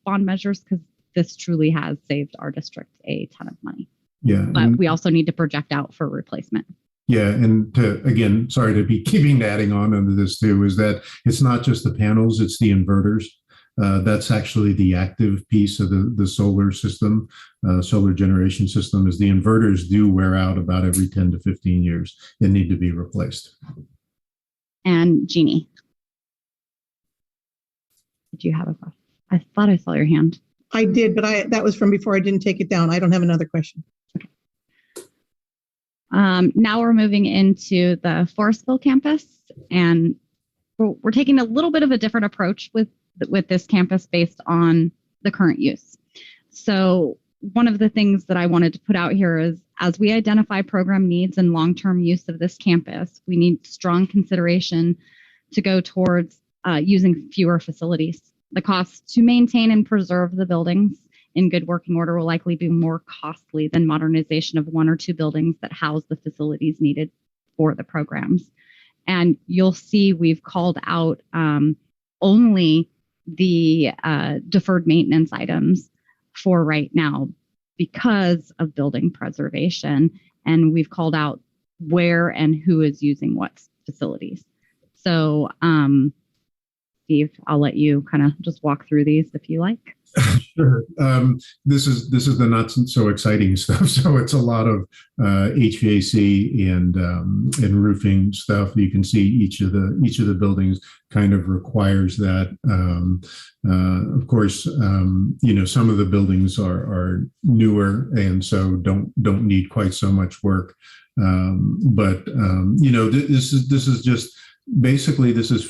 bond measures, because this truly has saved our district a ton of money. Yeah. But we also need to project out for replacement. Yeah. And sorry to be keeping adding on into this too, is that it's not just the panels, it's the inverters. That's actually the active piece of the solar system, solar generation system, is the inverters do wear out about every 10 to 15 years and need to be replaced. And Jeannie, did you have a question? I thought I saw your hand. I did, but that was from before I didn't take it down. I don't have another question. Okay. Now we're moving into the Forestville campus, and we're taking a little bit of a different approach with this campus based on the current use. So one of the things that I wanted to put out here is, as we identify program needs and long-term use of this campus, we need strong consideration to go towards using fewer facilities. The cost to maintain and preserve the buildings in good working order will likely be more costly than modernization of 1 or 2 buildings that house the facilities needed for the programs. And you'll see we've called out only the deferred maintenance items for right now because of building preservation. And we've called out where and who is using what facilities. So, Steve, I'll let you kind of just walk through these if you like. Sure. This is the not so exciting stuff. So it's a lot of HVAC and roofing stuff. You can see each of the buildings kind of requires that. Of course, some of the buildings are newer and so don't need quite so much work. But this is just. Basically, this is,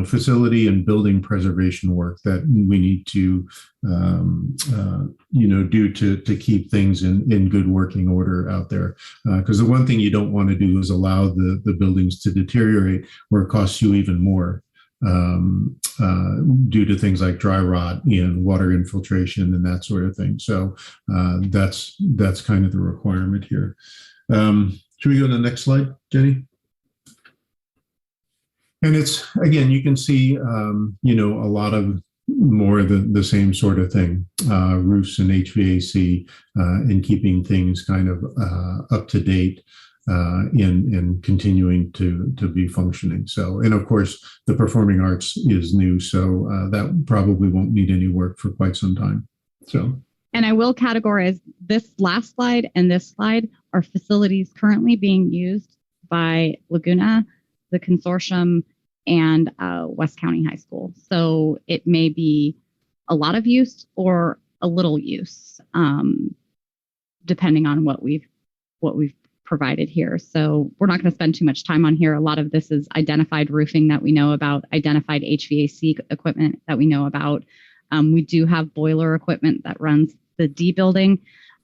facility and building preservation work that we need to, do to keep things in good working order out there. Because the one thing you don't want to do is allow the buildings to deteriorate where it costs you even more due to things like dry rot and water infiltration and that sort of thing. So that's kind of the requirement here. Should we go to the next slide, Jenny? And it's, again, you can see, a lot of more of the same sort of thing, roofs and HVAC, and keeping things kind of up to date and continuing to be functioning. So, and of course, the performing arts is new, so that probably won't need any work for quite some time. So. And I will categorize this last slide and this slide are facilities currently being used by Laguna, the consortium, and West County High School. So it may be a lot of use or a little use, depending on what we've provided here. So we're not going to spend too much time on here. A lot of this is identified roofing that we know about, identified HVAC equipment that we know about. We do have boiler equipment that runs the D building,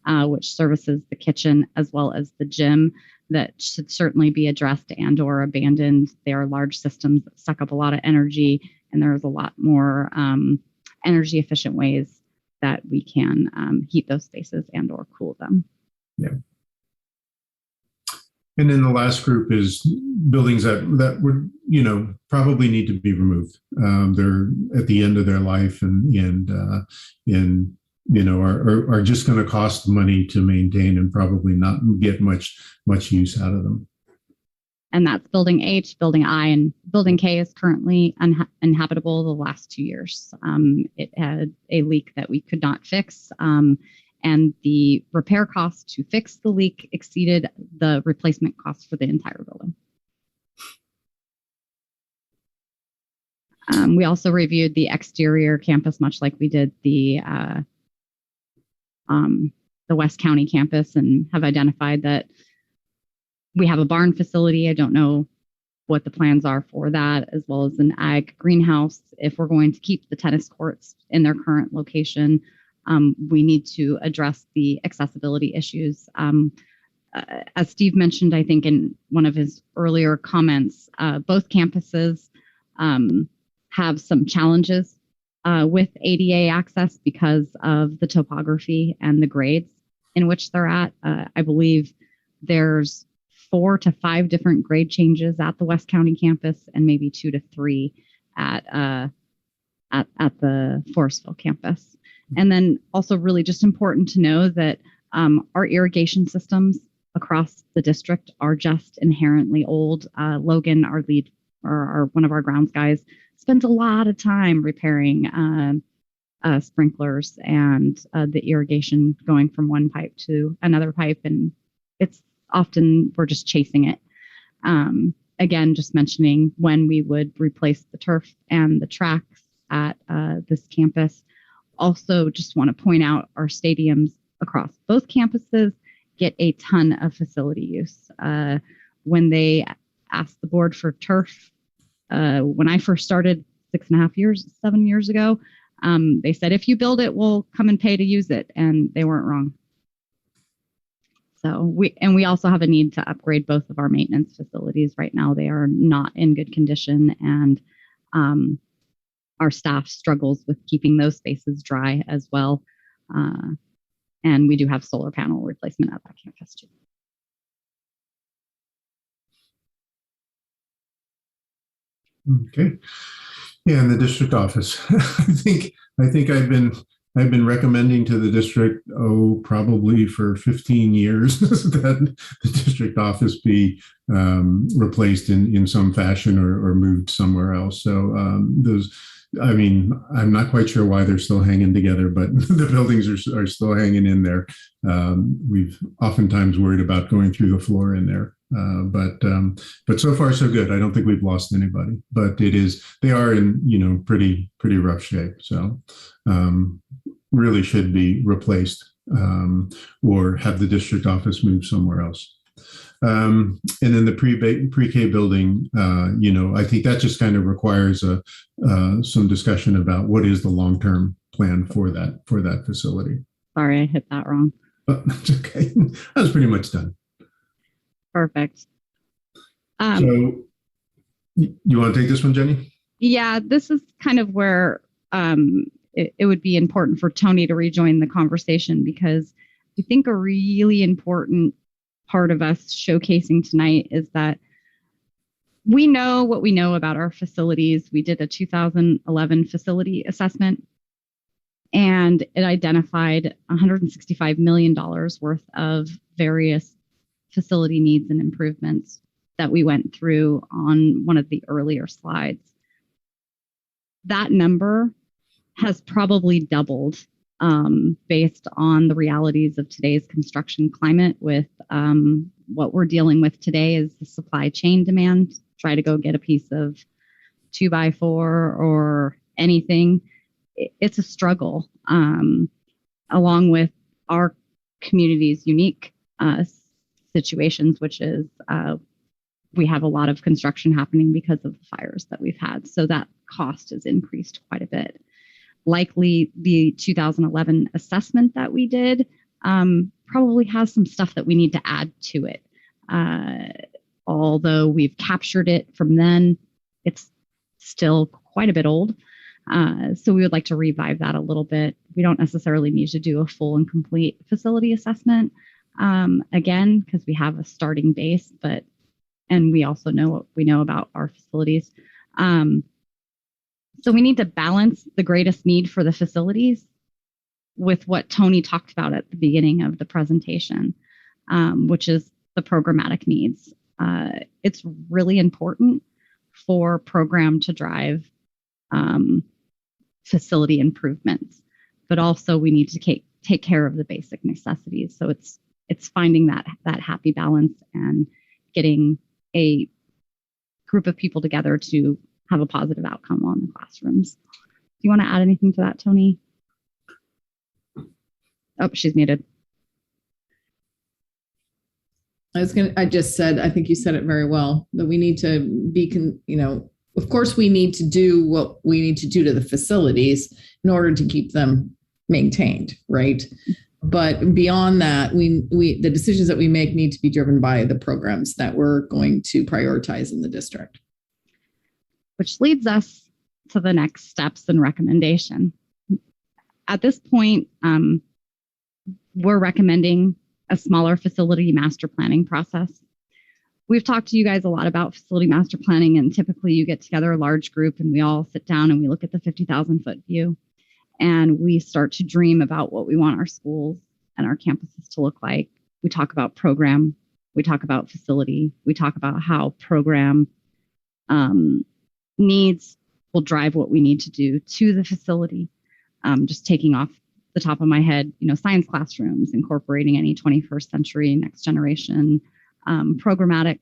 which services the kitchen as well as the gym. that should certainly be addressed and or abandoned. They are large systems that suck up a lot of energy, and there's a lot more energy efficient ways that we can heat those spaces and or cool them. Yeah. And then the last group is buildings that would, probably need to be removed. They're at the end of their life and are just going to cost money to maintain and probably not get much use out of them. And that's building H, building I, and building K is currently uninhabitable the last 2 years. It had a leak that we could not fix. And the repair cost to fix the leak exceeded the replacement cost for the entire building. We also reviewed the exterior campus, much like we did the West County campus, and have identified that we have a barn facility. I don't know what the plans are for that, as well as an ag greenhouse. If we're going to keep the tennis courts in their current location, we need to address the accessibility issues. As Steve mentioned, I think in one of his earlier comments, both campuses have some challenges with ADA access because of the topography and the grades in which they're at. I believe there's 4 to 5 different grade changes at the West County campus, and maybe 2 to 3 at the Forestville campus. And then also really just important to know that our irrigation systems across the district are just inherently old. Logan, our lead, or one of our grounds guys, spends a lot of time repairing sprinklers and the irrigation going from one pipe to another pipe. And it's often we're just chasing it. Again, just mentioning when we would replace the turf and the tracks at this campus. Also, just want to point out our stadiums across both campuses get a ton of facility use. When they asked the board for turf, when I first started 7 years ago, they said, if you build it, we'll come and pay to use it. And they weren't wrong. So we also have a need to upgrade both of our maintenance facilities. Right now, they are not in good condition, and our staff struggles with keeping those spaces dry as well. And we do have solar panel replacement at that campus too. Okay. Yeah, in the district office, I think I've been recommending to the district, probably for 15 years that the district office be replaced in some fashion or moved somewhere else. So I'm not quite sure why they're still hanging together, but the buildings are still hanging in there. We've oftentimes worried about going through the floor in there. But so far so good. I don't think we've lost anybody, but they are in, pretty rough shape. So, really should be replaced, or have the district office move somewhere else. And then the pre-K building, I think that just kind of requires some discussion about what is the long-term plan for that facility. Sorry, I hit that wrong. But that's okay. I was pretty much done. Perfect. So you want to take this one, Jenny? Yeah, this is kind of where it would be important for Tony to rejoin the conversation, because I think a really important part of us showcasing tonight is that we know what we know about our facilities. We did a 2011 facility assessment, and it identified $165 million worth of various facility needs and improvements that we went through on one of the earlier slides. That number has probably doubled based on the realities of today's construction climate. With what we're dealing with today is the supply chain demand. Try to go get a piece of 2x4 or anything. It's a struggle, along with our community's unique situations, which is we have a lot of construction happening because of the fires that we've had. So that cost has increased quite a bit. Likely the 2011 assessment that we did probably has some stuff that we need to add to it. Although we've captured it from then, it's still quite a bit old. So we would like to revive that a little bit. We don't necessarily need to do a full and complete facility assessment again, because we have a starting base, and we also know what we know about our facilities. So we need to balance the greatest need for the facilities with what Tony talked about at the beginning of the presentation, which is the programmatic needs. It's really important for program to drive facility improvements, but also we need to take care of the basic necessities. So it's finding that happy balance and getting a group of people together to have a positive outcome on the classrooms. Do you want to add anything to that, Tony? Oh, she's muted. I just said, I think you said it very well, that we need to be, of course we need to do what we need to do to the facilities in order to keep them maintained, right? But beyond that, the decisions that we make need to be driven by the programs that we're going to prioritize in the district. Which leads us to the next steps and recommendation. At this point, we're recommending a smaller facility master planning process. We've talked to you guys a lot about facility master planning, and typically you get together a large group and we all sit down and we look at the 50,000 foot view and we start to dream about what we want our schools and our campuses to look like. We talk about program, we talk about facility, we talk about how program needs will drive what we need to do to the facility. Just taking off the top of my head, science classrooms, incorporating any 21st century next generation programmatic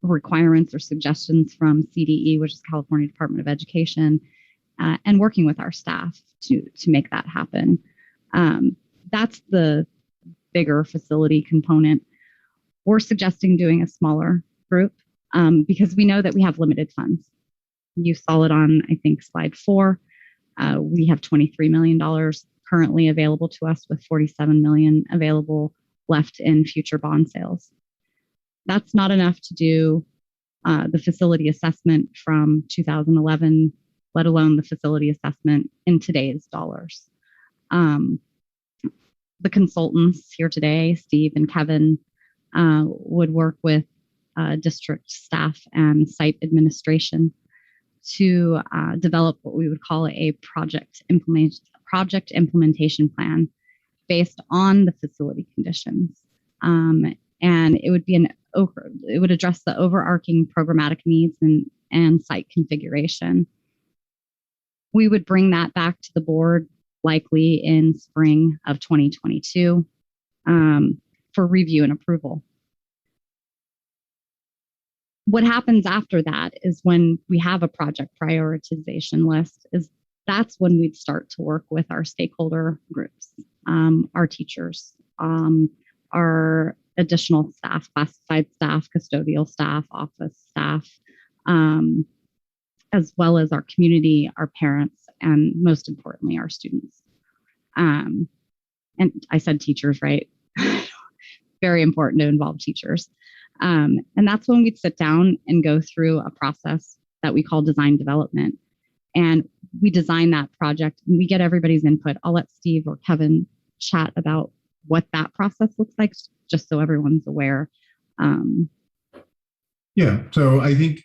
requirements or suggestions from CDE, which is California Department of Education, and working with our staff to make that happen. That's the bigger facility component. We're suggesting doing a smaller group because we know that we have limited funds. You saw it on, I think, slide 4. We have $23 million currently available to us, with $47 million available left in future bond sales. That's not enough to do the facility assessment from 2011, let alone the facility assessment in today's dollars. The consultants here today, Steve and Kevin, would work with district staff and site administration to develop what we would call a project implementation plan based on the facility conditions. And it would address the overarching programmatic needs and site configuration. We would bring that back to the board likely in spring of 2022 for review and approval. What happens after that is when we have a project prioritization list, that's when we'd start to work with our stakeholder groups, our teachers, our additional staff, classified staff, custodial staff, office staff, as well as our community, our parents, and most importantly, our students. And I said teachers, right? Very important to involve teachers. And that's when we'd sit down and go through a process that we call design development. And we design that project and we get everybody's input. I'll let Steve or Kevin chat about what that process looks like, just so everyone's aware. Yeah, so I think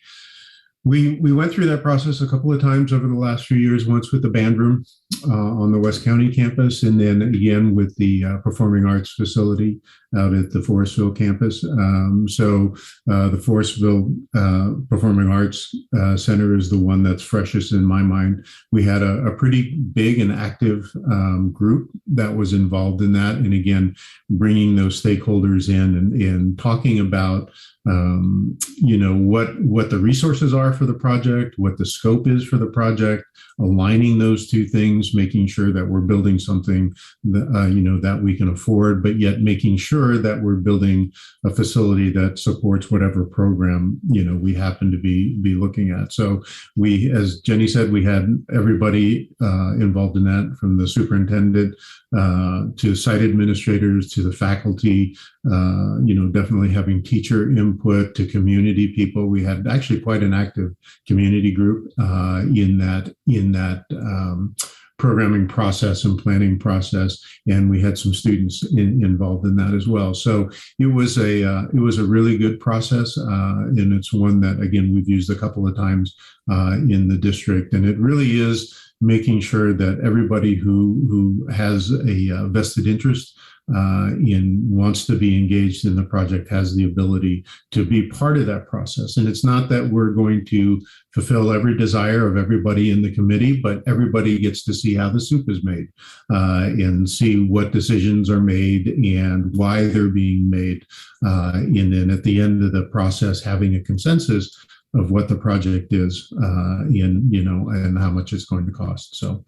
we went through that process a couple of times over the last few years, once with the band room on the West County campus, and then again with the performing arts facility out at the Forestville campus. So the Forestville Performing Arts Center is the one that's freshest in my mind. We had a pretty big and active group that was involved in that. And again, bringing those stakeholders in and talking about what the resources are for the project, what the scope is for the project, aligning those two things, making sure that we're building something that, that we can afford, but yet making sure sure that we're building a facility that supports whatever program, we happen to be looking at. So we, as Jenny said, we had everybody involved in that, from the superintendent to site administrators to the faculty, definitely having teacher input to community people. We had actually quite an active community group in that programming process and planning process, and we had some students involved in that as well. So it was a really good process, and it's one that, again, we've used a couple of times in the district, and it really is making sure that everybody who has a vested interest wants to be engaged in the project has the ability to be part of that process. And it's not that we're going to fulfill every desire of everybody in the committee, but everybody gets to see how the soup is made and see what decisions are made and why they're being made. And then at the end of the process, having a consensus of what the project is, and how much it's going to cost. So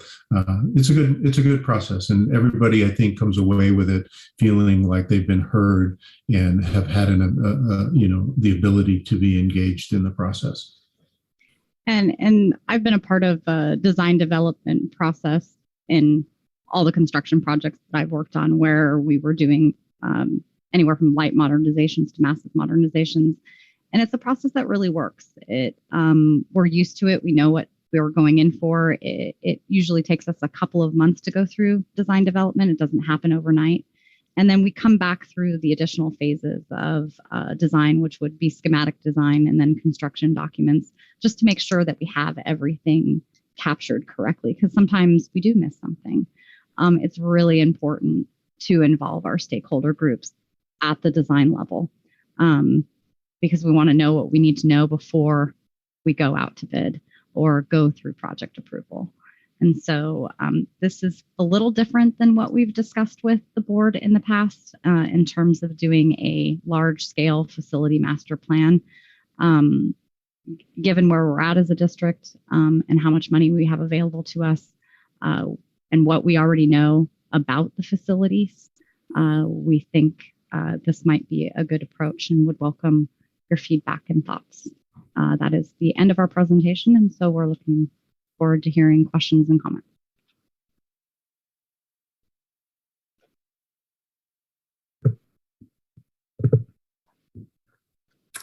it's a good process, and everybody, I think, comes away with it feeling like they've been heard and have had the ability to be engaged in the process. And I've been a part of a design development process in all the construction projects that I've worked on, where we were doing anywhere from light modernizations to massive modernizations. And it's a process that really works. We're used to it. We know what we were going in for. It usually takes us a couple of months to go through design development. It doesn't happen overnight. And then we come back through the additional phases of design, which would be schematic design and then construction documents, just to make sure that we have everything captured correctly, because sometimes we do miss something. It's really important to involve our stakeholder groups at the design level, because we want to know what we need to know before we go out to bid or go through project approval. And so this is a little different than what we've discussed with the board in the past in terms of doing a large-scale facility master plan. Given where we're at as a district and how much money we have available to us and what we already know about the facilities, we think this might be a good approach and would welcome your feedback and thoughts. That is the end of our presentation, and so we're looking forward to hearing questions and comments.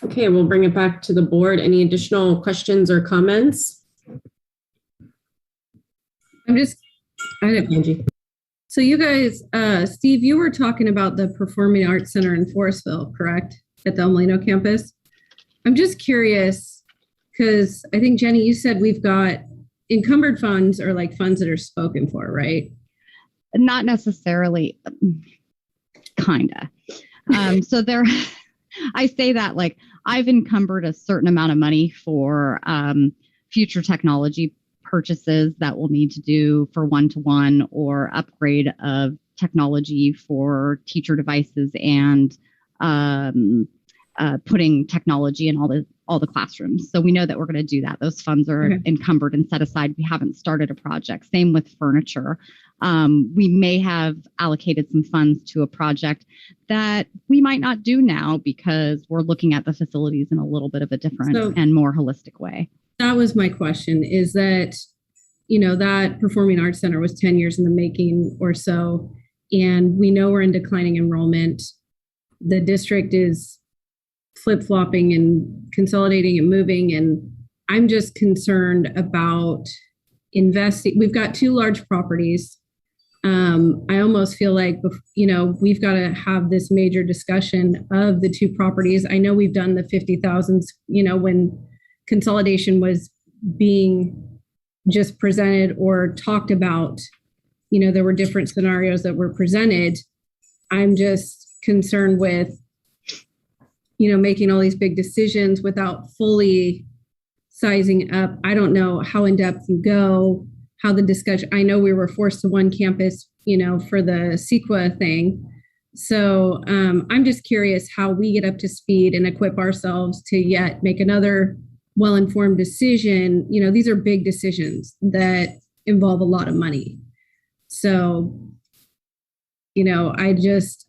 Okay, we'll bring it back to the board. Any additional questions or comments? Angie. So you guys, Steve, you were talking about the Performing Arts Center in Forestville, correct? At the El Molino campus. I'm just curious, because I think, Jenny, you said we've got encumbered funds, or like funds that are spoken for, right? Not necessarily, kinda. So there, I say that like I've encumbered a certain amount of money for future technology purchases that we'll need to do for one-to-one or upgrade of technology for teacher devices and putting technology in all the classrooms. So we know that we're going to do that. Those funds are encumbered and set aside. We haven't started a project. Same with furniture. We may have allocated some funds to a project that we might not do now because we're looking at the facilities in a little bit of a different and more holistic way. That was my question, is that, that Performing Arts Center was 10 years in the making or so, and we know we're in declining enrollment. The district is flip-flopping and consolidating and moving, and I'm just concerned about investing. We've got two large properties. I almost feel like, we've got to have this major discussion of the two properties. I know we've done the 50,000s, when consolidation was being just presented or talked about, there were different scenarios that were presented. I'm just concerned with, making all these big decisions without fully sizing up. I don't know how in depth you go, how the discussion, I know we were forced to one campus, for the CEQA thing. So I'm just curious how we get up to speed and equip ourselves to yet make another well-informed decision. These are big decisions that involve a lot of money. So, I just,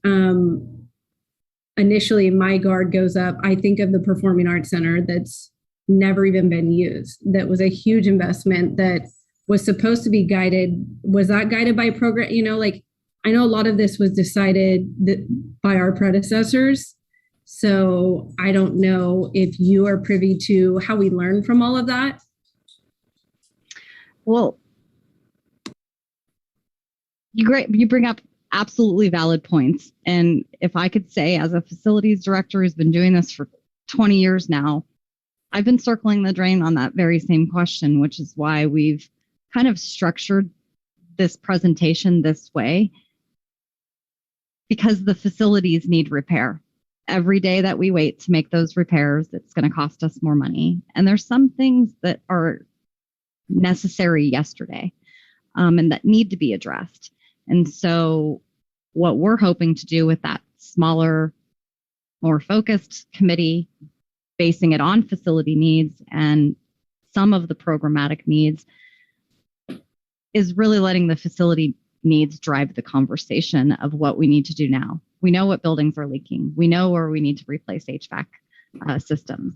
initially my guard goes up. I think of the Performing Arts Center that's never even been used. That was a huge investment that was supposed to be guided. Was that guided by program? You know, like I know a lot of this was decided by our predecessors. So I don't know if you are privy to how we learn from all of that. Well, you bring up absolutely valid points. And if I could say, as a facilities director who's been doing this for 20 years now, I've been circling the drain on that very same question, which is why we've kind of structured this presentation this way, because the facilities need repair. Every day that we wait to make those repairs, it's going to cost us more money. And there's some things that are necessary yesterday and that need to be addressed. And so what we're hoping to do with that smaller, more focused committee, basing it on facility needs and some of the programmatic needs, is really letting the facility needs drive the conversation of what we need to do now. We know what buildings are leaking. We know where we need to replace HVAC systems.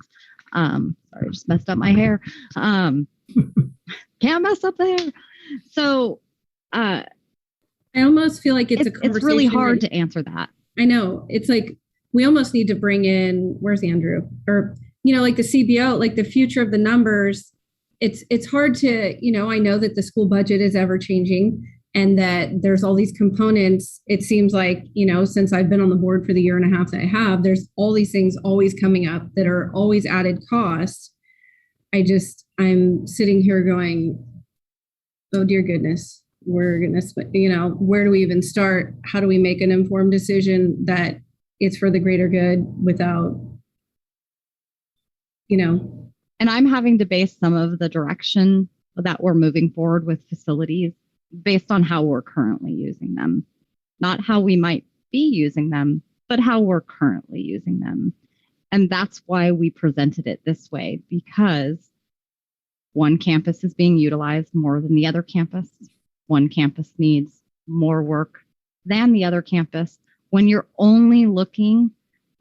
Sorry, I just messed up my hair. Can't mess up the hair. So I almost feel like it's a conversation. It's really hard to answer that. I know. It's like we almost need to bring in, where's Andrew? Or, you know, like the CBO, like the future of the numbers. It's hard to, you know, I know that the school budget is ever changing and that there's all these components. It seems like, you know, since I've been on the board for the year and a half that I have, there's all these things always coming up that are always added costs. I'm sitting here going, oh, dear goodness, we're going to, you know, where do we even start? How do we make an informed decision that it's for the greater good without, you know? And I'm having to base some of the direction that we're moving forward with facilities based on how we're currently using them, not how we might be using them, but how we're currently using them. And that's why we presented it this way, because one campus is being utilized more than the other campus. One campus needs more work than the other campus when you're only looking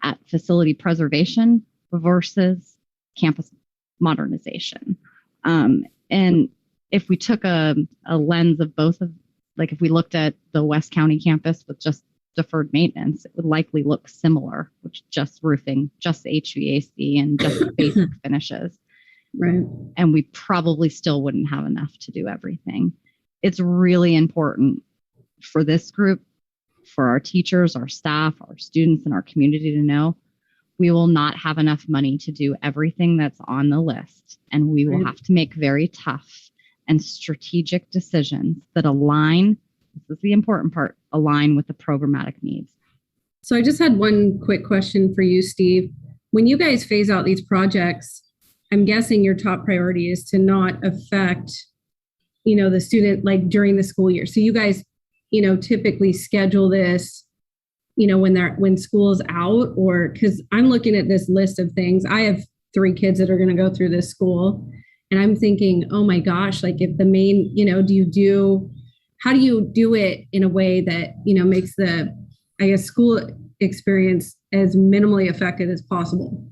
at facility preservation versus campus modernization. And if we took a lens of both of, like if we looked at the West County campus with just deferred maintenance, it would likely look similar, which just roofing, just HVAC, and just basic finishes. Right. And we probably still wouldn't have enough to do everything. It's really important for this group, for our teachers, our staff, our students, and our community to know we will not have enough money to do everything that's on the list. And we will have to make very tough and strategic decisions that align, this is the important part, align with the programmatic needs. So I just had one quick question for you, Steve. When you guys phase out these projects, I'm guessing your top priority is to not affect, you know, the student like during the school year. So you guys, you know, typically schedule this, you know, when school's out, or because I'm looking at this list of things. I have 3 kids that are going to go through this school. And I'm thinking, oh my gosh, like if the main, you know, how do you do it in a way that, you know, makes the, I guess, school experience as minimally affected as possible?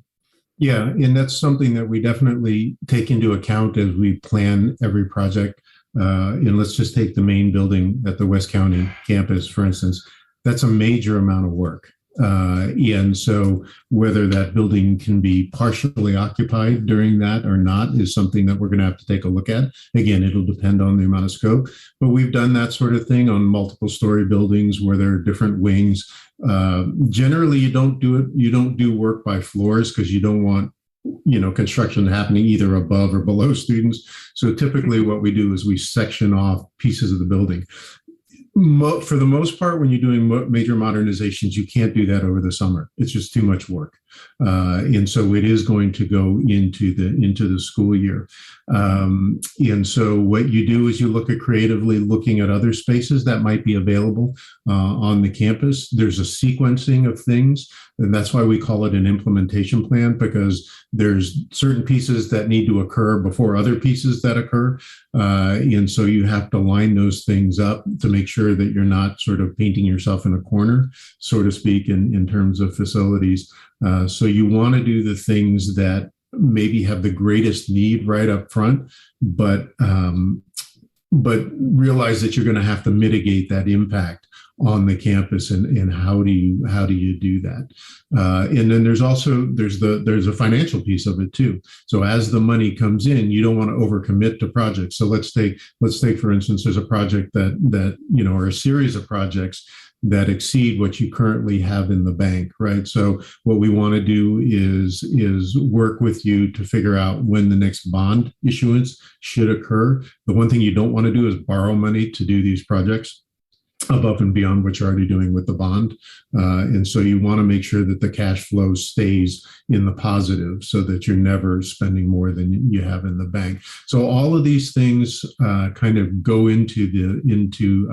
Yeah, and that's something that we definitely take into account as we plan every project. And let's just take the main building at the West County campus, for instance. That's a major amount of work. And so whether that building can be partially occupied during that or not is something that we're going to have to take a look at. Again, it'll depend on the amount of scope, but we've done that sort of thing on multiple story buildings where there are different wings. Generally, you don't do work by floors because you don't want, you know, construction happening either above or below students. So typically what we do is we section off pieces of the building. For the most part, when you're doing major modernizations, you can't do that over the summer. It's just too much work. And so it is going to go into the school year. And so what you do is you look at creatively looking at other spaces that might be available on the campus. There's a sequencing of things, and that's why we call it an implementation plan, because there's certain pieces that need to occur before other pieces that occur. And so you have to line those things up to make sure sure that you're not sort of painting yourself in a corner, so to speak, in terms of facilities. So you want to do the things that maybe have the greatest need right up front, but realize that you're going to have to mitigate that impact on the campus, and how do you do that? And then there's a financial piece of it too. So as the money comes in, you don't want to overcommit to projects. So let's take for instance, there's a project that or a series of projects that exceed what you currently have in the bank, right? So what we want to do is work with you to figure out when the next bond issuance should occur. The one thing you don't want to do is borrow money to do these projects above and beyond what you're already doing with the bond. And so you want to make sure that the cash flow stays in the positive so that you're never spending more than you have in the bank. So all of these things kind of go into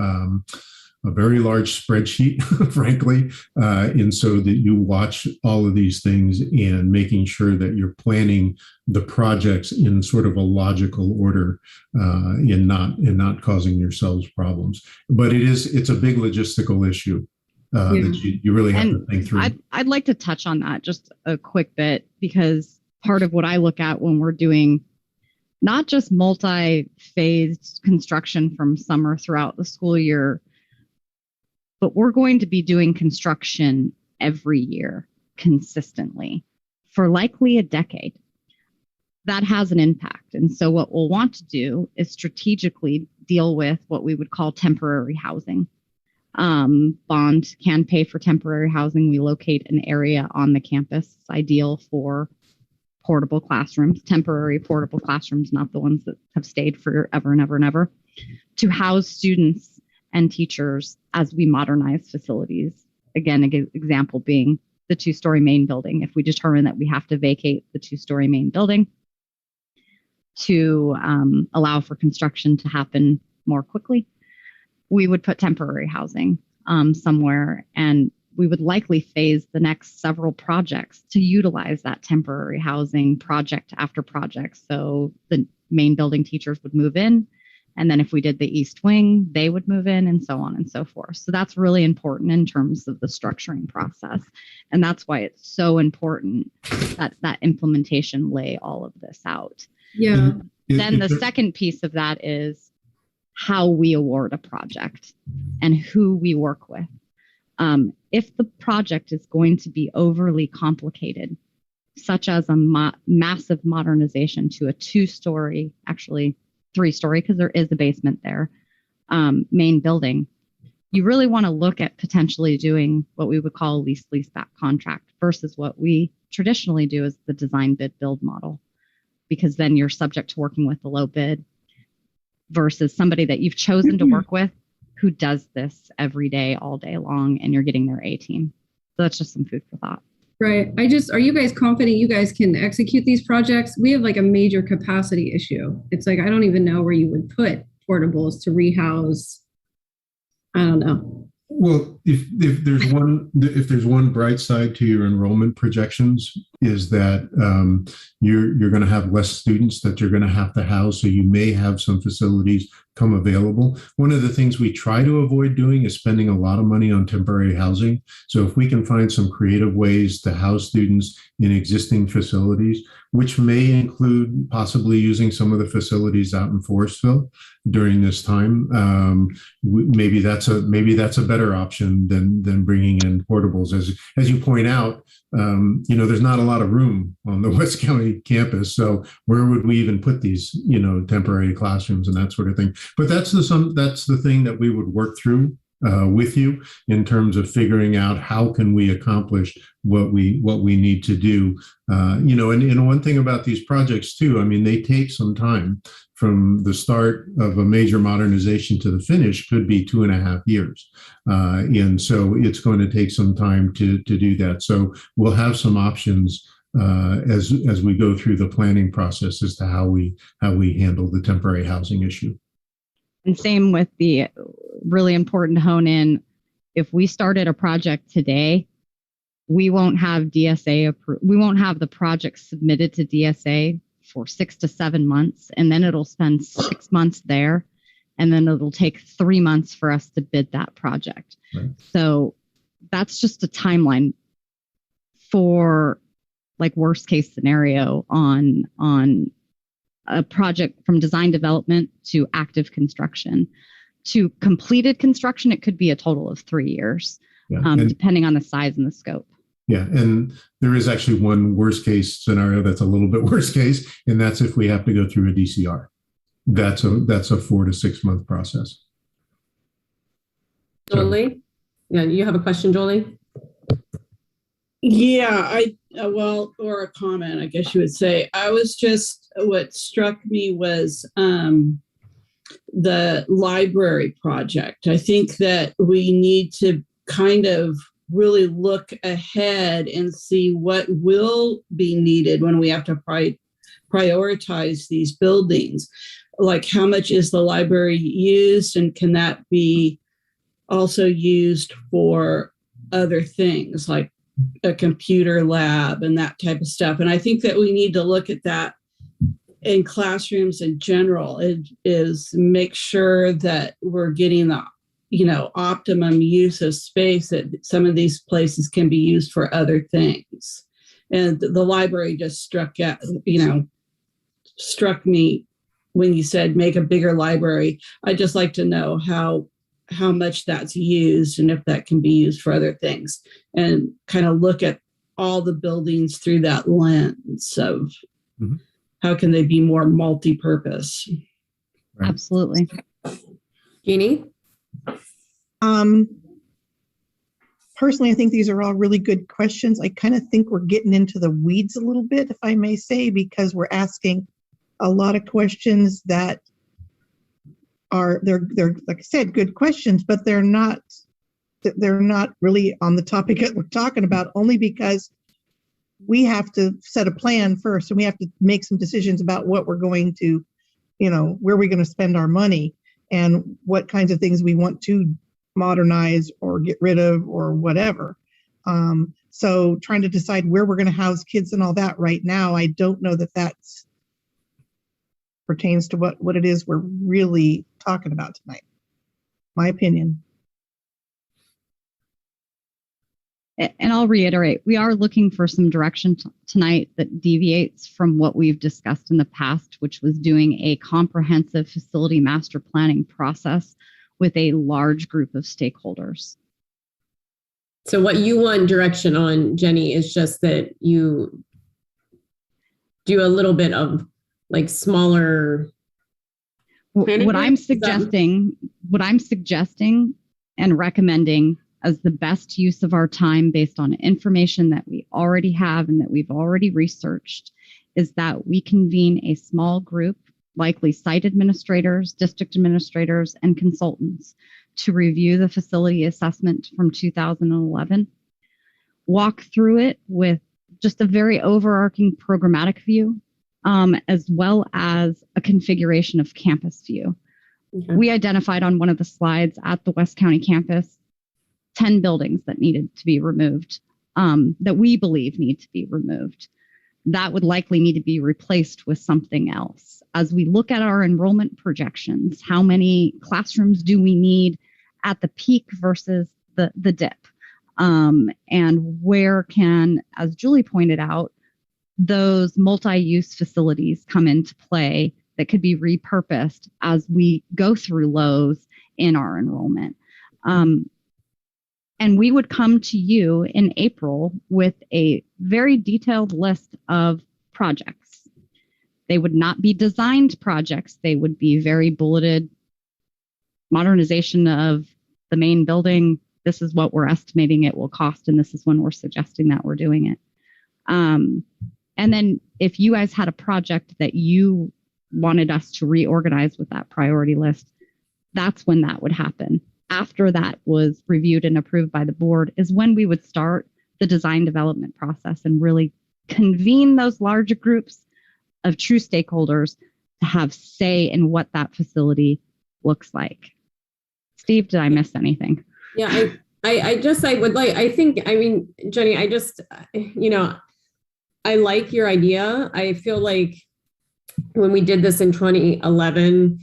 a very large spreadsheet, frankly, and so that you watch all of these things and making sure that you're planning the projects in sort of a logical order, and not causing yourselves problems. But it's a big logistical issue that you really have to think through. I'd like to touch on that just a quick bit, because part of what I look at when we're doing not just multi-phased construction from summer throughout the school year, but we're going to be doing construction every year consistently for likely a decade. That has an impact. And so what we'll want to do is strategically deal with what we would call temporary housing. Bond can pay for temporary housing. We locate an area on the campus. It's ideal for portable classrooms, temporary portable classrooms, not the ones that have stayed forever and ever and ever, to house students and teachers as we modernize facilities. Again, an example being the 2-story main building. If we determine that we have to vacate the 2-story main building to allow for construction to happen more quickly, we would put temporary housing somewhere, and we would likely phase the next several projects to utilize that temporary housing project after project. So the main building teachers would move in, and then if we did the East Wing, they would move in, and so on and so forth. So that's really important in terms of the structuring process. And that's why it's so important that implementation lay all of this out. Yeah. Then the second piece of that is how we award a project and who we work with. If the project is going to be overly complicated, such as a massive modernization to a 2-story, actually 3-story, because there is a basement there, main building, you really want to look at potentially doing what we would call a lease-back contract versus what we traditionally do as the design bid build model, because then you're subject to working with the low bid versus somebody that you've chosen to work with who does this every day, all day long, and you're getting their A team. So that's just some food for thought. Right. Are you guys confident you guys can execute these projects? We have like a major capacity issue. It's like, I don't even know where you would put portables to rehouse. I don't know. Well, if there's one bright side to your enrollment projections, is that you're going to have less students that you're going to have to house, so you may have some facilities come available. One of the things we try to avoid doing is spending a lot of money on temporary housing. So if we can find some creative ways to house students in existing facilities, which may include possibly using some of the facilities out in Forestville during this time, maybe that's a better option than bringing in portables. As you point out, there's not a lot of room on the West County campus, so where would we even put these, temporary classrooms and that sort of thing? But that's the thing that we would work through with you in terms of figuring out how can we accomplish what we need to do. And one thing about these projects too, I mean, they take some time. From the start of a major modernization to the finish could be 2.5 years. And so it's going to take some time to do that. So we'll have some options as we go through the planning process as to how we handle the temporary housing issue. And same with the really important to hone in. If we started a project today, we won't have DSA we won't have the project submitted to DSA for 6 to 7 months, and then it'll spend 6 months there. and then it'll take 3 months for us to bid that project. Right. So that's just a timeline for like worst case scenario on a project from design development to active construction. To completed construction, it could be a total of 3 years, depending on the size and the scope. Yeah, and there is actually one worst case scenario that's a little bit worst case, and that's if we have to go through a DCR. That's a 4 to 6 month process. Jolie? Yeah, you have a question, Jolie? Yeah, or a comment, I guess you would say. What struck me was the library project. I think that we need to kind of really look ahead and see what will be needed when we have to prioritize these buildings. Like, how much is the library used, and can that be also used for other things like a computer lab and that type of stuff? And I think that we need to look at that in classrooms in general. It is make sure that we're getting the optimum use of space, that some of these places can be used for other things. And the library just struck me when you said make a bigger library. I'd just like to know how much that's used and if that can be used for other things, and kind of look at all the buildings through that lens of how can they be more multi-purpose. Right. Absolutely. Jeannie? Personally, I think these are all really good questions. I kind of think we're getting into the weeds a little bit, if I may say, because we're asking a lot of questions that they're like I said, good questions, but they're not really on the topic that we're talking about, only because we have to set a plan first, and we have to make some decisions about what we're going to, where we're going to spend our money and what kinds of things we want to modernize or get rid of or whatever. So trying to decide where we're going to house kids and all that right now, I don't know that that's pertains to what it is we're really talking about tonight. My opinion. And I'll reiterate, we are looking for some direction tonight that deviates from what we've discussed in the past, which was doing a comprehensive facility master planning process with a large group of stakeholders. So what you want direction on, Jenny, is just that you do a little bit of like smaller. What I'm suggesting and recommending as the best use of our time based on information that we already have and that we've already researched is that we convene a small group, likely site administrators, district administrators, and consultants, to review the facility assessment from 2011, walk through it with just a very overarching programmatic view, as well as a configuration of campus view. Okay. We identified on one of the slides at the West County campus 10 buildings that needed to be removed, that we believe need to be removed. That would likely need to be replaced with something else. As we look at our enrollment projections, how many classrooms do we need at the peak versus the dip? And where can, as Julie pointed out, those multi-use facilities come into play that could be repurposed as we go through lows in our enrollment. And we would come to you in April with a very detailed list of projects. They would not be designed projects. They would be very bulleted. Modernization of the main building. This is what we're estimating it will cost, and this is when we're suggesting that we're doing it. And then if you guys had a project that you wanted us to reorganize with that priority list, that's when that would happen. After that was reviewed and approved by the board is when we would start the design development process and really convene those larger groups of true stakeholders to have say in what that facility looks like. Steve, did I miss anything? Yeah, Jenny, I like your idea. I feel like when we did this in 2011,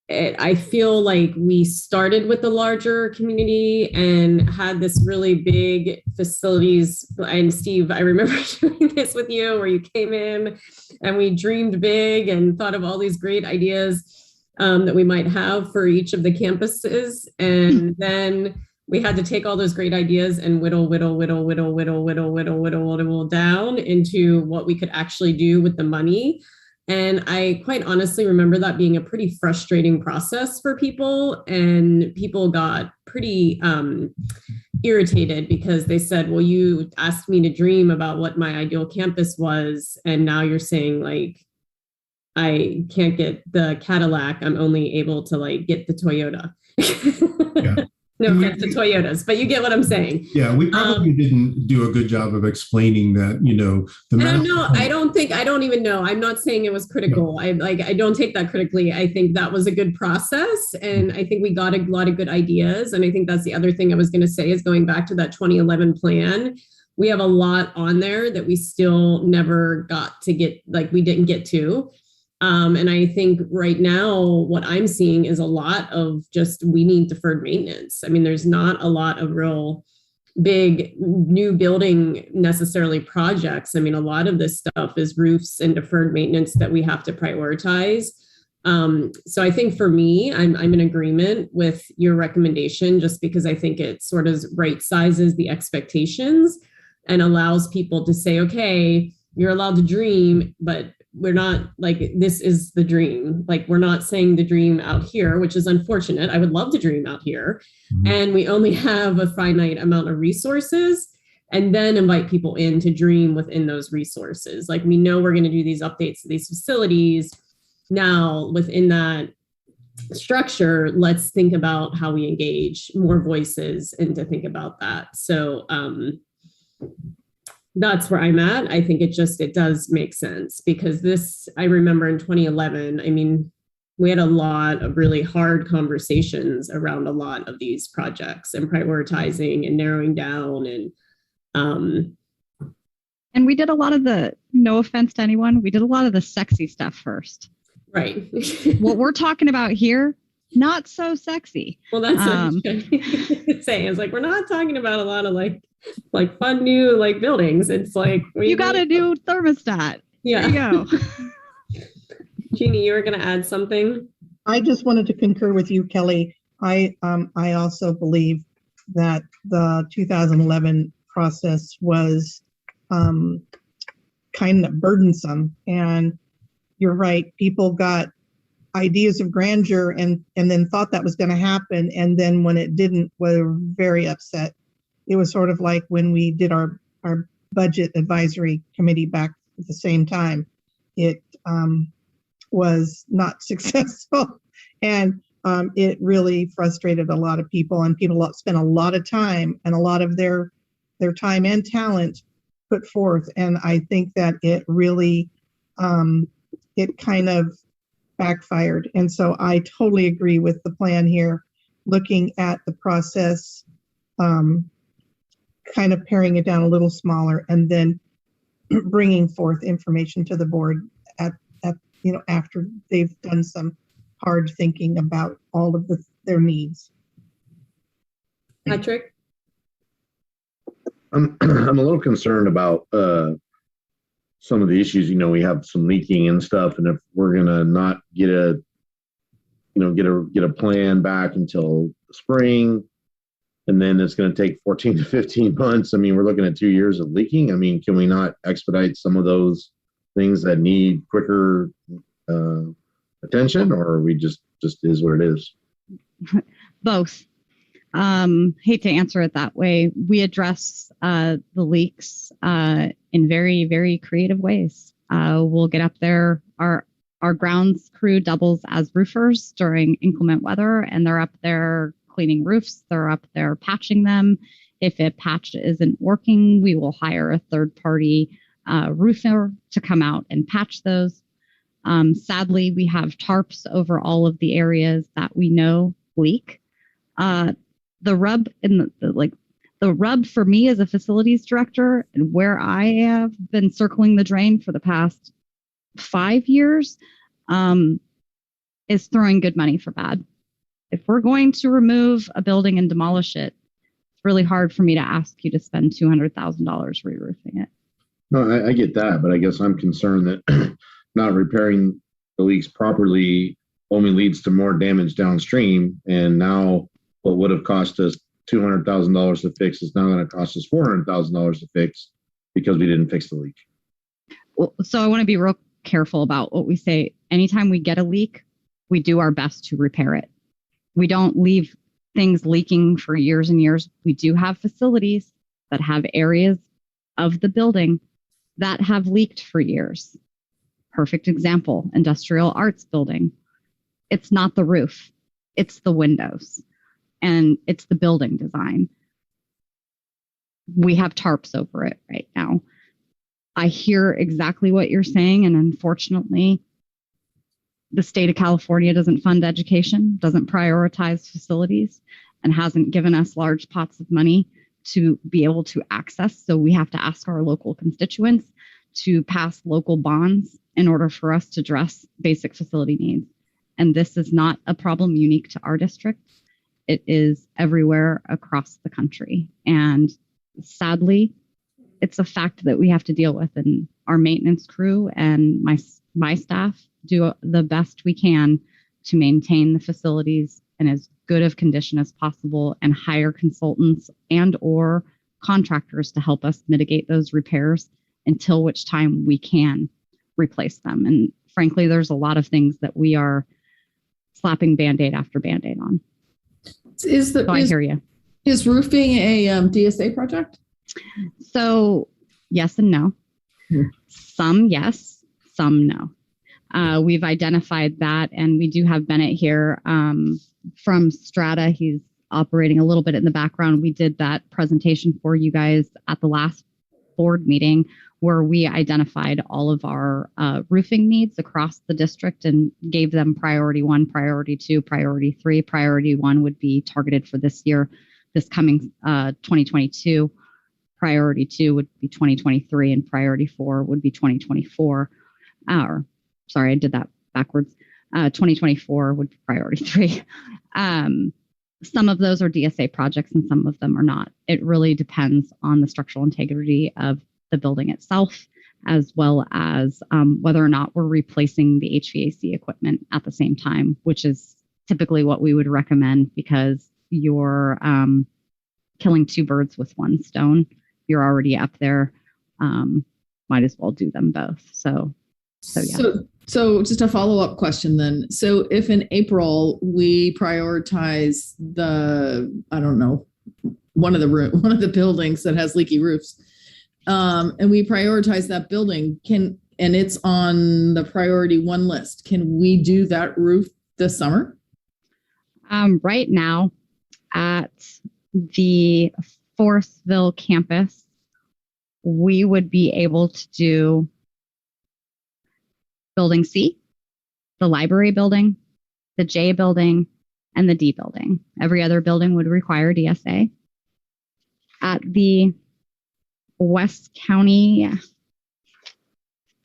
I feel like we started with the larger community and had this really big facilities. And Steve, I remember doing this with you where you came in and we dreamed big and thought of all these great ideas that we might have for each of the campuses. And then we had to take all those great ideas and whittle down into what we could actually do with the money. And I quite honestly remember that being a pretty frustrating process for people. And people got pretty irritated because they said, well, you asked me to dream about what my ideal campus was. And now you're saying like, I can't get the Cadillac. I'm only able to like get the Toyota. Yeah. No offense to Toyotas, but you get what I'm saying. Yeah, we probably didn't do a good job of explaining that, I don't even know. I'm not saying it was critical. I don't take that critically. I think that was a good process. And I think we got a lot of good ideas. And I think that's the other thing I was going to say is going back to that 2011 plan. We have a lot on there that we still never got to get, like we didn't get to. And I think right now what I'm seeing is a lot of just, we need deferred maintenance. I mean, there's not a lot of real big new building necessarily projects. I mean, a lot of this stuff is roofs and deferred maintenance that we have to prioritize. So I think for me, I'm in agreement with your recommendation just because I think it sort of right sizes the expectations and allows people to say, okay, you're allowed to dream, but we're not like, this is the dream. Like, we're not saying the dream out here, which is unfortunate. I would love to dream out here. Mm-hmm. And we only have a finite amount of resources, and then invite people in to dream within those resources. Like, we know we're going to do these updates to these facilities. Now, within that structure, let's think about how we engage more voices and to think about that. So, that's where I'm at. I think it does make sense because this, I remember in 2011, I mean, we had a lot of really hard conversations around a lot of these projects and prioritizing and narrowing down. And we did a lot of the, no offense to anyone, we did a lot of the sexy stuff first. Right. What we're talking about here, not so sexy. Well, that's what I'm saying. It's like, we're not talking about a lot of like fun new like buildings. It's like you got a new thermostat. Yeah. There you go. Jeannie, you were going to add something. I just wanted to concur with you, Kelly. I also believe that the 2011 process was kind of burdensome, and you're right. People got ideas of grandeur and then thought that was going to happen, and then when it didn't, were very upset. It was sort of like when we did our budget advisory committee back at the same time. It was not successful, and it really frustrated a lot of people, and people spent a lot of time and a lot of their time and talent put forth. And I think that it really, it kind of backfired. And so I totally agree with the plan here, looking at the process, kind of paring it down a little smaller, and then bringing forth information to the board at after they've done some hard thinking about all of their needs. Patrick? I'm a little concerned about some of the issues. We have some leaking and stuff, and if we're gonna not get a plan back until spring, and then it's going to take 14 to 15 months. I mean, we're looking at 2 years of leaking. I mean, can we not expedite some of those things that need quicker attention, or are we just is what it is? Both. Hate to answer it that way. We address the leaks in very, very creative ways. We'll get up there. Our grounds crew doubles as roofers during inclement weather, and they're up there cleaning roofs. They're up there patching them. If a patch isn't working, we will hire a third-party roofer to come out and patch those. Sadly, we have tarps over all of the areas that we know leak. The rub in the rub for me as a facilities director, and where I have been circling the drain for the past 5 years, is throwing good money for bad. If we're going to remove a building and demolish it, it's really hard for me to ask you to spend $200,000 re-roofing it. No, I get that, but I guess I'm concerned that not repairing the leaks properly only leads to more damage downstream. And now what would have cost us $200,000 to fix is now going to cost us $400,000 to fix because we didn't fix the leak. Well, so I want to be real careful about what we say. Anytime we get a leak, we do our best to repair it. We don't leave things leaking for years and years. We do have facilities that have areas of the building that have leaked for years. Perfect example, Industrial Arts Building. It's not the roof, it's the windows, and it's the building design. We have tarps over it right now. I hear exactly what you're saying, and unfortunately, the state of California doesn't fund education, doesn't prioritize facilities, and hasn't given us large pots of money to be able to access. So we have to ask our local constituents to pass local bonds in order for us to address basic facility needs. And this is not a problem unique to our district. It is everywhere across the country. And sadly, it's a fact that we have to deal with. And our maintenance crew and my staff do the best we can to maintain the facilities in as good of condition as possible and hire consultants and or contractors to help us mitigate those repairs until which time we can replace them. And frankly, there's a lot of things that we are slapping Band-Aid after Band-Aid on. I hear you. Is roofing a DSA project? So yes and no. Some yes, some no. We've identified that, and we do have Bennett here from Strata. He's operating a little bit in the background. We did that presentation for you guys at the last board meeting where we identified all of our roofing needs across the district and gave them priority 1, priority 2, priority 3. Priority 1 would be targeted for this year, this coming 2022. Priority 2 would be 2023, and priority 4 would be 2024. Sorry, I did that backwards. 2024 would be priority 3. Some of those are DSA projects and some of them are not. It really depends on the structural integrity of the building itself, as well as whether or not we're replacing the HVAC equipment at the same time, which is typically what we would recommend because you're killing two birds with one stone. You're already up there. Might as well do them both. So yeah. So just a follow-up question then. So if in April we prioritize one of the buildings that has leaky roofs, and we prioritize that building, and it's on the priority 1 list, can we do that roof this summer? Right now at the Forestville campus, we would be able to do Building C, the library building, the J building, and the D building. Every other building would require DSA. At the West County,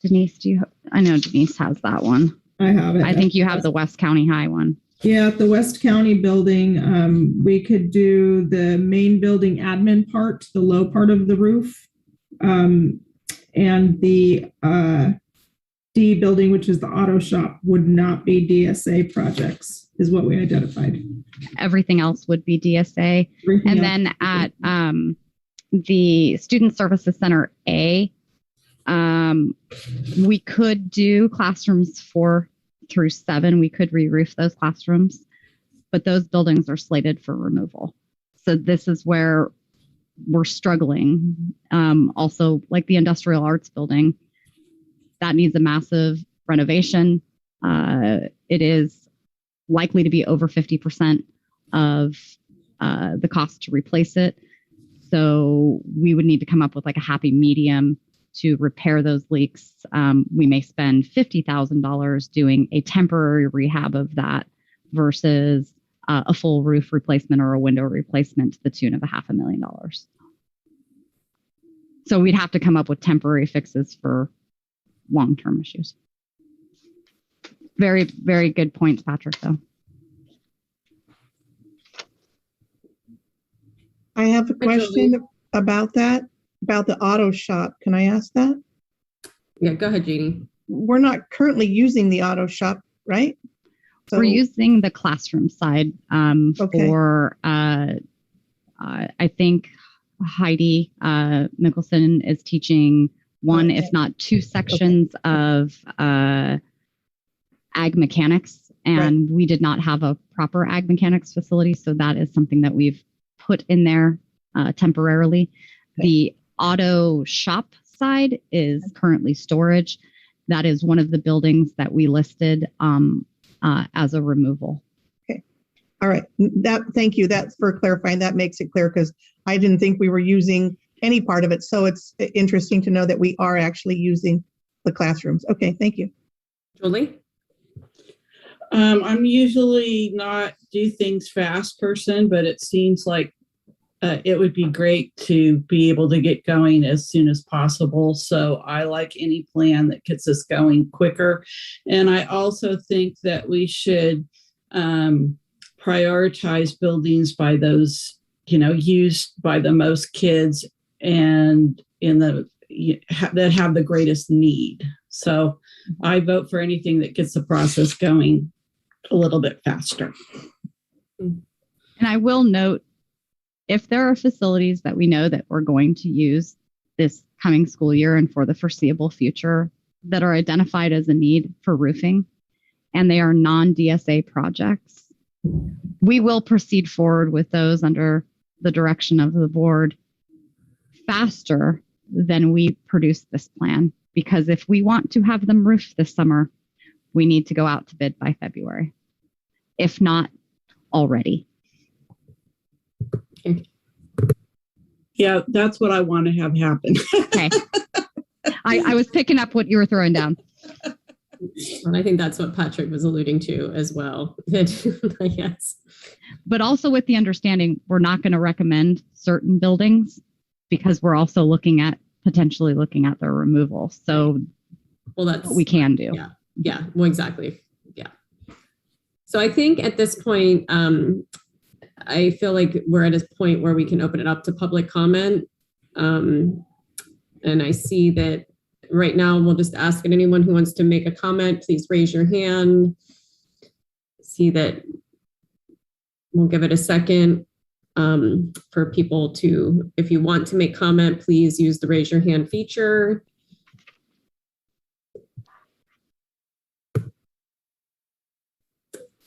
Denise, I know Denise has that one. I have it. I think you have the West County High one. Yeah, at the West County building, we could do the main building admin part, the low part of the roof, and the D building, which is the auto shop, would not be DSA projects, is what we identified. Everything else would be DSA. Then at the Student Services Center A, we could do classrooms 4 through 7. We could re-roof those classrooms, but those buildings are slated for removal. So this is where we're struggling. Also, like the Industrial Arts Building, that needs a massive renovation. It is likely to be over 50% of the cost to replace it. So we would need to come up with like a happy medium to repair those leaks. We may spend $50,000 doing a temporary rehab of that versus a full roof replacement or a window replacement to the tune of $500,000. So we'd have to come up with temporary fixes for long-term issues. Very, very good points, Patrick, though. I have a question about that, about the auto shop. Can I ask that? Yeah, go ahead, Jeannie. We're not currently using the auto shop, right? So, we're using the classroom side for, I think Heidi Mickelson is teaching one, if not two sections of ag mechanics. And we did not have a proper ag mechanics facility. So that is something that we've put in there temporarily. The auto shop side is currently storage. That is one of the buildings that we listed as a removal. Okay. All right. Thank you. That's for clarifying. That makes it clear because I didn't think we were using any part of it. So it's interesting to know that we are actually using the classrooms. Okay. Thank you. Julie? I'm usually not do things fast person, but it seems like it would be great to be able to get going as soon as possible. So I like any plan that gets us going quicker. And I also think that we should prioritize buildings by those, used by the most kids and that have the greatest need. So I vote for anything that gets the process going a little bit faster. And I will note, if there are facilities that we know that we're going to use this coming school year and for the foreseeable future that are identified as a need for roofing, and they are non-DSA projects, we will proceed forward with those under the direction of the board faster than we produce this plan. Because if we want to have them roofed this summer, we need to go out to bid by February, if not already. Okay. Yeah, that's what I want to have happen. Okay. I was picking up what you were throwing down. And I think that's what Patrick was alluding to as well. Yes. But also with the understanding, we're not going to recommend certain buildings because we're also potentially looking at their removal. So that's what we can do. Yeah. Well, exactly. Yeah. So I think at this point, I feel like we're at a point where we can open it up to public comment. And I see that right now we'll just ask anyone who wants to make a comment, please raise your hand. See that we'll give it a second for people to, if you want to make comment, please use the raise your hand feature.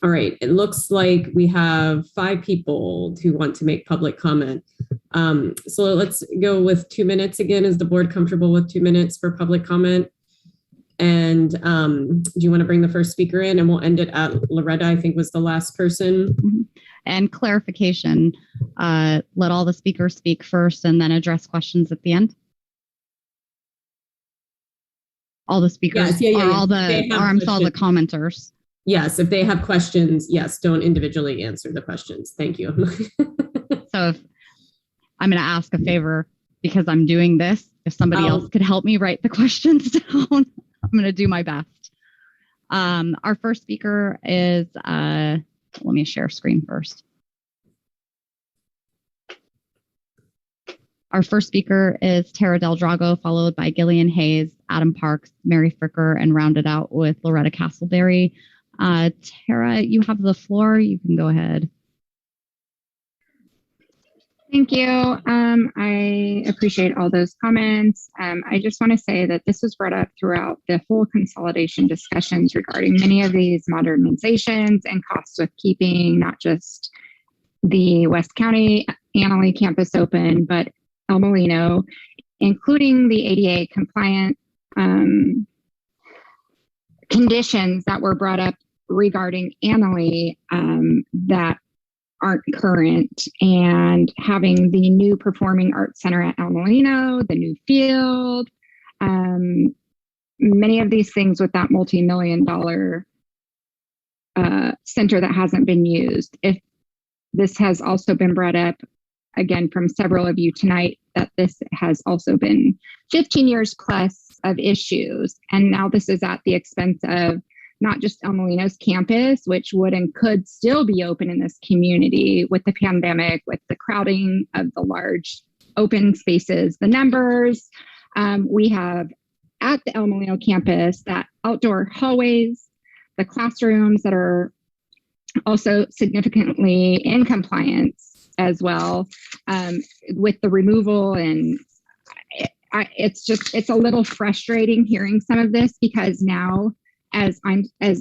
All right, it looks like we have 5 people who want to make public comment. So let's go with 2 minutes again. Is the board comfortable with 2 minutes for public comment? And do you want to bring the first speaker in? And we'll end it at Loretta, I think was the last person. Mm-hmm. And clarification, let all the speakers speak first and then address questions at the end. All the speakers, all the commenters. Yes, if they have questions, yes, don't individually answer the questions. Thank you. So if I'm going to ask a favor because I'm doing this, if somebody else could help me write the questions down, I'm going to do my best. Our first speaker is, let me share screen first. Our first speaker is Tara Del Drago, followed by Gillian Hayes, Adam Parks, Mary Fricker, and rounded out with Loretta Castleberry. Tara, you have the floor. You can go ahead. Thank you. I appreciate all those comments. I just want to say that this was brought up throughout the whole consolidation discussions regarding many of these modernizations and costs with keeping not just the West County Annalee campus open, but El Molino, including the ADA compliant conditions that were brought up regarding Annalee that aren't current, and having the new Performing Arts Center at El Molino, the new field, many of these things with that multi-million-dollar center that hasn't been used. If this has also been brought up again from several of you tonight, that this has also been 15 years plus of issues. And now this is at the expense of not just El Molino's campus, which would and could still be open in this community with the pandemic, with the crowding of the large open spaces, the numbers. We have at the El Molino campus that outdoor hallways, the classrooms that are also significantly in compliance as well, with the removal. And it's a little frustrating hearing some of this, because now as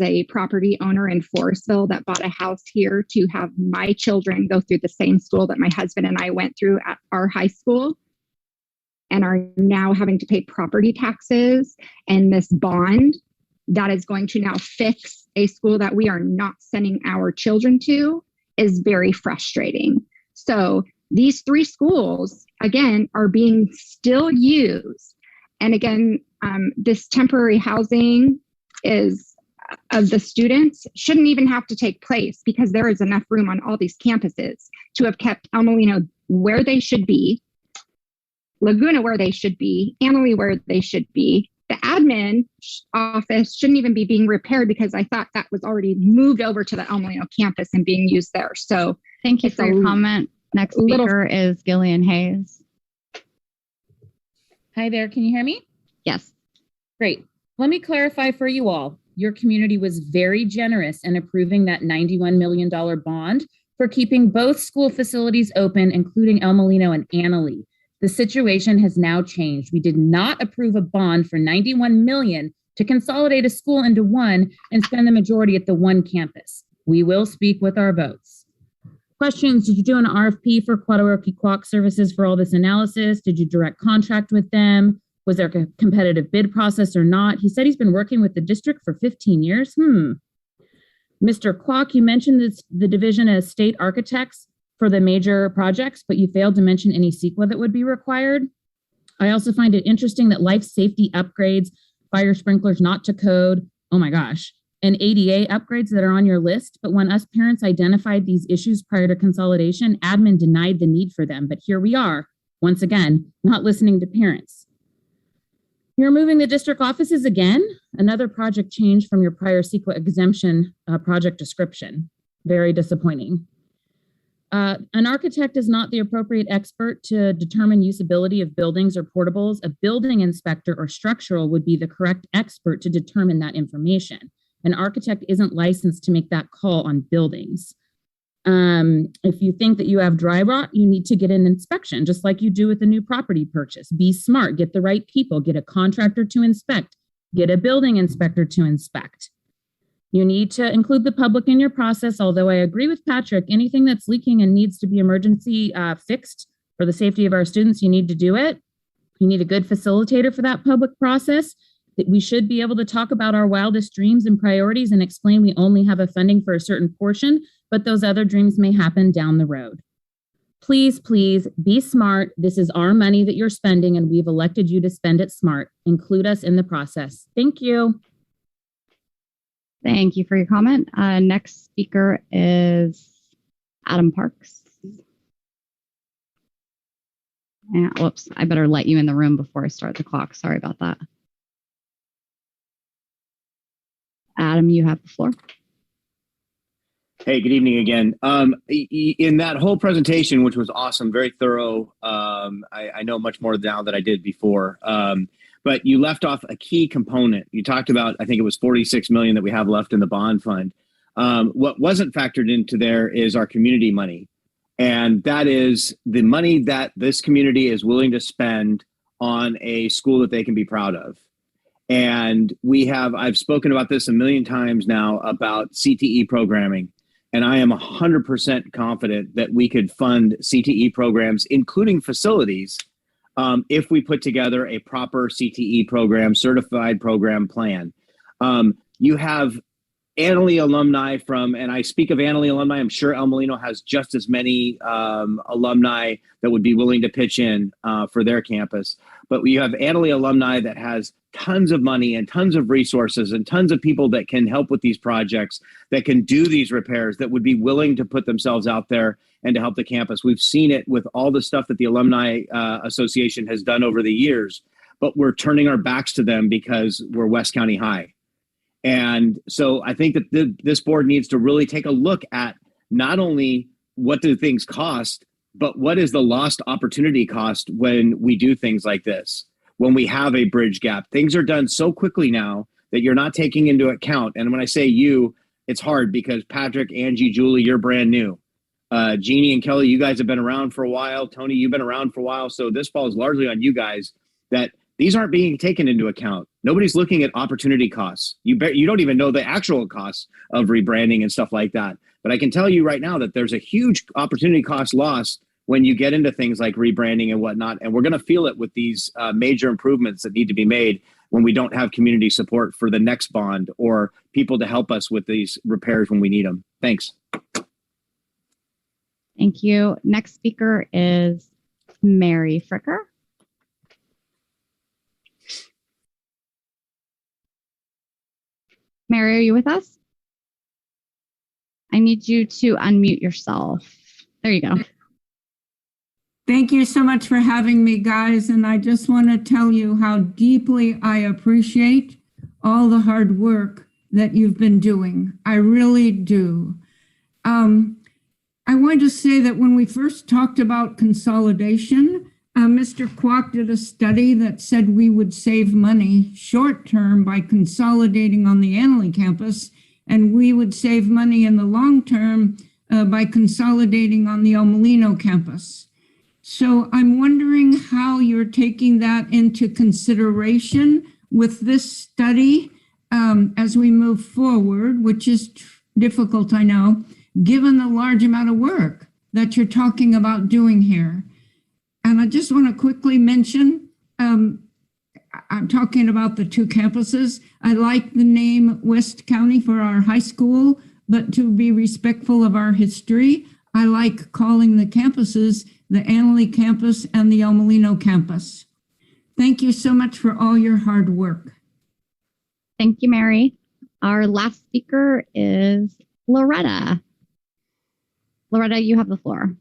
a property owner in Forestville that bought a house here to have my children go through the same school that my husband and I went through at our high school, and are now having to pay property taxes and this bond that is going to now fix a school that we are not sending our children to, is very frustrating. So these 3 schools, again, are being still used. And again, this temporary housing is of the students shouldn't even have to take place, because there is enough room on all these campuses to have kept El Molino where they should be, Laguna where they should be, Annalee where they should be. The admin office shouldn't even be being repaired, because I thought that was already moved over to the El Molino campus and being used there. So thank you for your comment. Next speaker is Gillian Hayes. Hi there. Can you hear me? Yes. Great. Let me clarify for you all. Your community was very generous in approving that $91 million bond for keeping both school facilities open, including El Molino and Annalee. The situation has now changed. We did not approve a bond for $91 million to consolidate a school into one and spend the majority at the one campus. We will speak with our votes. Questions: did you do an RFP for Quattawaki services for all this analysis? Did you direct contract with them? Was there a competitive bid process or not? He said he's been working with the district for 15 years. Mr. Kwok, you mentioned the division as state architects for the major projects, but you failed to mention any CEQA that would be required. I also find it interesting that life safety upgrades, fire sprinklers not to code, oh my gosh, and ADA upgrades that are on your list. But when us parents identified these issues prior to consolidation, admin denied the need for them. But here we are, once again, not listening to parents. You're moving the district offices again, another project change from your prior CEQA exemption project description. Very disappointing. An architect is not the appropriate expert to determine usability of buildings or portables. A building inspector or structural would be the correct expert to determine that information. An architect isn't licensed to make that call on buildings. If you think that you have dry rot, you need to get an inspection, just like you do with a new property purchase. Be smart, get the right people, get a contractor to inspect, get a building inspector to inspect. You need to include the public in your process, although I agree with Patrick, anything that's leaking and needs to be emergency fixed for the safety of our students, you need to do it. You need a good facilitator for that public process. That we should be able to talk about our wildest dreams and priorities and explain we only have a funding for a certain portion, but those other dreams may happen down the road. Please, please be smart. This is our money that you're spending, and we've elected you to spend it smart. Include us in the process. Thank you. Thank you for your comment. Next speaker is Adam Parks. Whoops, I better let you in the room before I start the clock. Sorry about that. Adam, you have the floor. Hey, good evening again. In that whole presentation, which was awesome, very thorough, I know much more now than I did before, but you left off a key component. You talked about, I think it was $46 million that we have left in the bond fund. What wasn't factored into there is our community money. And that is the money that this community is willing to spend on a school that they can be proud of. And I've spoken about this a million times now about CTE programming. And I am 100% confident that we could fund CTE programs, including facilities, if we put together a proper CTE program, certified program plan. You have Annalee alumni and I speak of Annalee alumni, I'm sure El Molino has just as many alumni that would be willing to pitch in for their campus. But you have Annalee alumni that has tons of money and tons of resources and tons of people that can help with these projects, that can do these repairs, that would be willing to put themselves out there and to help the campus. We've seen it with all the stuff that the Alumni Association has done over the years, but we're turning our backs to them because we're West County High. And so I think that this board needs to really take a look at not only what do things cost, but what is the lost opportunity cost when we do things like this, when we have a bridge gap. Things are done so quickly now that you're not taking into account. And when I say you, it's hard because Patrick, Angie, Julie, you're brand new. Jeannie and Kelly, you guys have been around for a while. Tony, you've been around for a while. So this falls largely on you guys that these aren't being taken into account. Nobody's looking at opportunity costs. You don't even know the actual costs of rebranding and stuff like that. But I can tell you right now that there's a huge opportunity cost loss when you get into things like rebranding and whatnot. And we're going to feel it with these major improvements that need to be made when we don't have community support for the next bond or people to help us with these repairs when we need them. Thanks. Thank you. Next speaker is Mary Fricker. Mary, are you with us? I need you to unmute yourself. There you go. Thank you so much for having me, guys. And I just want to tell you how deeply I appreciate all the hard work that you've been doing. I really do. I wanted to say that when we first talked about consolidation, Mr. Kwok did a study that said we would save money short term by consolidating on the Annalee campus, and we would save money in the long term by consolidating on the El Molino campus. So I'm wondering how you're taking that into consideration with this study as we move forward, which is difficult, I know, given the large amount of work that you're talking about doing here. And I just want to quickly mention, I'm talking about the two campuses. I like the name West County for our high school, but to be respectful of our history, I like calling the campuses the Annalee campus and the El Molino campus. Thank you so much for all your hard work. Thank you, Mary. Our last speaker is Loretta. Loretta, you have the floor.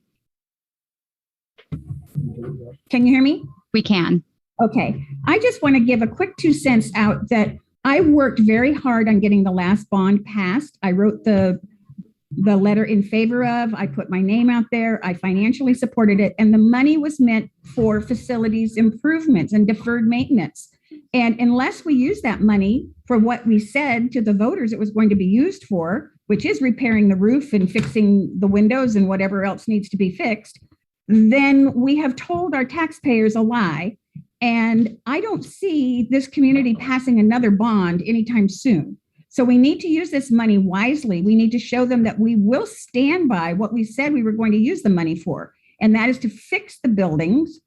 Can you hear me? We can. Okay. I just want to give a quick 2 cents out that I worked very hard on getting the last bond passed. I wrote the letter in favor of, I put my name out there, I financially supported it, and the money was meant for facilities improvements and deferred maintenance. And unless we use that money for what we said to the voters it was going to be used for, which is repairing the roof and fixing the windows and whatever else needs to be fixed, then we have told our taxpayers a lie. And I don't see this community passing another bond anytime soon. So we need to use this money wisely. We need to show them that we will stand by what we said we were going to use the money for, and that is to fix the buildings.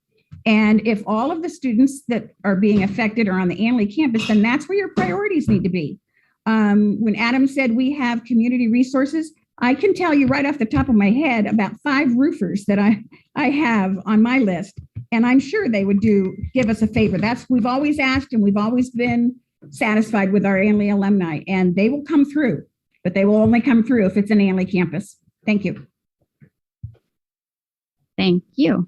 And if all of the students that are being affected are on the Annalee campus, then that's where your priorities need to be. When Adam said we have community resources, I can tell you right off the top of my head about 5 roofers that I have on my list, and I'm sure they would give us a favor. We've always asked, and we've always been satisfied with our Annalee alumni, and they will come through, but they will only come through if it's an Annalee campus. Thank you. Thank you.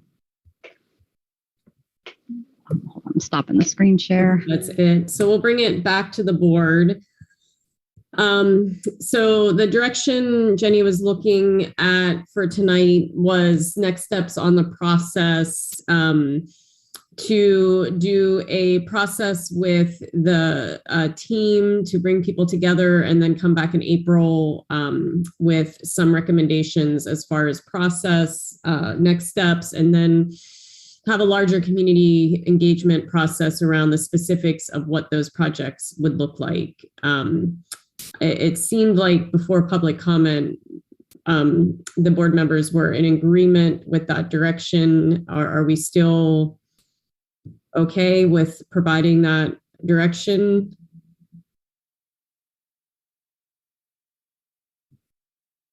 Hold on, I'm stopping the screen share. That's it. So we'll bring it back to the board. So the direction Jenny was looking at for tonight was next steps on the process, to do a process with the team to bring people together and then come back in April with some recommendations as far as process, next steps, and then have a larger community engagement process around the specifics of what those projects would look like. It seemed like before public comment, the board members were in agreement with that direction. Are we still okay with providing that direction?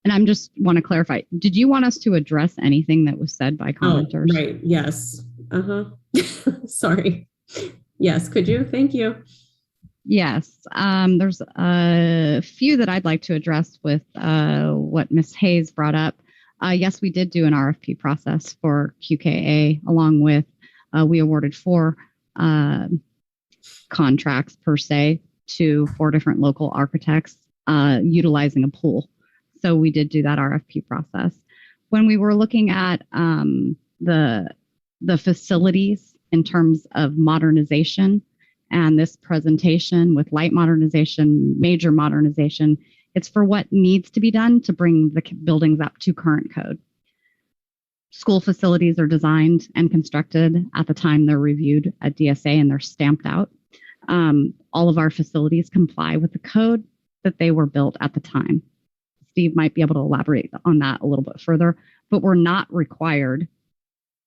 And I'm just want to clarify, did you want us to address anything that was said by commenters? Oh, right, yes. Sorry. Yes, could you? Thank you. Yes, there's a few that I'd like to address with what Ms. Hayes brought up. Yes, we did do an RFP process for QKA, along with we awarded 4 contracts per se. to 4 different local architects utilizing a pool. So we did do that RFP process. When we were looking at the facilities in terms of modernization, and this presentation with light modernization, major modernization, it's for what needs to be done to bring the buildings up to current code. School facilities are designed and constructed at the time they're reviewed at DSA and they're stamped out. All of our facilities comply with the code that they were built at the time. Steve might be able to elaborate on that a little bit further, but we're not required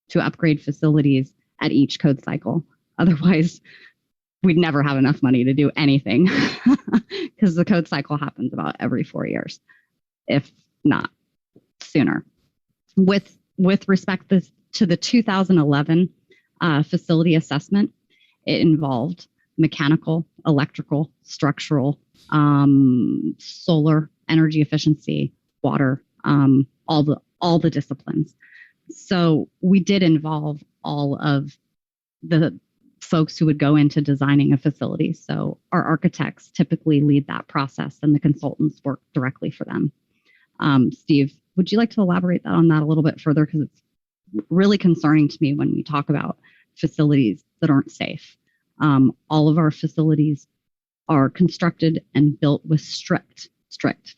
to upgrade facilities at each code cycle. Otherwise, we'd never have enough money to do anything because the code cycle happens about every 4 years, if not sooner. With respect to the 2011 facility assessment, it involved mechanical, electrical, structural, solar, energy efficiency, water, all the disciplines. So we did involve all of the folks who would go into designing a facility. So our architects typically lead that process and the consultants work directly for them. Steve, would you like to elaborate on that a little bit further? Because it's really concerning to me when we talk about facilities that aren't safe. All of our facilities are constructed and built with strict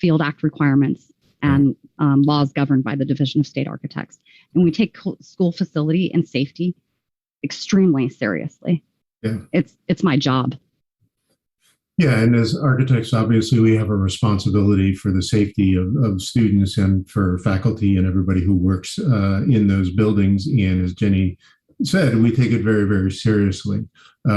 Field Act requirements and laws governed by the Division of State Architects. And we take school facility and safety extremely seriously. Yeah. It's my job. Yeah, and as architects, obviously, we have a responsibility for the safety of students and for faculty and everybody who works in those buildings. And as Jenny said, we take it very, very seriously. We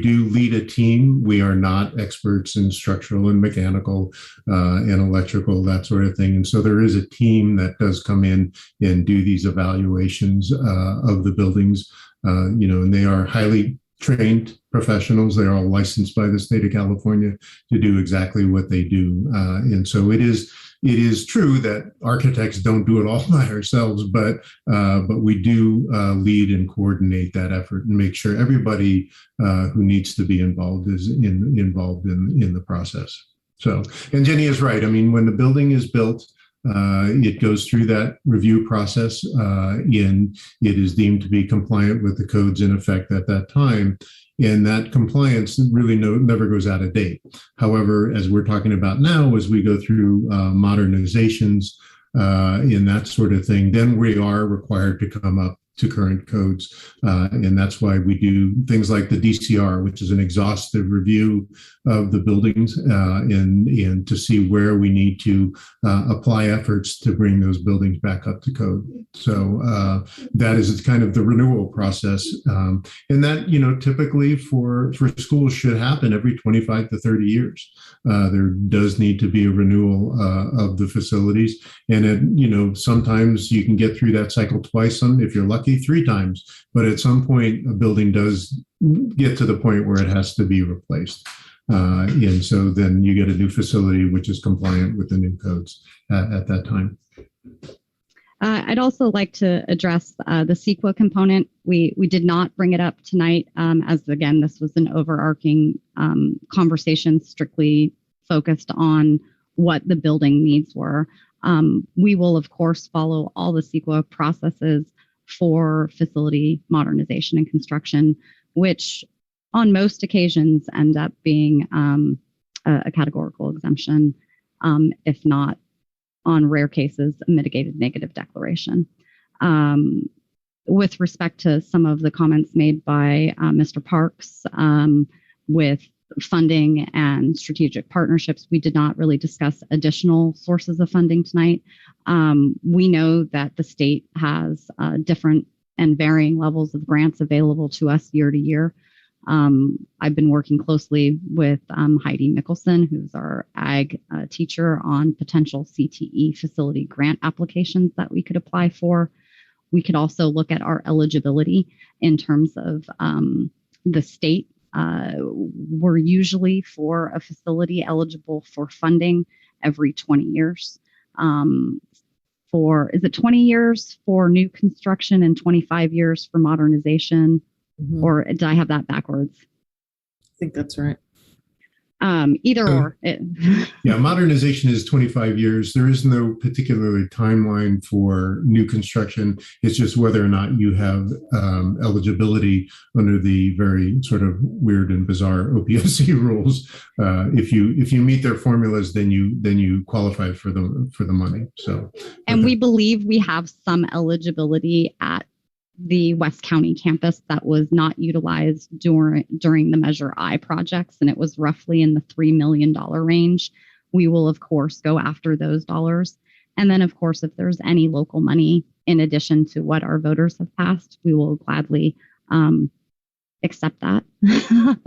do lead a team. We are not experts in structural and mechanical and electrical, that sort of thing. And so there is a team that does come in and do these evaluations of the buildings, and they are highly trained professionals. They're all licensed by the state of California to do exactly what they do. And so it is true that architects don't do it all by ourselves, but we do lead and coordinate that effort and make sure everybody who needs to be involved is involved in the process. So, and Jenny is right. I mean, when the building is built, it goes through that review process and it is deemed to be compliant with the codes in effect at that time. And that compliance really never goes out of date. However, as we're talking about now, as we go through modernizations and that sort of thing, then we are required to come up to current codes. And that's why we do things like the DCR, which is an exhaustive review of the buildings and to see where we need to apply efforts to bring those buildings back up to code. So that is kind of the renewal process. And that, typically for schools should happen every 25 to 30 years. There does need to be a renewal of the facilities. And sometimes you can get through that cycle twice, if you're lucky, 3 times. But at some point, a building does get to the point where it has to be replaced. And so then you get a new facility which is compliant with the new codes at that time. I'd also like to address the CEQA component. We did not bring it up tonight, as again, this was an overarching conversation strictly focused on what the building needs were. We will, of course, follow all the CEQA processes for facility modernization and construction, which on most occasions end up being a categorical exemption, if not on rare cases, a mitigated negative declaration. With respect to some of the comments made by Mr. Parks with funding and strategic partnerships, we did not really discuss additional sources of funding tonight. We know that the state has different and varying levels of grants available to us year to year. I've been working closely with Heidi Mickelson, who's our ag teacher, on potential CTE facility grant applications that we could apply for. We could also look at our eligibility in terms of the state. We're usually for a facility eligible for funding every 20 years. Is it 20 years for new construction and 25 years for modernization? Mm-hmm. Or did I have that backwards? think that's right. Either or. Yeah, modernization is 25 years. There is no particularly timeline for new construction. It's just whether or not you have eligibility under the very sort of weird and bizarre OPSC rules. If you meet their formulas, then you qualify for the money. So, and we believe we have some eligibility at the West County campus that was not utilized during the Measure I projects, and it was roughly in the $3 million range. We will, of course, go after those dollars. And then, of course, if there's any local money in addition to what our voters have passed, we will gladly accept that.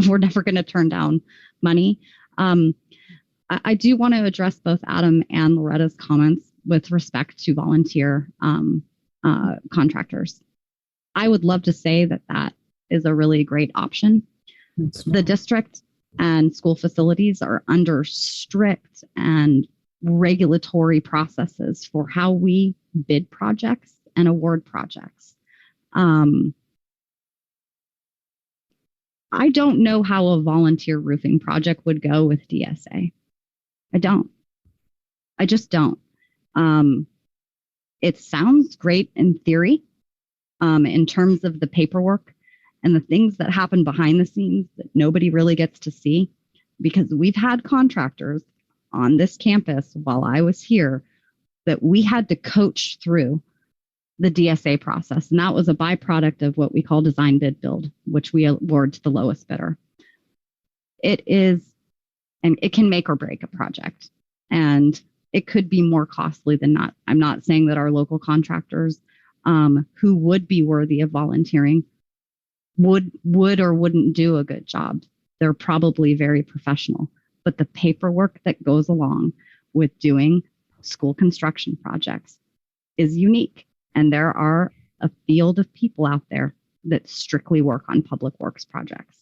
We're never going to turn down money. I do want to address both Adam and Loretta's comments with respect to volunteer contractors. I would love to say that that is a really great option. The district and school facilities are under strict and regulatory processes for how we bid projects and award projects. I don't know how a volunteer roofing project would go with DSA. I just don't. It sounds great in theory. In terms of the paperwork and the things that happen behind the scenes that nobody really gets to see, because we've had contractors on this campus while I was here that we had to coach through the DSA process. And that was a byproduct of what we call design bid build, which we award to the lowest bidder. It is, and it can make or break a project. And it could be more costly than not. I'm not saying that our local contractors who would be worthy of volunteering would or wouldn't do a good job. They're probably very professional, but the paperwork that goes along with doing school construction projects is unique. And there are a field of people out there that strictly work on public works projects.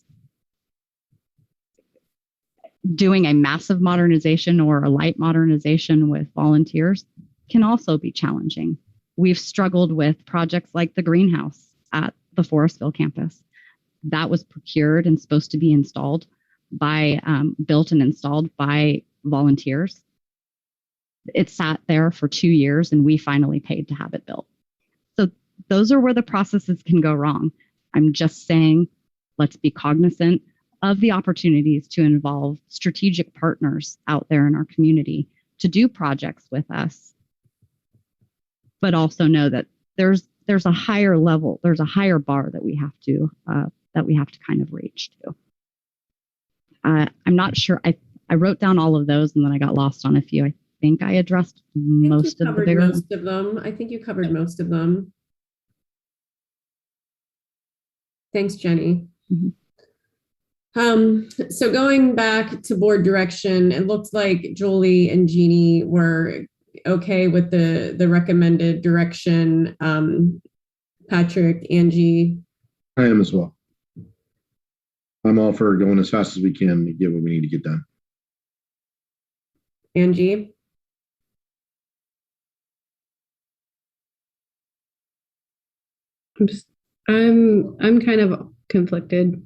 Doing a massive modernization or a light modernization with volunteers can also be challenging. We've struggled with projects like the greenhouse at the Forestville campus. That was procured and supposed to be installed by, built and installed by volunteers. It sat there for 2 years and we finally paid to have it built. So those are where the processes can go wrong. I'm just saying, let's be cognizant of the opportunities to involve strategic partners out there in our community to do projects with us, but also know that there's a higher level, there's a higher bar that we have to kind of reach to. I'm not sure. I wrote down all of those and then I got lost on a few. I think I addressed most of the bigger. Most of them. I think you covered most of them. Thanks, Jenny. Mm-hmm. So going back to board direction, it looked like Julie and Jeannie were okay with the recommended direction. Patrick, Angie. I am as well. I'm all for going as fast as we can to get what we need to get done. Angie. I'm kind of conflicted.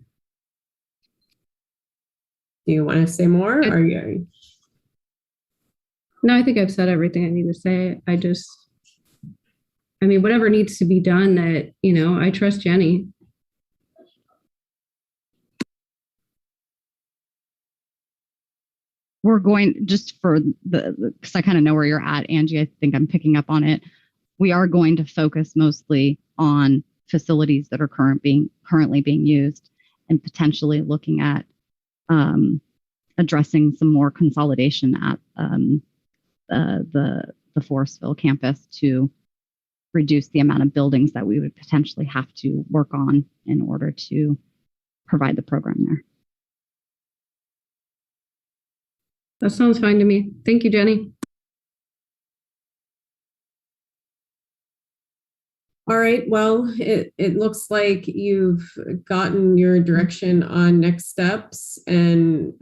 Do you want to say more? Or you? No, I think I've said everything I need to say. I mean, whatever needs to be done that, I trust Jenny. We're going, just for because I kind of know where you're at, Angie, I think I'm picking up on it. We are going to focus mostly on facilities that are currently being used and potentially looking at addressing some more consolidation at the Forestville campus to reduce the amount of buildings that we would potentially have to work on in order to provide the program there. That sounds fine to me. Thank you, Jenny. All right, well, it looks like you've gotten your direction on next steps, and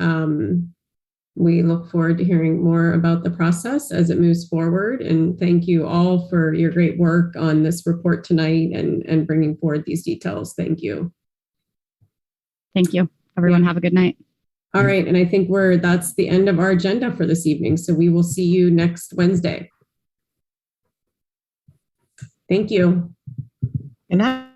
we look forward to hearing more about the process as it moves forward. And thank you all for your great work on this report tonight and bringing forward these details. Thank you. Thank you. Everyone have a good night. All right. And I think that's the end of our agenda for this evening. So we will see you next Wednesday. Thank you. Good night.